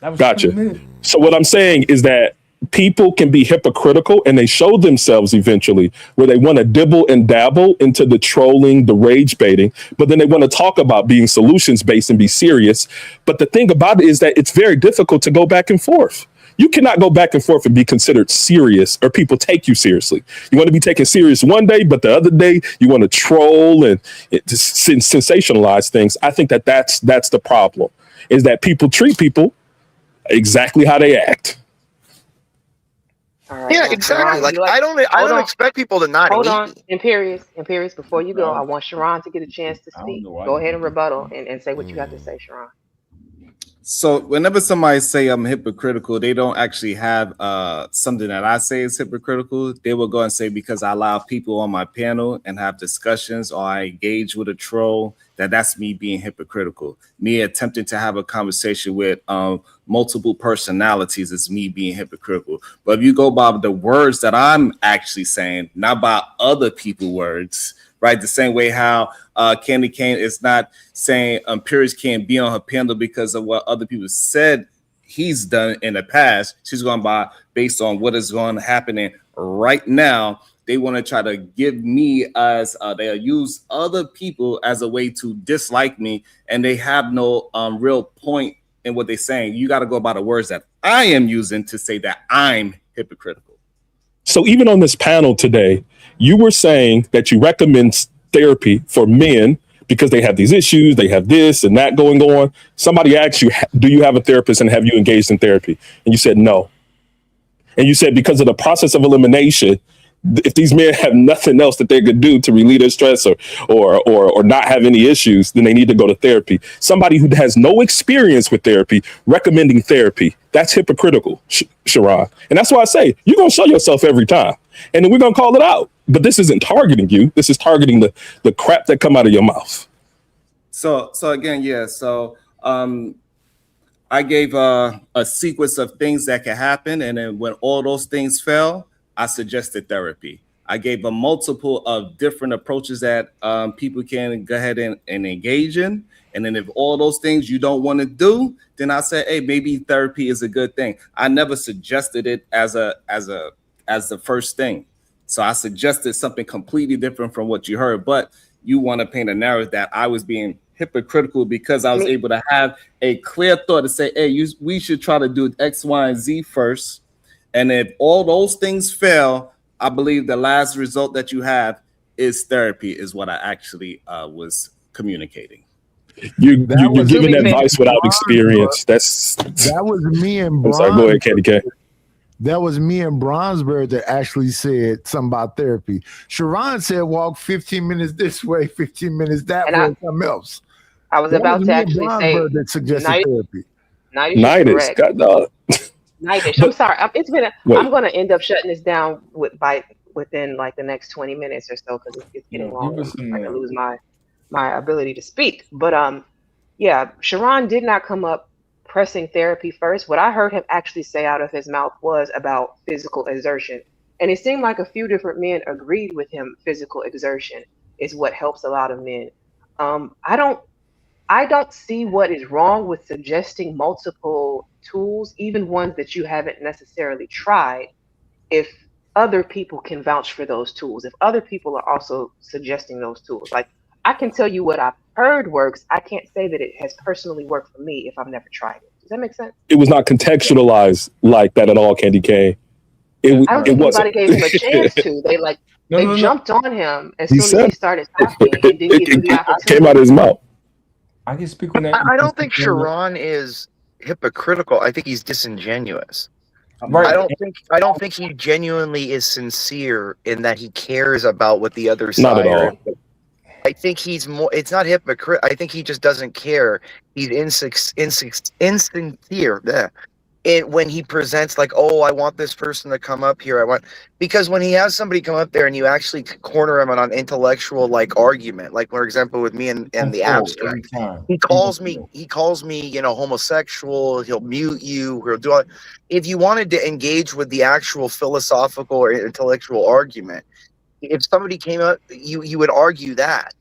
Gotcha. So what I'm saying is that people can be hypocritical and they show themselves eventually where they want to dibble and dabble into the trolling, the rage baiting, but then they want to talk about being solutions based and be serious. But the thing about it is that it's very difficult to go back and forth. You cannot go back and forth and be considered serious or people take you seriously. You want to be taken serious one day, but the other day you want to troll and sensationalize things. I think that that's the problem, is that people treat people exactly how they act. All right, Yeah, now, exactly. Sharon, Like you I don't on. expect people to not Hold hate on, me. Imperious, before you go, I want Sharon to get a chance to speak. Go ahead and rebuttal and say what you got to say, Sharon. So whenever somebody say I'm hypocritical, they don't actually have something that I say is hypocritical. They will go and say because I allow people on my panel and have discussions, or I engage with a troll, that's me being hypocritical. Me attempting to have a conversation with multiple personalities is me being hypocritical. But if you go by the words that I'm actually saying, not by other people's words, right? The same way how Candy Cane is not saying Purist can't be on her panel because of what other people said he's done in the past. She's going by based on what is going to happen right now. They want to try to give me as they use other people as a way to dislike me, and they have no real point in what they're saying. You got to go by the words that I am using to say that I'm hypocritical. So even on this panel today, you were saying that you recommend therapy for men because they have these issues, they have this and that going on. Somebody asked you, do you have a therapist and have you engaged in therapy? And you said no. And you said because of the process of elimination, if these men have nothing else that they could do to relieve their stress or not have any issues, then they need to go to therapy. Somebody who has no experience with therapy recommending therapy, that's hypocritical, Sharon. And that's why I say you're going to show yourself every time. And then we're going to call it out. But this isn't targeting you. This is targeting the crap that come out of your mouth. So again, yeah. So I gave a sequence of things that can happen. And then when all those things fail, I suggested therapy. I gave a multiple of different approaches that people can go ahead and engage in. And then if all those things you don't want to do, then I said, hey, maybe therapy is a good thing. I never suggested it as the first thing. So I suggested something completely different from what you heard. But you want to paint a narrative that I was being hypocritical because I was able to have a clear thought to say, hey, we should try to do X, Y, and Z first. And if all those things fail, I believe the last result that you have is therapy, is what I actually was communicating. You're giving advice without experience. That was me and I'm sorry, go ahead, Candy K. That was me and Bronsberg that actually said something about therapy. Sharon said walk 15 minutes this way, 15 minutes that way, something else. I was about to actually say that suggested therapy. Nightish, Nightish, I'm sorry. I'm going to end up shutting this down within like the next 20 minutes or so because it's getting long. I'm going to lose my ability to speak. But yeah, Sharon did not come up pressing therapy first. What I heard him actually say out of his mouth was about physical exertion. And it seemed like a few different men agreed with him. Physical exertion is what helps a lot of men. I don't see what is wrong with suggesting multiple tools, even ones that you haven't necessarily tried, if other people can vouch for those tools, if other people are also suggesting those tools. Like, I can tell you what I've heard works. I can't say that it has personally worked for me if I've never tried it. Does that make sense? It was not contextualized like that at all, Candy K. I don't think anybody gave him a chance to. They jumped on him as soon as he started talking and didn't give him the opportunity. Came out of his mouth. I can speak on that. I don't think Sharon is hypocritical. I think he's disingenuous. Right. I don't think he genuinely is sincere in that he cares about what the other Not at side. all. I think he's more. It's not hypocrite. I think he just doesn't care. He's insincere. Yeah. When he presents like, oh, I want this person to come up here. Because when he has somebody come up there and you actually corner him on an intellectual like argument, like for example with me and the abstract, he calls me, homosexual. He'll mute you. He'll do it. If you wanted to engage with the actual philosophical or intellectual argument, if somebody came up, you would argue that.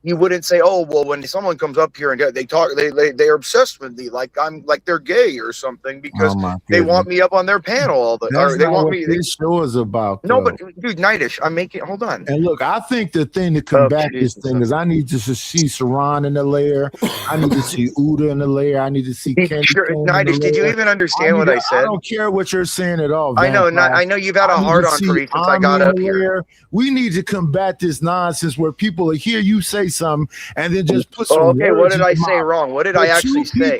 You wouldn't say, "Oh, well, when someone comes up here and they talk, they're obsessed with me, like I'm like they're gay or something because they want me up on their panel all the That's or they not want what me." this show is about. No, though. but dude, Nightish, I'm making. Hold on. And look, I think the thing to combat this thing is I need to see Saran in the layer. I need to see Uda in the layer. I need to see Kenny. Nightish, did you even understand what I said? I don't care what you're saying at all. I know. Vampire. I know you've had a I need hard to on see for me since I Ami got in up the here. layer. We need to combat this nonsense where people hear you say something and then just put some. Okay, what words did in I your say mouth. wrong? What did The I two actually say?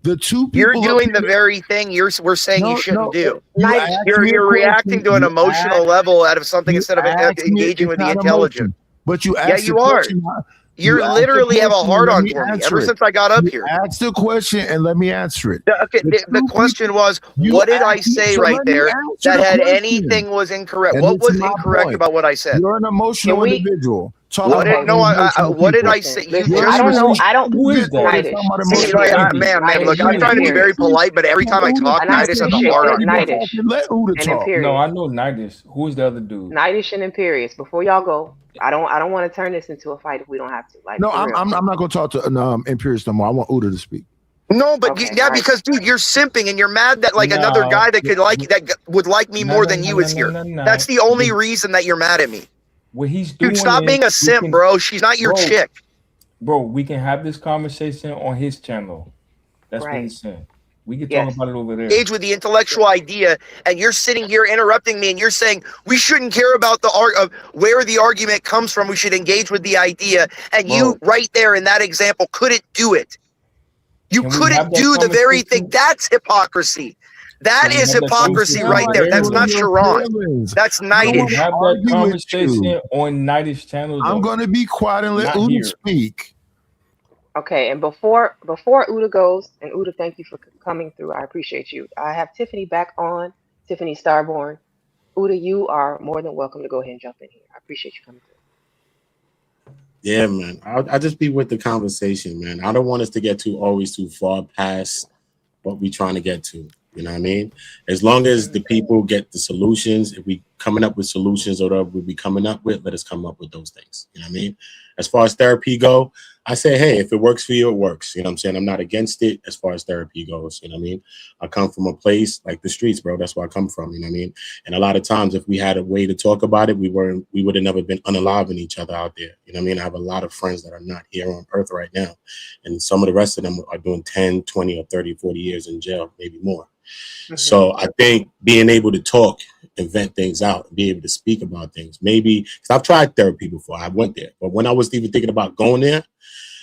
The two people. You're up doing the here- very thing we're saying you shouldn't do. You asked me a You're reacting question. to an You emotional asked- level out of something you instead of asked me- engaging it's with the not intelligent. emotion, but you Yeah, asked you the are. question. You asked the literally have a question, hard let on me for me answer ever it. since I got up You here. asked the question and let me answer it. The question was, you what did I asked me- say so right let me there answer that the had question. anything was incorrect? And What it's was my incorrect point. about what I said? You're an emotional individual. Talking What did about no? emotional What did I people. say? Listen, You're I an don't know. I don't. emotional individual that's Nightish. talking about See, emotional like, people. man, look, I'm Nightish trying to be very polite, but every time I talk, And I Nightish has a appreciate hard that. on. Nightish. Let Uda And talk. Imperious. No, I know Nightish. Who is the other dude? Nightish and Imperious. Before y'all go, I don't want to turn this into a fight if we don't have to. Like, No, for I'm real. not going to talk to Imperious no more. I want Uda to speak. No, but Okay, yeah, all right. because dude, you're simping and you're mad that like another No, guy that could like that would like me more than you is here. That's the only reason that you're mad at me. What he's doing. Dude, stop is being a we simp, can- bro. She's not your Bro, chick. Bro, we can have this conversation on his channel. That's what Right. he's saying. We can Yes. talk about it over there. Engage with the intellectual idea, and you're sitting here interrupting me, and you're saying we shouldn't care about the art of where the argument comes from. We should engage with the idea, and you right there in that example couldn't do it. You Can we couldn't have that do the very conversation? thing. That's hypocrisy. That Can we is have that hypocrisy conversation? right there. That's not Your Sharon. feelings. That's I don't Can we wanna Nightish. have that argue with conversation you. on Nightish channel? I'm though? going to be quiet and let Not Uda here. speak. Okay, and before Uda goes, and Uda, thank you for coming through. I appreciate you. I have Tiffany back on. Tiffany Starborn. Uda, you are more than welcome to go ahead and jump in here. I appreciate you coming through. Yeah, man. I'll just be with the conversation, man. I don't want us to get always too far past what we're trying to get to. You know what I mean? As long as the people get the solutions, if we coming up with solutions or whatever we be coming up with, let us come up with those things. You know what I mean? As far as therapy go, I say, hey, if it works for you, it works. You know what I'm saying? I'm not against it as far as therapy goes. You know what I mean? I come from a place like the streets, bro. That's where I come from. You know what I mean? And a lot of times, if we had a way to talk about it, we would have never been unaliving each other out there. You know what I mean? I have a lot of friends that are not here on earth right now. And some of the rest of them are doing 10, 20, or 30, 40 years in jail, maybe more. So I think being able to talk and vent things out and be able to speak about things, maybe, because I've tried therapy before, I went there, but when I was even thinking about going there,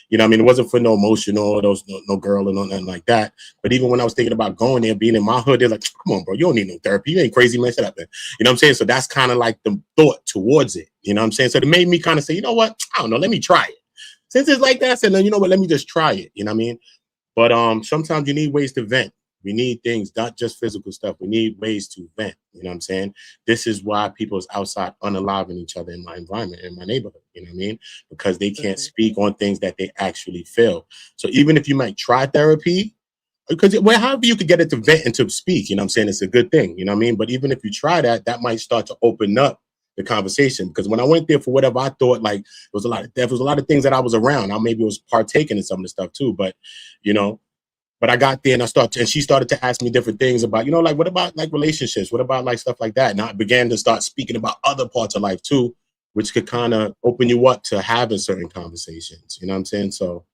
you know what I mean, it wasn't for no emotional, no girl or nothing like that. But even when I was thinking about going there, being in my hood, they're like, come on, bro, you don't need no therapy. You ain't crazy, man. Shut up, man. You know what I'm saying? So that's kind of like the thought towards it. You know what I'm saying? So it made me kind of say, you know what? I don't know. Let me try it. Since it's like that, I said, no, you know what? Let me just try it. You know what I mean? But sometimes you need ways to vent. We need things, not just physical stuff. We need ways to vent. You know what I'm saying? This is why people is outside unaliving each other in my environment, in my neighborhood. You know what I mean? Because they can't speak on things that they actually feel. So even if you might try therapy, because however you could get it to vent and to speak, you know what I'm saying? It's a good thing. You know what I mean? But even if you try that, that might start to open up the conversation. Because when I went there for whatever I thought, like there was a lot of things that I was around. I maybe was partaking in some of the stuff too, but you know. But I got there and she started to ask me different things about, you know, like, what about like relationships? What about like stuff like that? And I began to start speaking about other parts of life too, which could kind of open you up to having certain conversations. You know what I'm saying? So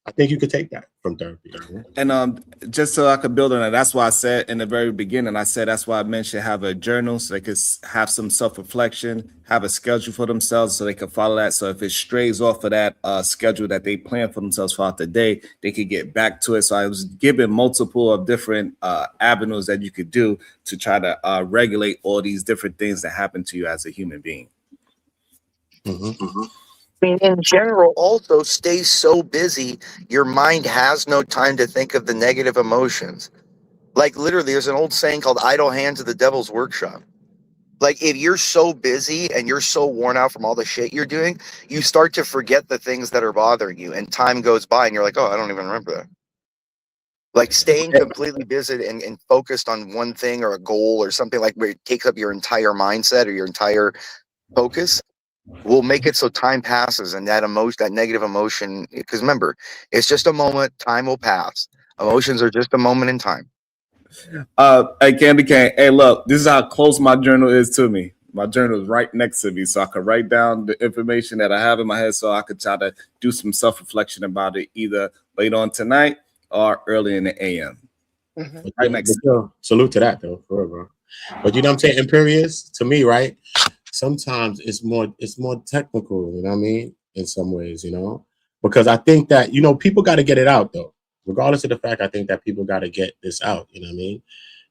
I think you could take that from therapy. And just so I could build on that, that's why I said in the very beginning, I said that's why I mentioned have a journal so they could have some self-reflection, have a schedule for themselves so they can follow that. So if it strays off of that schedule that they plan for themselves throughout the day, they could get back to it. So I was given multiple of different avenues that you could do to try to regulate all these different things that happen to you as a human being. I mean, in general, also stay so busy, your mind has no time to think of the negative emotions. Like literally, there's an old saying called idle hands are the devil's workshop. Like if you're so busy and you're so worn out from all the shit you're doing, you start to forget the things that are bothering you, and time goes by and you're like, oh, I don't even remember that. Like staying completely busy and focused on one thing or a goal or something like where it takes up your entire mindset or your entire focus will make it so time passes and that emotion, that negative emotion, because remember, it's just a moment, time will pass. Emotions are just a moment in time. Hey, Candy Cane, hey, look, this is how close my journal is to me. My journal is right next to me, so I can write down the information that I have in my head so I could try to do some self-reflection about it either late on tonight or early in the AM. Right next. Salute to that though, for real, bro. But you know what I'm saying? Imperious, to me, right? Sometimes it's more technical, you know what I mean? In some ways, you know, because I think that, you know, people got to get it out though, regardless of the fact, I think that people got to get this out, you know what I mean?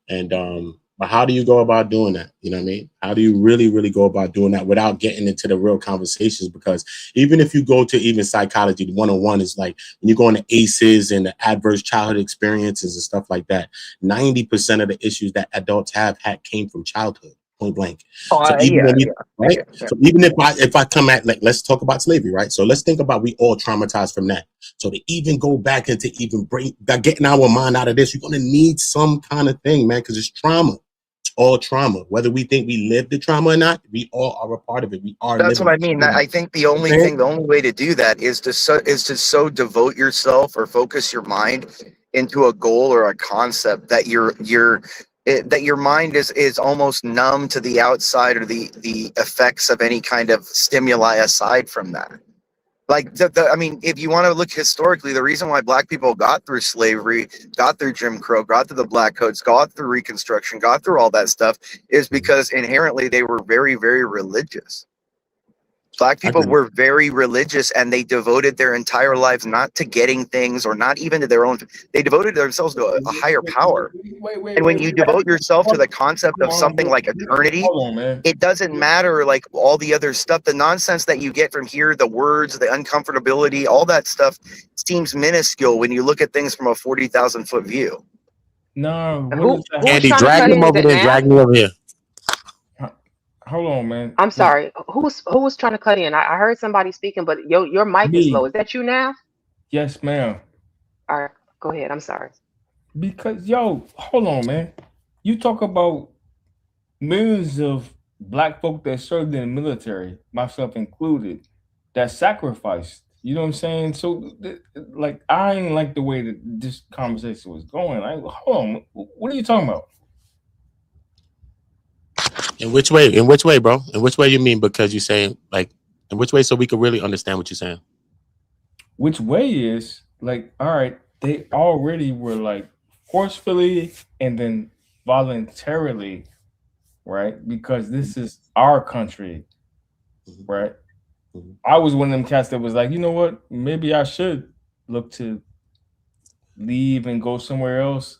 And, but how do you go about doing that? You know what I mean? How do you really go about doing that without getting into the real conversations? Because even if you go to even psychology, the 101 is like when you go into ACEs and the adverse childhood experiences and stuff like that, 90% of the issues that adults have came from childhood. Point blank. So even So even if I come at, like, let's talk about slavery, right? So let's think about we all traumatized from that. So to even go back and to even bring that, getting our mind out of this, you're gonna need some kind of thing, man, because it's trauma. It's all trauma. Whether we think we lived the trauma or not, we all are a part of it. We are. That's what I mean. I think the only way to do that is to so devote yourself or focus your mind into a goal or a concept that that your mind is almost numb to the outside or the effects of any kind of stimuli aside from that. Like I mean, if you want to look historically, the reason why Black people got through slavery, got through Jim Crow, got through the Black Codes, got through Reconstruction, got through all that stuff is because inherently they were very, very religious. Black people were very religious and they devoted their entire lives not to getting things or not even to their own. They devoted themselves to a higher power. And when you devote yourself to the concept of something like eternity, it doesn't matter like all the other stuff, the nonsense that you get from here, the words, the uncomfortability, all that stuff seems minuscule when you look at things from a 40,000 foot view. No, Andy, drag them over there, drag me over here. Hold on, man. I'm sorry. Who was trying to cut in? I heard somebody speaking, but your mic is low. Is that you now? Yes, ma'am. All right, go ahead. I'm sorry. Because hold on, man. You talk about millions of Black folk that served in the military, myself included, that sacrificed. You know what I'm saying? So, like, I ain't like the way that this conversation was going. Like, hold on. What are you talking about? In which way? In which way, bro? In which way you mean? Because you saying like, in which way, so we can really understand what you're saying. Which way is like, all right, they already were like forcefully and then voluntarily, right? Because this is our country, right? I was one of them cats that was like, you know what? Maybe I should look to leave and go somewhere else.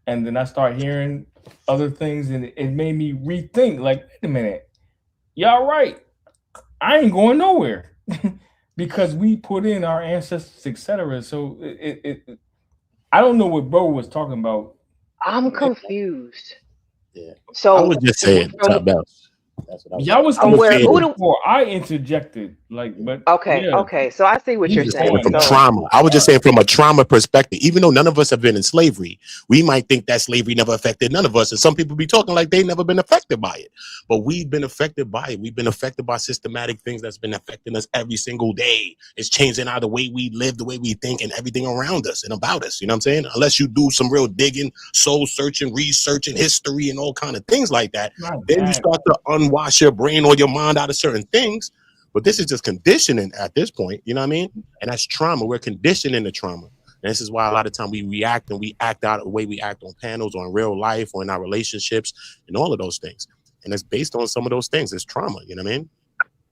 And then I start hearing other things and it made me rethink, like, wait a minute, y'all right. I ain't going nowhere because we put in our ancestors, etc. So I don't know what bro was talking about. I'm confused. Yeah. So I was just saying something else. That's what Y'all was confused before I interjected, like, but okay. So I see what you're saying. From trauma. I was just saying from a trauma perspective, even though none of us have been in slavery, we might think that slavery never affected none of us. And some people be talking like they never been affected by it. But we've been affected by it. We've been affected by systematic things that's been affecting us every single day. It's changing the way we live, the way we think, and everything around us and about us. You know what I'm saying? Unless you do some real digging, soul searching, researching history and all kind of things like that, then you start to unwash your brain or your mind out of certain things. But this is just conditioning at this point, you know what I mean? And that's trauma. We're conditioning the trauma. And this is why a lot of time we react and we act out the way we act on panels or in real life or in our relationships and all of those things. And it's based on some of those things. It's trauma, you know what I mean?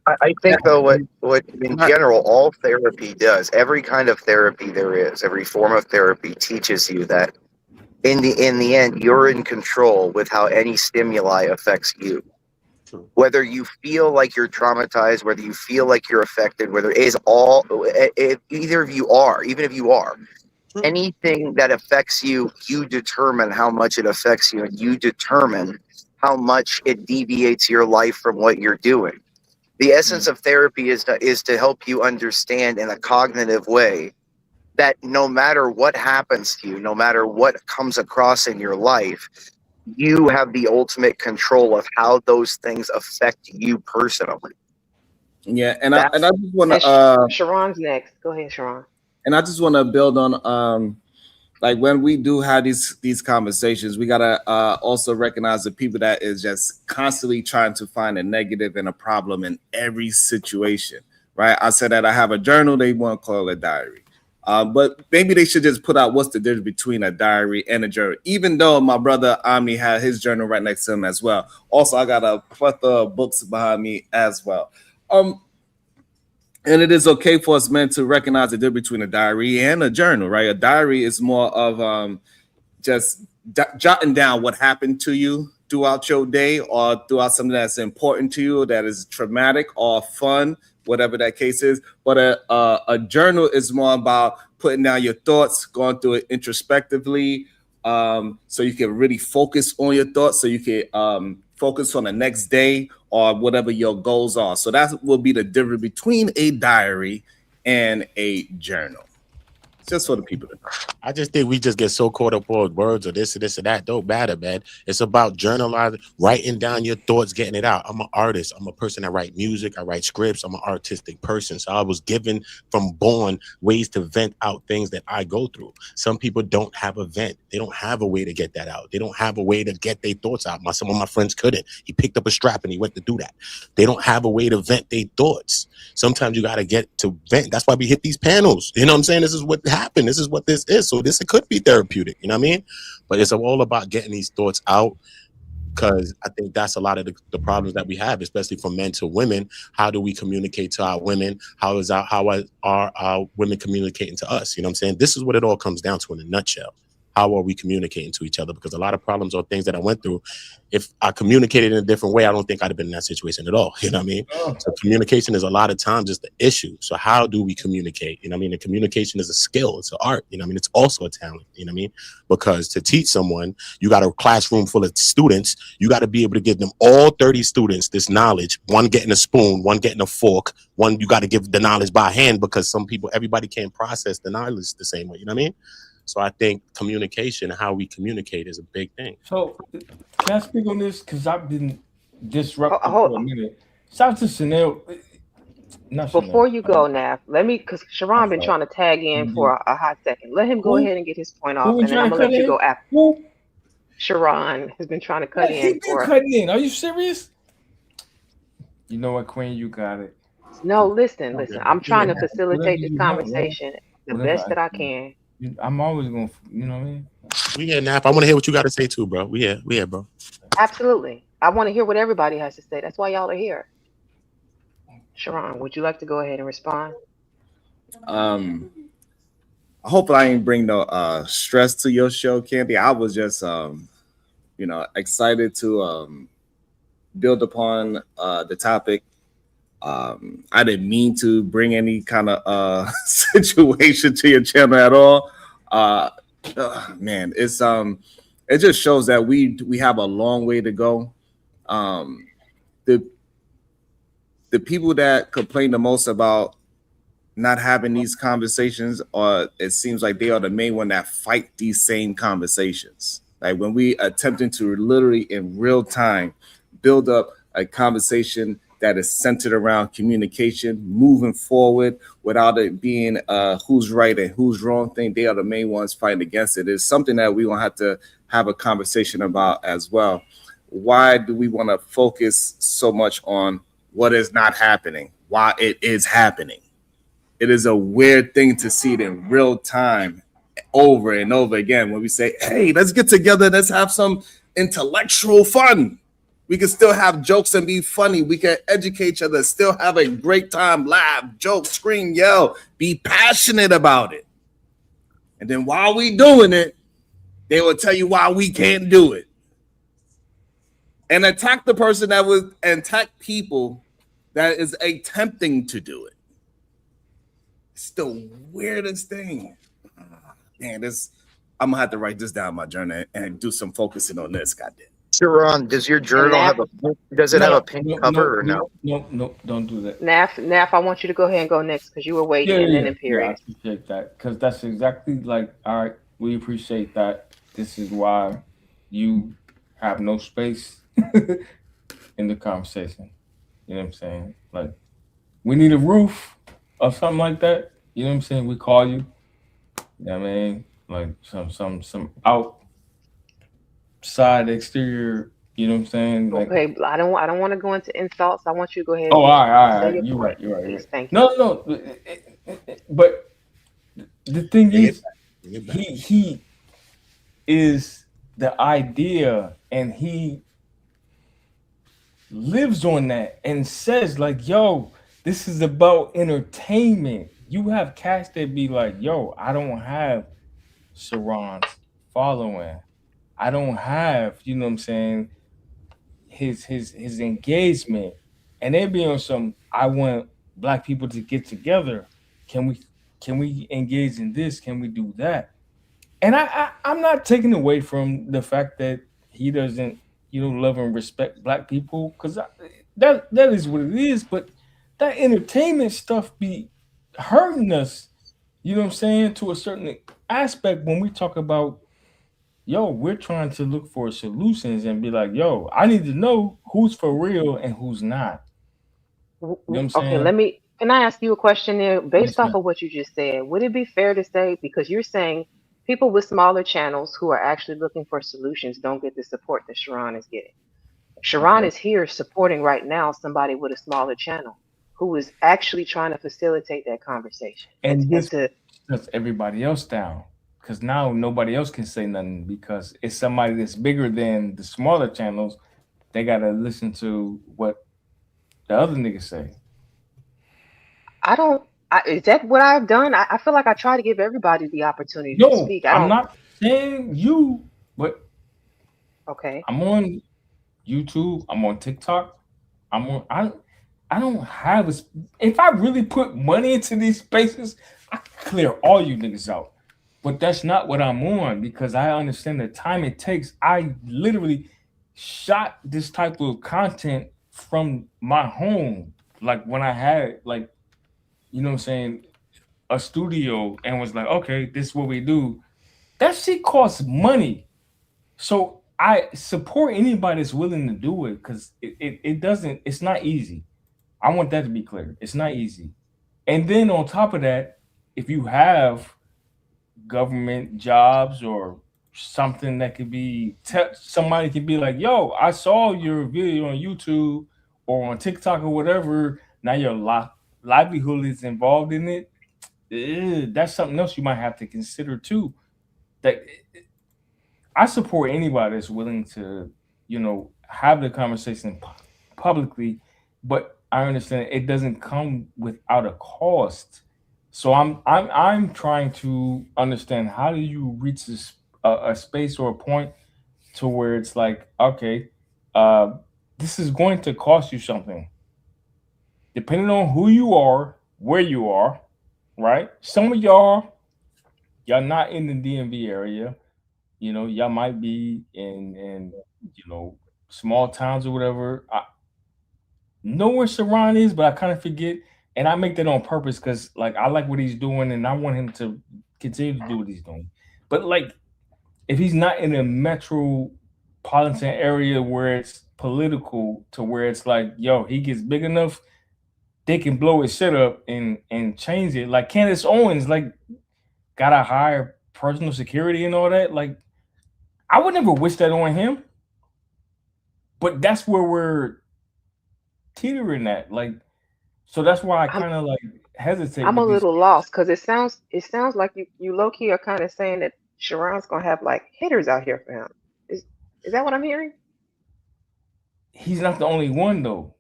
I think though what in general all therapy does, every kind of therapy there is, every form of therapy teaches you that in the end you're in control with how any stimuli affects you. Whether you feel like you're traumatized, whether you feel like you're affected, whether it is all, if either of you are, even if you are, anything that affects you, you determine how much it affects you, and you determine how much it deviates your life from what you're doing. The essence of therapy is to help you understand in a cognitive way that no matter what happens to you, no matter what comes across in your life, you have the ultimate control of how those things affect you personally. Yeah, and I just want to. Sharon's next. Go ahead, Sharon. And I just want to build on like when we do have these conversations, we gotta also recognize the people that is just constantly trying to find a negative and a problem in every situation, right? I said that I have a journal, they want to call it a diary. But maybe they should just put out what's the difference between a diary and a journal, even though my brother Omni had his journal right next to him as well. Also, I got a plethora of books behind me as well. And it is okay for us men to recognize the difference between a diary and a journal, right? A diary is more of just jotting down what happened to you throughout your day or throughout something that's important to you, that is traumatic or fun, whatever that case is. But a journal is more about putting down your thoughts, going through it introspectively, so you can really focus on your thoughts, so you can focus on the next day or whatever your goals are. So that will be the difference between a diary and a journal. Just for the people to know. I just think we just get so caught up on words or this or this or that. Don't matter, man. It's about journalizing, writing down your thoughts, getting it out. I'm an artist. I'm a person that write music. I write scripts. I'm an artistic person. So I was given from born ways to vent out things that I go through. Some people don't have a vent. They don't have a way to get that out. They don't have a way to get their thoughts out. Some of my friends couldn't. He picked up a strap and he went to do that. They don't have a way to vent their thoughts. Sometimes you got to get to vent. That's why we hit these panels. You know what I'm saying? This is what happened. This is what this is. So this, it could be therapeutic. You know what I mean? But it's all about getting these thoughts out, because I think that's a lot of the problems that we have, especially from men to women. How do we communicate to our women? How are our women communicating to us? You know what I'm saying? This is what it all comes down to in a nutshell. How are we communicating to each other? Because a lot of problems or things that I went through, if I communicated in a different way, I don't think I'd have been in that situation at all. You know what I mean? So communication is a lot of times just the issue. So how do we communicate? You know what I mean? And communication is a skill. It's an art. You know what I mean? It's also a talent. You know what I mean? Because to teach someone, you got a classroom full of students. You got to be able to give them all 30 students this knowledge. One getting a spoon, one getting a fork. One, you got to give the knowledge by hand, because everybody can't process the knowledge the same way. You know what I mean? So I think communication, how we communicate, is a big thing. So can I speak on this? Because I've been disrupted for a minute. Shout out to Chanel. Before you go, Nav, let me, because Sharon been trying to tag in for a hot second. Let him go ahead and get his point off, and then I'm gonna let you go after. Sharon has been trying to cut in. Cutting in. Are you serious? You know what, Queen? You got it. No, listen. I'm trying to facilitate this conversation the best that I can. I'm always going to, you know what I mean? We here, Nap. I want to hear what you got to say too, bro. We here, bro. Absolutely. I want to hear what everybody has to say. That's why y'all are here. Sharon, would you like to go ahead and respond? I hope I ain't bring no stress to your show, Candy. I was just excited to build upon the topic. I didn't mean to bring any kind of situation to your channel at all. Man, it's it just shows that we have a long way to go. The people that complain the most about not having these conversations, or it seems like they are the main one that fight these same conversations. Like when we attempting to literally in real time build up a conversation that is centered around communication, moving forward without it being who's right and who's wrong thing. They are the main ones fighting against it. It's something that we gonna have to have a conversation about as well. Why do we want to focus so much on what is not happening? while it is happening. It is a weird thing to see it in real time over and over again when we say, hey, let's get together, let's have some intellectual fun. We can still have jokes and be funny. We can educate each other, still have a great time, laugh, joke, scream, yell, be passionate about it. And then while we doing it, they will tell you why we can't do it. And attack the person that would attack people that is attempting to do it. It's the weirdest thing. Man, I'm gonna have to write this down in my journal and do some focusing on this. Goddamn. Sharon, does your journal have a pink cover or no? No, don't do that. Naf, I want you to go ahead and go next because you were waiting and then Imperial. I appreciate that because that's exactly like, all right, we appreciate that. This is why you have no space in the conversation. You know what I'm saying? Like, we need a roof or something like that. You know what I'm saying? We call you. You know what I mean? Like some outside exterior. You know what I'm saying? Like, okay, I don't want to go into insults. I want you to go ahead. Oh, all right. You're right. Thank you. No. But the thing is, he is the idea, and he lives on that and says like, yo, this is about entertainment. You have cats that be like, yo, I don't have Sharon's following. I don't have, you know what I'm saying, his engagement. And they be on some, I want Black people to get together. Can we engage in this? Can we do that? And I'm not taking away from the fact that he doesn't, love and respect Black people, because that is what it is. But that entertainment stuff be hurting us, you know what I'm saying, to a certain aspect when we talk about, yo, we're trying to look for solutions and be like, yo, I need to know who's for real and who's not. You know what I'm saying? Okay, can I ask you a question there based off of what you just said? Would it be fair to say, because you're saying people with smaller channels who are actually looking for solutions don't get the support that Sharon is getting? Sharon is here supporting right now somebody with a smaller channel who is actually trying to facilitate that conversation. And this shuts everybody else down, because now nobody else can say nothing because it's somebody that's bigger than the smaller channels. They got to listen to what the other niggas say. Is that what I've done? I feel like I try to give everybody the opportunity to speak. I'm not saying you, but okay. I'm on YouTube. I'm on TikTok. I don't have if I really put money into these spaces, I can clear all you niggas out. But that's not what I'm on, because I understand the time it takes. I literally shot this type of content from my home. Like when I had you know what I'm saying, a studio, and was like, okay, this is what we do. That shit costs money. So I support anybody that's willing to do it, because it's not easy. I want that to be clear. It's not easy. And then on top of that, if you have government jobs or something that could be, somebody could be like, yo, I saw your video on YouTube or on TikTok or whatever. Now your livelihood is involved in it. That's something else you might have to consider too. That I support anybody that's willing to, have the conversation publicly, but I understand it doesn't come without a cost. So I'm trying to understand, how do you reach a space or a point to where it's like, okay, this is going to cost you something, depending on who you are, where you are, right? Some of y'all not in the DMV area. Y'all might be in small towns or whatever. I know where Sharon is, but I kind of forget. And I make that on purpose because I like what he's doing and I want him to continue to do what he's doing. But if he's not in a metropolitan area where it's political, to where it's like, yo, he gets big enough, they can blow his shit up and change it. Like Candace Owens, gotta hire personal security and all that. I would never wish that on him. But that's where we're teetering at. So that's why I kind of like hesitate I'm a with these. little lost because it sounds like you low key are kind of saying that Sharon's gonna have like hitters out here for him. Is that what I'm hearing? He's not the only one though.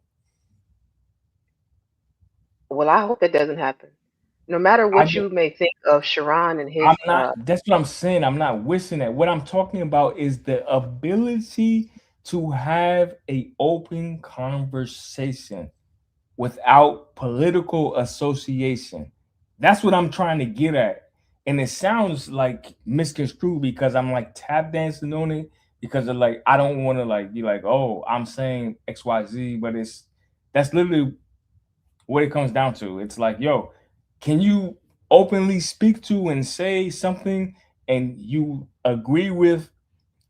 Well, I hope that doesn't happen. No matter I what you may think of Sharon and his I'm not. That's what I'm saying. I'm not wishing that. What I'm talking about is the ability to have a open conversation without political association. That's what I'm trying to get at. And it sounds like misconstrued because I'm like tap dancing on it because of like I don't want to like be like, oh, I'm saying XYZ, but that's literally what it comes down to. It's like, yo, can you openly speak to and say something and you agree with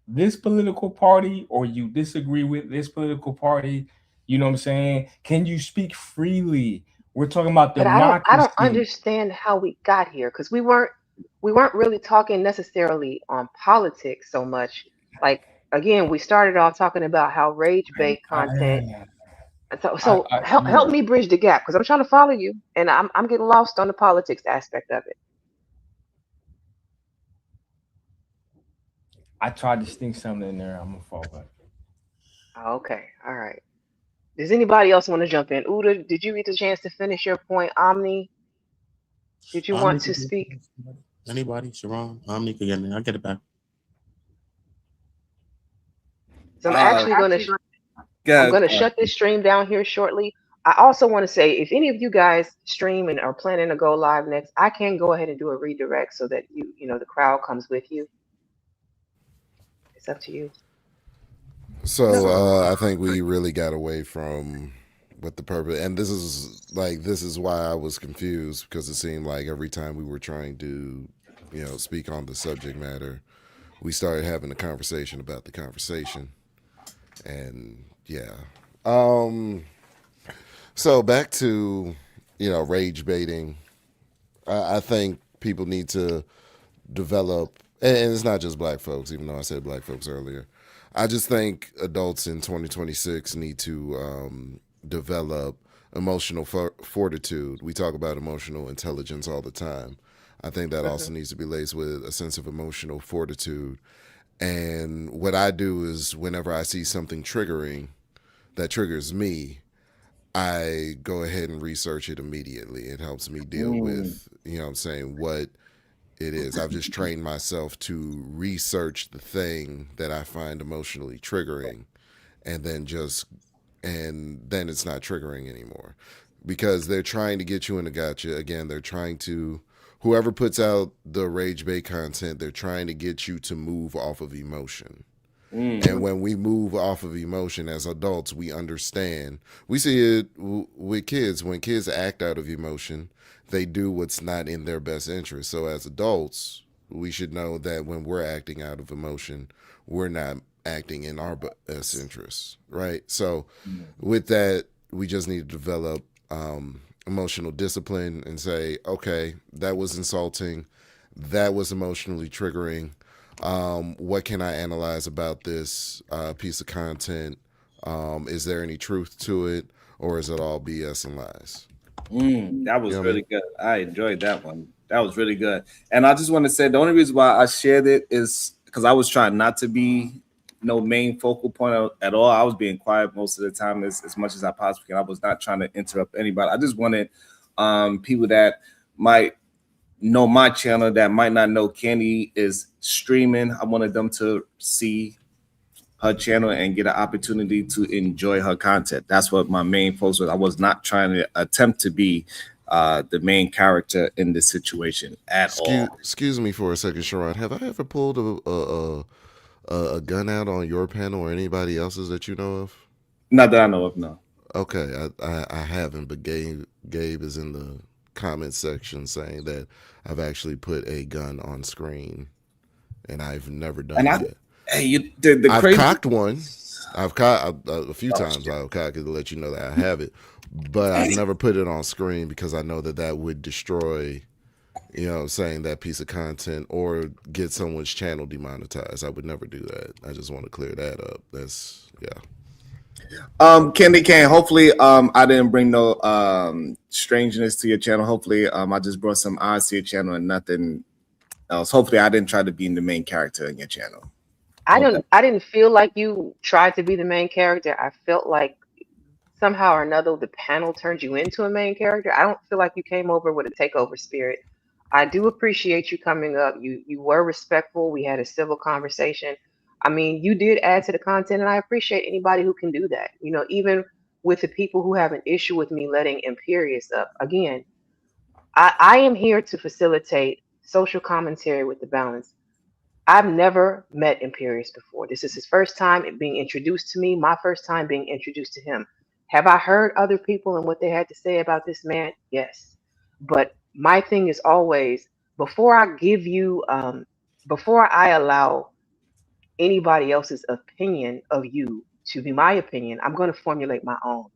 this political party or you disagree with this political party? You know what I'm saying? Can you speak freely? We're talking about But I don't democracy. understand how we got here because we weren't really talking necessarily on politics so much. Like again, we started off talking about how rage bait content. So help me bridge the gap because I'm trying to follow you and I'm getting lost on the politics aspect of it. I tried to sneak something in there. I'm gonna fall back. Okay, all right. Does anybody else want to jump in? Uda, did you get the chance to finish your point? Omni, did you Omni want to could get speak? anybody, Sharon, Omni could get in. I'll get it back. So I'm gonna shut this stream down here shortly. I also want to say if any of you guys stream and are planning to go live next, I can go ahead and do a redirect so that you know the crowd comes with you. It's up to you. So I think we really got away from what the purpose, and this is why I was confused because it seemed like every time we were trying to, speak on the subject matter, we started having a conversation about the conversation, and yeah. So back to rage baiting. I think people need to develop, and it's not just black folks, even though I said black folks earlier. I just think adults in 2026 need to develop emotional fortitude. We talk about emotional intelligence all the time. I think that also needs to be laced with a sense of emotional fortitude. And what I do is whenever I see something triggering that triggers me, I go ahead and research it immediately. It helps me deal with, what it is. I've just trained myself to research the thing that I find emotionally triggering and then it's not triggering anymore because they're trying to get you in a gotcha. Again, whoever puts out the rage bait content, they're trying to get you to move off of emotion. And when we move off of emotion as adults, we understand. We see it with kids. When kids act out of emotion, they do what's not in their best interest. So as adults, we should know that when we're acting out of emotion, we're not acting in our best interest, right? So with that, we just need to develop emotional discipline and say, okay, that was insulting. That was emotionally triggering. What can I analyze about this piece of content? Is there any truth to it, or is it all BS and lies? That was really good. I enjoyed that one. That was really good. And I just want to say the only reason why I shared it is because I was trying not to be no main focal point at all. I was being quiet most of the time as much as I possibly can. I was not trying to interrupt anybody. I just wanted people that might know my channel that might not know Candy is streaming. I wanted them to see her channel and get an opportunity to enjoy her content. That's what my main focus was. I was not trying to attempt to be the main character in this situation at all. Excuse me for a second, Sharon. Have I ever pulled a gun out on your panel or anybody else's that you know of? Not that I know of, no. Okay, I haven't, but Gabe is in the comment section saying that I've actually put a gun on screen, and I've never done it. I've cocked one. I've cocked a few times. I've cocked it to let you know that I have it, but I've never put it on screen because I know that would destroy, saying that piece of content or get someone's channel demonetized. I would never do that. I just want to clear that up. Candy Cane, hopefully I didn't bring no strangeness to your channel. Hopefully I just brought some eyes to your channel and nothing else. Hopefully I didn't try to be the main character in your channel. I didn't feel like you tried to be the main character. I felt like somehow or another the panel turned you into a main character. I don't feel like you came over with a takeover spirit. I do appreciate you coming up. You were respectful. We had a civil conversation. I mean, you did add to the content, and I appreciate anybody who can do that. You know, even with the people who have an issue with me letting Imperious up. Again, I am here to facilitate social commentary with the balance. I've never met Imperious before. This is his first time being introduced to me, my first time being introduced to him. Have I heard other people and what they had to say about this man? Yes. But my thing is always before I give you, before I allow anybody else's opinion of you to be my opinion, I'm going to formulate my own.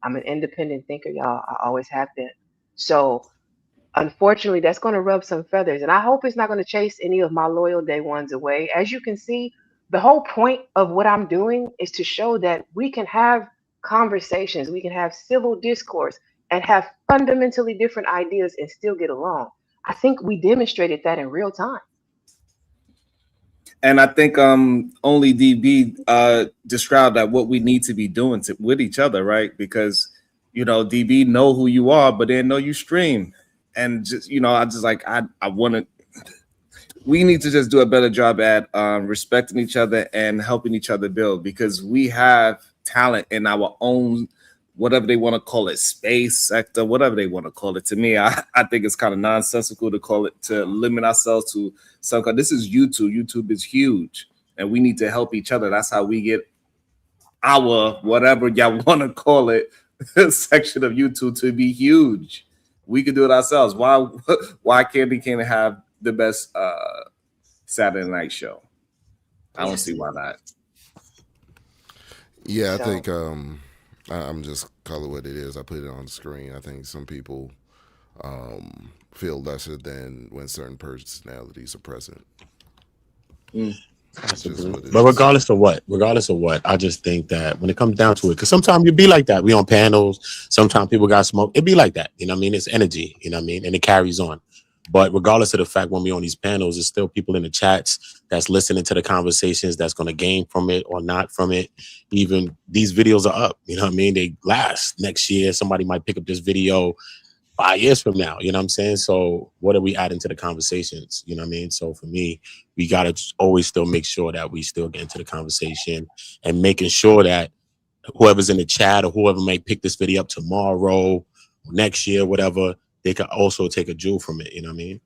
I'm an independent thinker, y'all. I always have been. So unfortunately, that's going to rub some feathers. And I hope it's not going to chase any of my loyal day ones away. As you can see, the whole point of what I'm doing is to show that we can have conversations, we can have civil discourse, and have fundamentally different ideas and still get along. I think we demonstrated that in real time. And I think only DB described that what we need to be doing with each other, right? Because, you know, DB know who you are, but they know you stream. And just, you know, I want to, we need to just do a better job at respecting each other and helping each other build, because we have talent in our own, whatever they want to call it, space, sector, whatever they want to call it. To me, I think it's kind of nonsensical to call it, to limit ourselves to some kind. This is YouTube. YouTube is huge, and we need to help each other. That's how we get our, whatever y'all want to call it, section of YouTube to be huge. We could do it ourselves. Why Candy can't have the best Saturday night show? I don't see why not. Yeah, I think I'm just call it what it is. I put it on the screen. I think some people feel lesser than when certain personalities are present. But regardless of what, I just think that when it comes down to it, because sometimes you be like that. We on panels, sometimes people got smoke. It be like that, you know what I mean? It's energy, you know what I mean? And it carries on. But regardless of the fact, when we on these panels, there's still people in the chats that's listening to the conversations that's going to gain from it or not from it. Even these videos are up, you know what I mean? They last next year. Somebody might pick up this video 5 years from now, you know what I'm saying? So what are we adding to the conversations? You know what I mean? So for me, we got to always still make sure that we still get into the conversation and making sure that whoever's in the chat or whoever may pick this video up tomorrow, next year, whatever, they can also take a jewel from it. You know what I mean?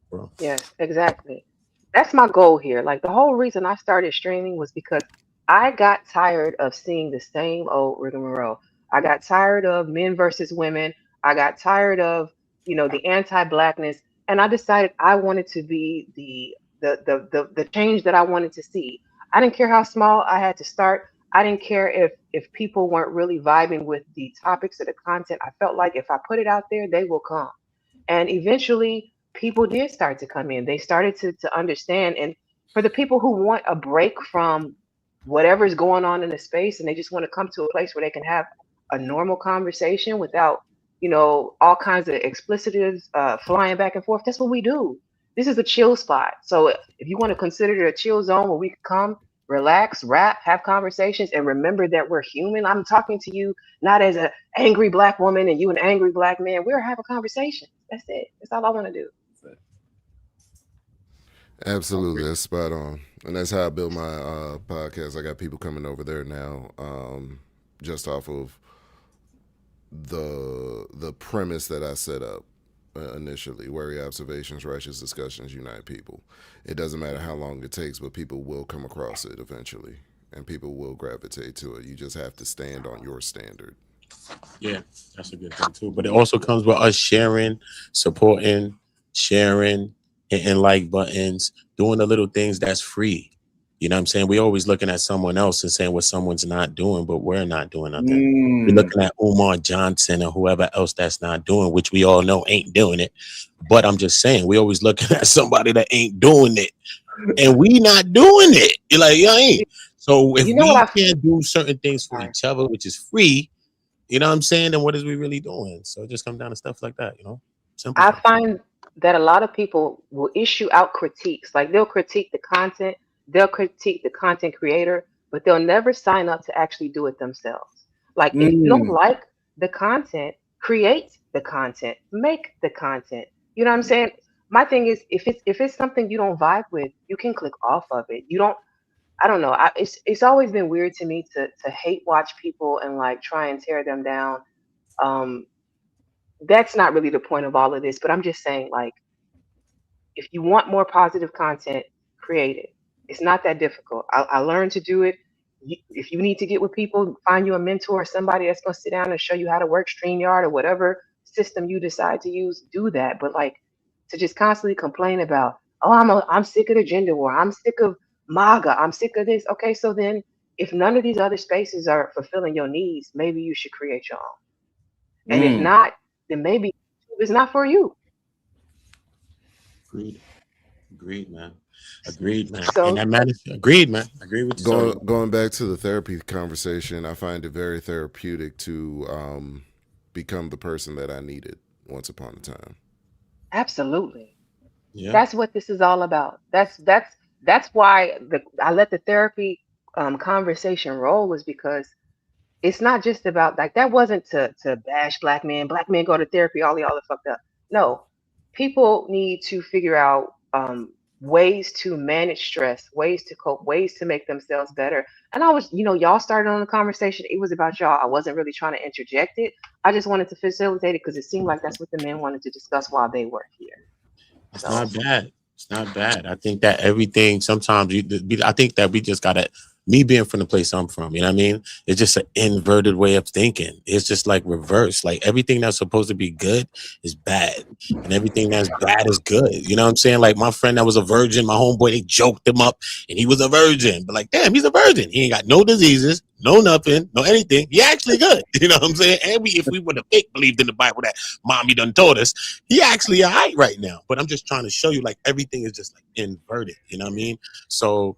Bro. Yes, exactly. That's my goal here. Like the whole reason I started streaming was because I got tired of seeing the same old rigmarole. I got tired of men versus women. I got tired of, you know, the anti-blackness, and I decided I wanted to be the change that I wanted to see. I didn't care how small I had to start. I didn't care if people weren't really vibing with the topics or the content. I felt like if I put it out there, they will come. And eventually people did start to come in. They started to understand. And for the people who want a break from whatever's going on in the space and they just want to come to a place where they can have a normal conversation without, you know, all kinds of explicitives flying back and forth, that's what we do. This is a chill spot. So if you want to consider it a chill zone where we can come, relax, rap, have conversations, and remember that we're human. I'm talking to you not as an angry black woman and you an angry black man. We're having a conversation. That's it. That's all I want to do. Absolutely, that's spot on. And that's how I build my podcast. I got people coming over there now, just off of the premise that I set up initially: wary observations, righteous discussions, unite people. It doesn't matter how long it takes, but people will come across it eventually, and people will gravitate to it. You just have to stand on your standard. Yeah, that's a good thing too. But it also comes with us sharing, supporting, sharing, hitting like buttons, doing the little things that's free. You know what I'm saying? We're always looking at someone else and saying what someone's not doing, but we're not doing nothing. We're looking at Umar Johnson or whoever else that's not doing, which we all know ain't doing it. But I'm just saying, we always looking at somebody that ain't doing it. And we not doing it. You're like, yo, ain't. So if You know we what can't do certain things for each other, which is free, you know what I'm saying, then what is we really doing? So it just comes down to stuff like that, you know? Simple I stuff. find that a lot of people will issue out critiques. Like they'll critique the content, they'll critique the content creator, but they'll never sign up to actually do it themselves. Like if you don't like the content, create the content, make the content. You know what I'm saying? My thing is if it's something you don't vibe with, you can click off of it. You don't I don't know. It's always been weird to me to hate watch people and like try and tear them down. Um, that's not really the point of all of this, but I'm just saying, like, if you want more positive content, create it. It's not that difficult. I learned to do it. If you need to get with people, find you a mentor or somebody that's going to sit down and show you how to work StreamYard or whatever system you decide to use, do that. But like to just constantly complain about, oh, I'm sick of the gender war. I'm sick of MAGA. I'm sick of this. Okay, so then if none of these other spaces are fulfilling your needs, maybe you should create your own. And if not, then maybe it's not for you. Agreed, man. Agreed, man. So And that man is agreed, man. Agree with you. Going back to the therapy conversation, I find it very therapeutic to become the person that I needed once upon a time. absolutely. Yeah. That's what this is all about. That's why I let the therapy conversation roll, was because it's not just about like that wasn't to bash black men. Black men go to therapy, all y'all are fucked up. No, people need to figure out ways to manage stress, ways to cope, ways to make themselves better. And I was, y'all started on the conversation. It was about y'all. I wasn't really trying to interject it. I just wanted to facilitate it because it seemed like that's what the men wanted to discuss while they were here. It's not bad. It's not bad. I think that everything sometimes I think that we just gotta, me being from the place I'm from, you know what I mean? It's just an inverted way of thinking. It's just like reverse. Like everything that's supposed to be good is bad. And everything that's bad is good. You know what I'm saying? Like my friend that was a virgin, my homeboy, they joked him up and he was a virgin. But like, damn, he's a virgin. He ain't got no diseases, no nothing, no anything. He actually good. You know what I'm saying? And if we would have fake believed in the Bible that mommy done told us, he actually all right right now. But I'm just trying to show you like everything is just like inverted. You know what I mean? So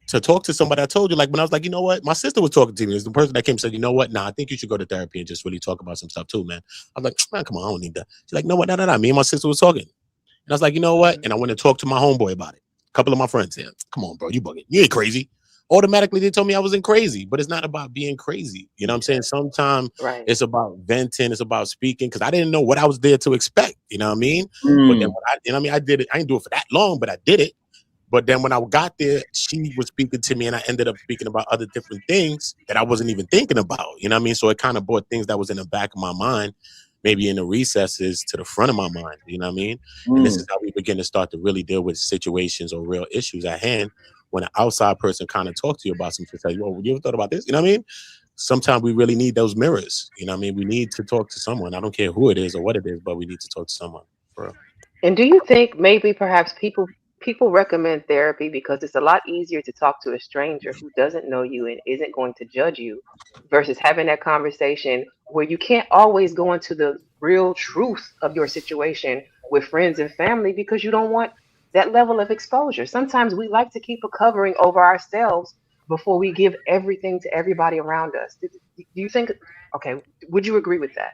to talk to somebody, I told you, like when I was like, you know what, my sister was talking to me. It was the person that came and said, you know what, nah, I think you should go to therapy and just really talk about some stuff too, man. I was like, man, come on, I don't need that. She's like, no, what, nah. Me and my sister was talking. And I was like, you know what? And I went to talk to my homeboy about it. A couple of my friends said, come on, bro, you bugging. You ain't crazy. Automatically, they told me I wasn't crazy, but it's not about being crazy. You know what I'm saying? Sometimes it's about venting, it's about speaking, because I didn't know what I was there to expect. You know what I mean? But then I did it. I didn't do it for that long, but I did it. But then when I got there, she was speaking to me and I ended up speaking about other different things that I wasn't even thinking about. You know what I mean? So it kind of brought things that was in the back of my mind, maybe in the recesses, to the front of my mind. You know what I mean? And this is how we begin to start to really deal with situations or real issues at hand. When an outside person kind of talk to you about something, say, well, you ever thought about this? You know what I mean? Sometimes we really need those mirrors. You know what I mean? We need to talk to someone. I don't care who it is or what it is, but we need to talk to someone. For real. And do you think maybe perhaps people recommend therapy because it's a lot easier to talk to a stranger who doesn't know you and isn't going to judge you versus having that conversation where you can't always go into the real truth of your situation with friends and family because you don't want that level of exposure. Sometimes we like to keep a covering over ourselves before we give everything to everybody around us. Do you think, okay, would you agree with that?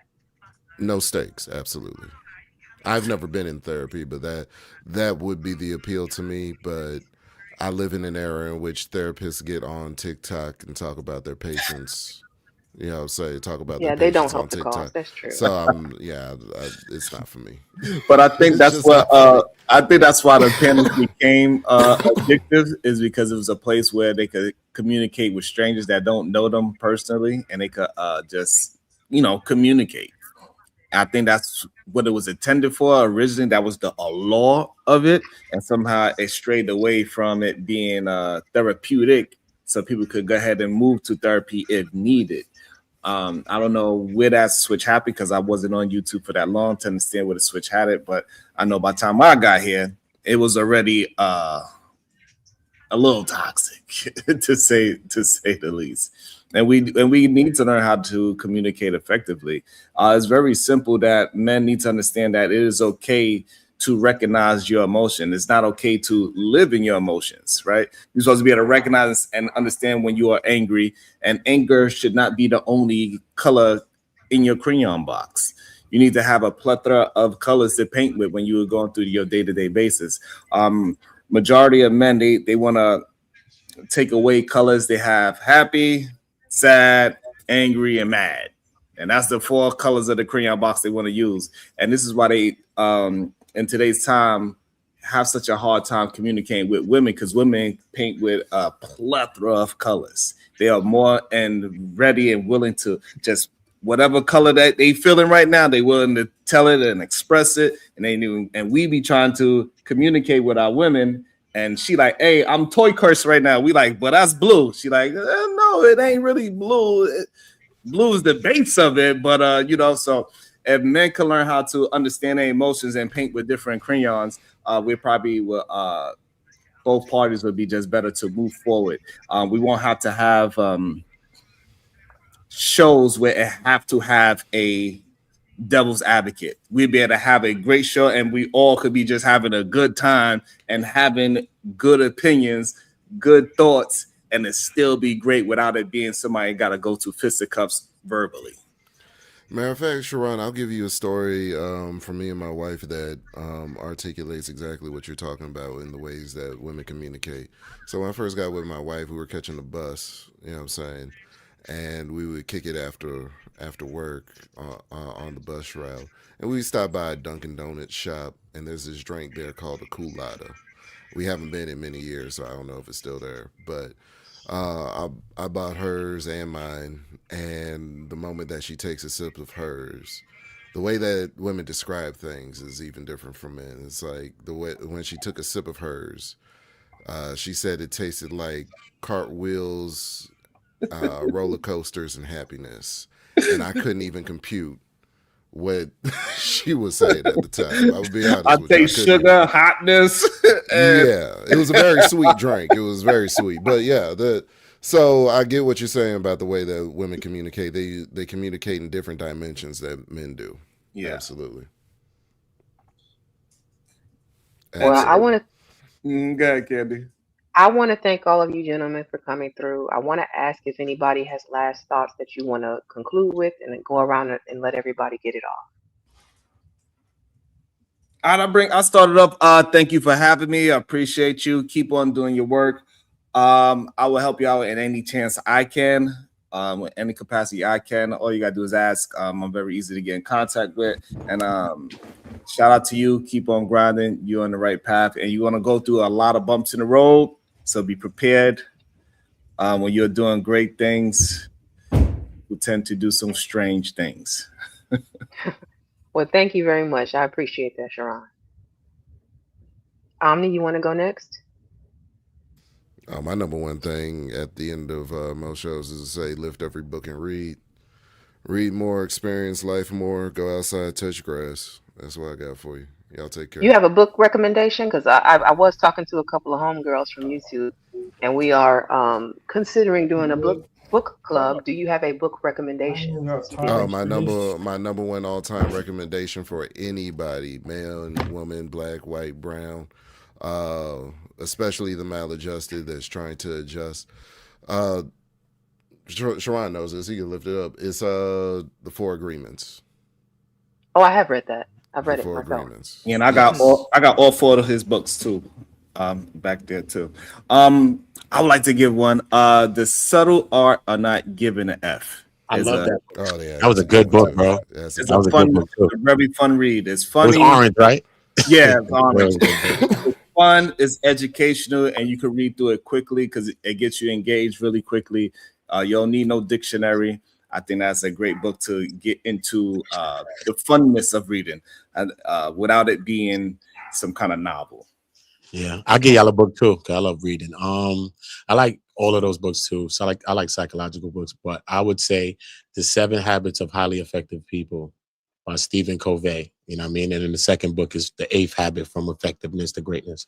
No stakes, absolutely. I've never been in therapy, but that would be the appeal to me. But I live in an era in which therapists get on TikTok and talk about their patients. You know, talk about their they don't patients help on the TikTok. cause. That's true. So it's not for me. But I think that's what I think that's why the panels became addictive, is because it was a place where they could communicate with strangers that don't know them personally, and they could just communicate. I think that's what it was intended for originally. That was the law of it, and somehow it strayed away from it being therapeutic, so people could go ahead and move to therapy if needed. I don't know where that switch happened because I wasn't on YouTube for that long to understand where the switch had it, but I know by the time I got here, it was already a little toxic to say the least. And we need to learn how to communicate effectively. It's very simple that men need to understand that it is okay to recognize your emotion. It's not okay to live in your emotions, right? You're supposed to be able to recognize and understand when you are angry, and anger should not be the only color in your crayon box. You need to have a plethora of colors to paint with when you are going through your day-to-day basis. Majority of men, they want to take away colors. They have happy, sad, angry, and mad. And that's the 4 colors of the crayon box they want to use. And this is why they, in today's time, have such a hard time communicating with women, because women paint with a plethora of colors. They are more and ready and willing to just whatever color that they feeling right now, they willing to tell it and express it. And we be trying to communicate with our women. And she like, hey, I'm toy cursed right now. We like, but that's blue. She like, no, it ain't really blue. Blue is the base of it. But, so if men can learn how to understand their emotions and paint with different crayons, we probably will, both parties would be just better to move forward. We won't have to have shows where it have to have a devil's advocate. We'd be able to have a great show and we all could be just having a good time and having good opinions, good thoughts, and it still be great without it being somebody got to go to fisticuffs verbally. Matter of fact, Sharon, I'll give you a story from me and my wife that articulates exactly what you're talking about in the ways that women communicate. So when I first got with my wife, we were catching the bus, you know what I'm saying? And we would kick it after work on the bus route. And we stopped by a Dunkin' Donuts shop, and there's this drink there called a Kool-Aid. We haven't been in many years, so I don't know if it's still there. But I bought hers and mine, and the moment that she takes a sip of hers, the way that women describe things is even different from men. It's like the way when she took a sip of hers, she said it tasted like cartwheels, roller coasters, and happiness. And I couldn't even compute what she was saying at the time. I would be honest with you. I taste sugar, hotness. Yeah, it was a very sweet drink. It was very sweet. But yeah, so I get what you're saying about the way that women communicate. They communicate in different dimensions that men do. Yeah, absolutely. Well, I want to. Go ahead, Candy. I want to thank all of you gentlemen for coming through. I want to ask if anybody has last thoughts that you want to conclude with, and then go around and let everybody get it off. I started up. Thank you for having me. I appreciate you. Keep on doing your work. I will help you out in any chance I can, with any capacity I can. All you gotta do is ask. I'm very easy to get in contact with. And shout out to you. Keep on grinding. You're on the right path, and you're gonna go through a lot of bumps in the road. So be prepared. When you're doing great things, you tend to do some strange things. Well, thank you very much. I appreciate that, Sharon. Omni, you want to go next? My number one thing at the end of most shows is to say, lift every book and read. Read more, experience life more, go outside, touch grass. That's what I got for you. Y'all take care. You have a book recommendation? Because I was talking to a couple of homegirls from YouTube, and we are considering doing a book club. Do you have a book recommendation? Oh, my number one all-time recommendation for anybody, man, woman, black, white, brown, especially the maladjusted that's trying to adjust. Sharon knows this. He can lift it up. It's the 4 Agreements. Oh, I have read that. I've read it myself. Agreements. And I got all 4 of his books too, back there too. I would like to give one. The Subtle Art of Not Giving an F. I love that. Oh yeah, that was a good book, bro. It's a fun, a very fun read. It's funny. It was orange, right? Yeah, it's orange. It's fun. It's educational, and you can read through it quickly because it gets you engaged really quickly. You don't need no dictionary. I think that's a great book to get into the funness of reading, and without it being some kind of novel. Yeah, I'll give y'all a book too, because I love reading. I like all of those books too. So I like psychological books, but I would say The 7 Habits of Highly Effective People by Stephen Covey. You know what I mean? And then the second book is The 8th Habit, From Effectiveness to Greatness.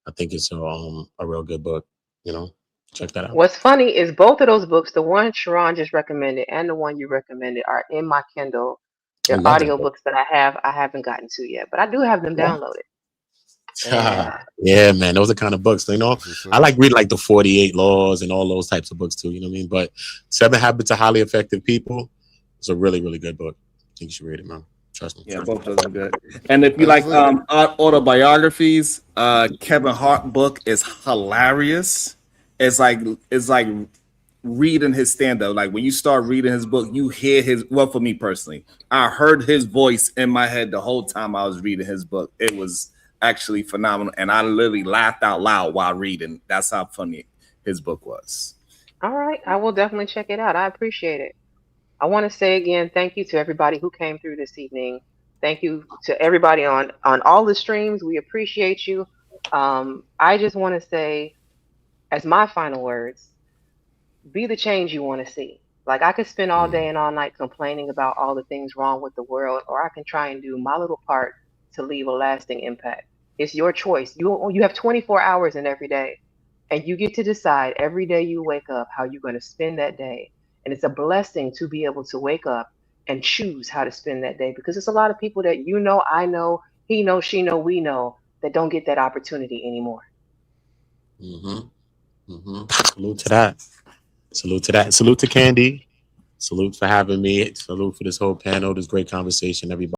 I think it's a real good book. You know, check that out. What's funny is both of those books, the one Sharon just recommended and the one you recommended, are in my Kindle. They're audio books that I haven't gotten to yet, but I do have them downloaded. Yeah, man, those are kind of books. You know, I like reading like the 48 Laws and all those types of books too. You know what I mean? But 7 Habits of Highly Effective People is a really, really good book. I think you should read it, man. Trust me. Yeah, both of those are good. And if you like autobiographies, Kevin Hart book is hilarious. It's like reading his stand-up. Like when you start reading his book, you hear his, well, for me personally, I heard his voice in my head the whole time I was reading his book. It was actually phenomenal, and I literally laughed out loud while reading. That's how funny his book was. All right, I will definitely check it out. I appreciate it. I want to say again, thank you to everybody who came through this evening. Thank you to everybody on all the streams. We appreciate you. I just want to say, as my final words, be the change you want to see. Like, I could spend all day and all night complaining about all the things wrong with the world, or I can try and do my little part to leave a lasting impact. It's your choice. You have 24 hours in every day, and you get to decide every day you wake up how you're going to spend that day. And it's a blessing to be able to wake up and choose how to spend that day, because there's a lot of people that you know, I know, he knows, she know, we know, that don't get that opportunity anymore. Salute to that. Salute to that. Salute to Candy. Salute for having me. Salute for this whole panel, this great conversation, everybody.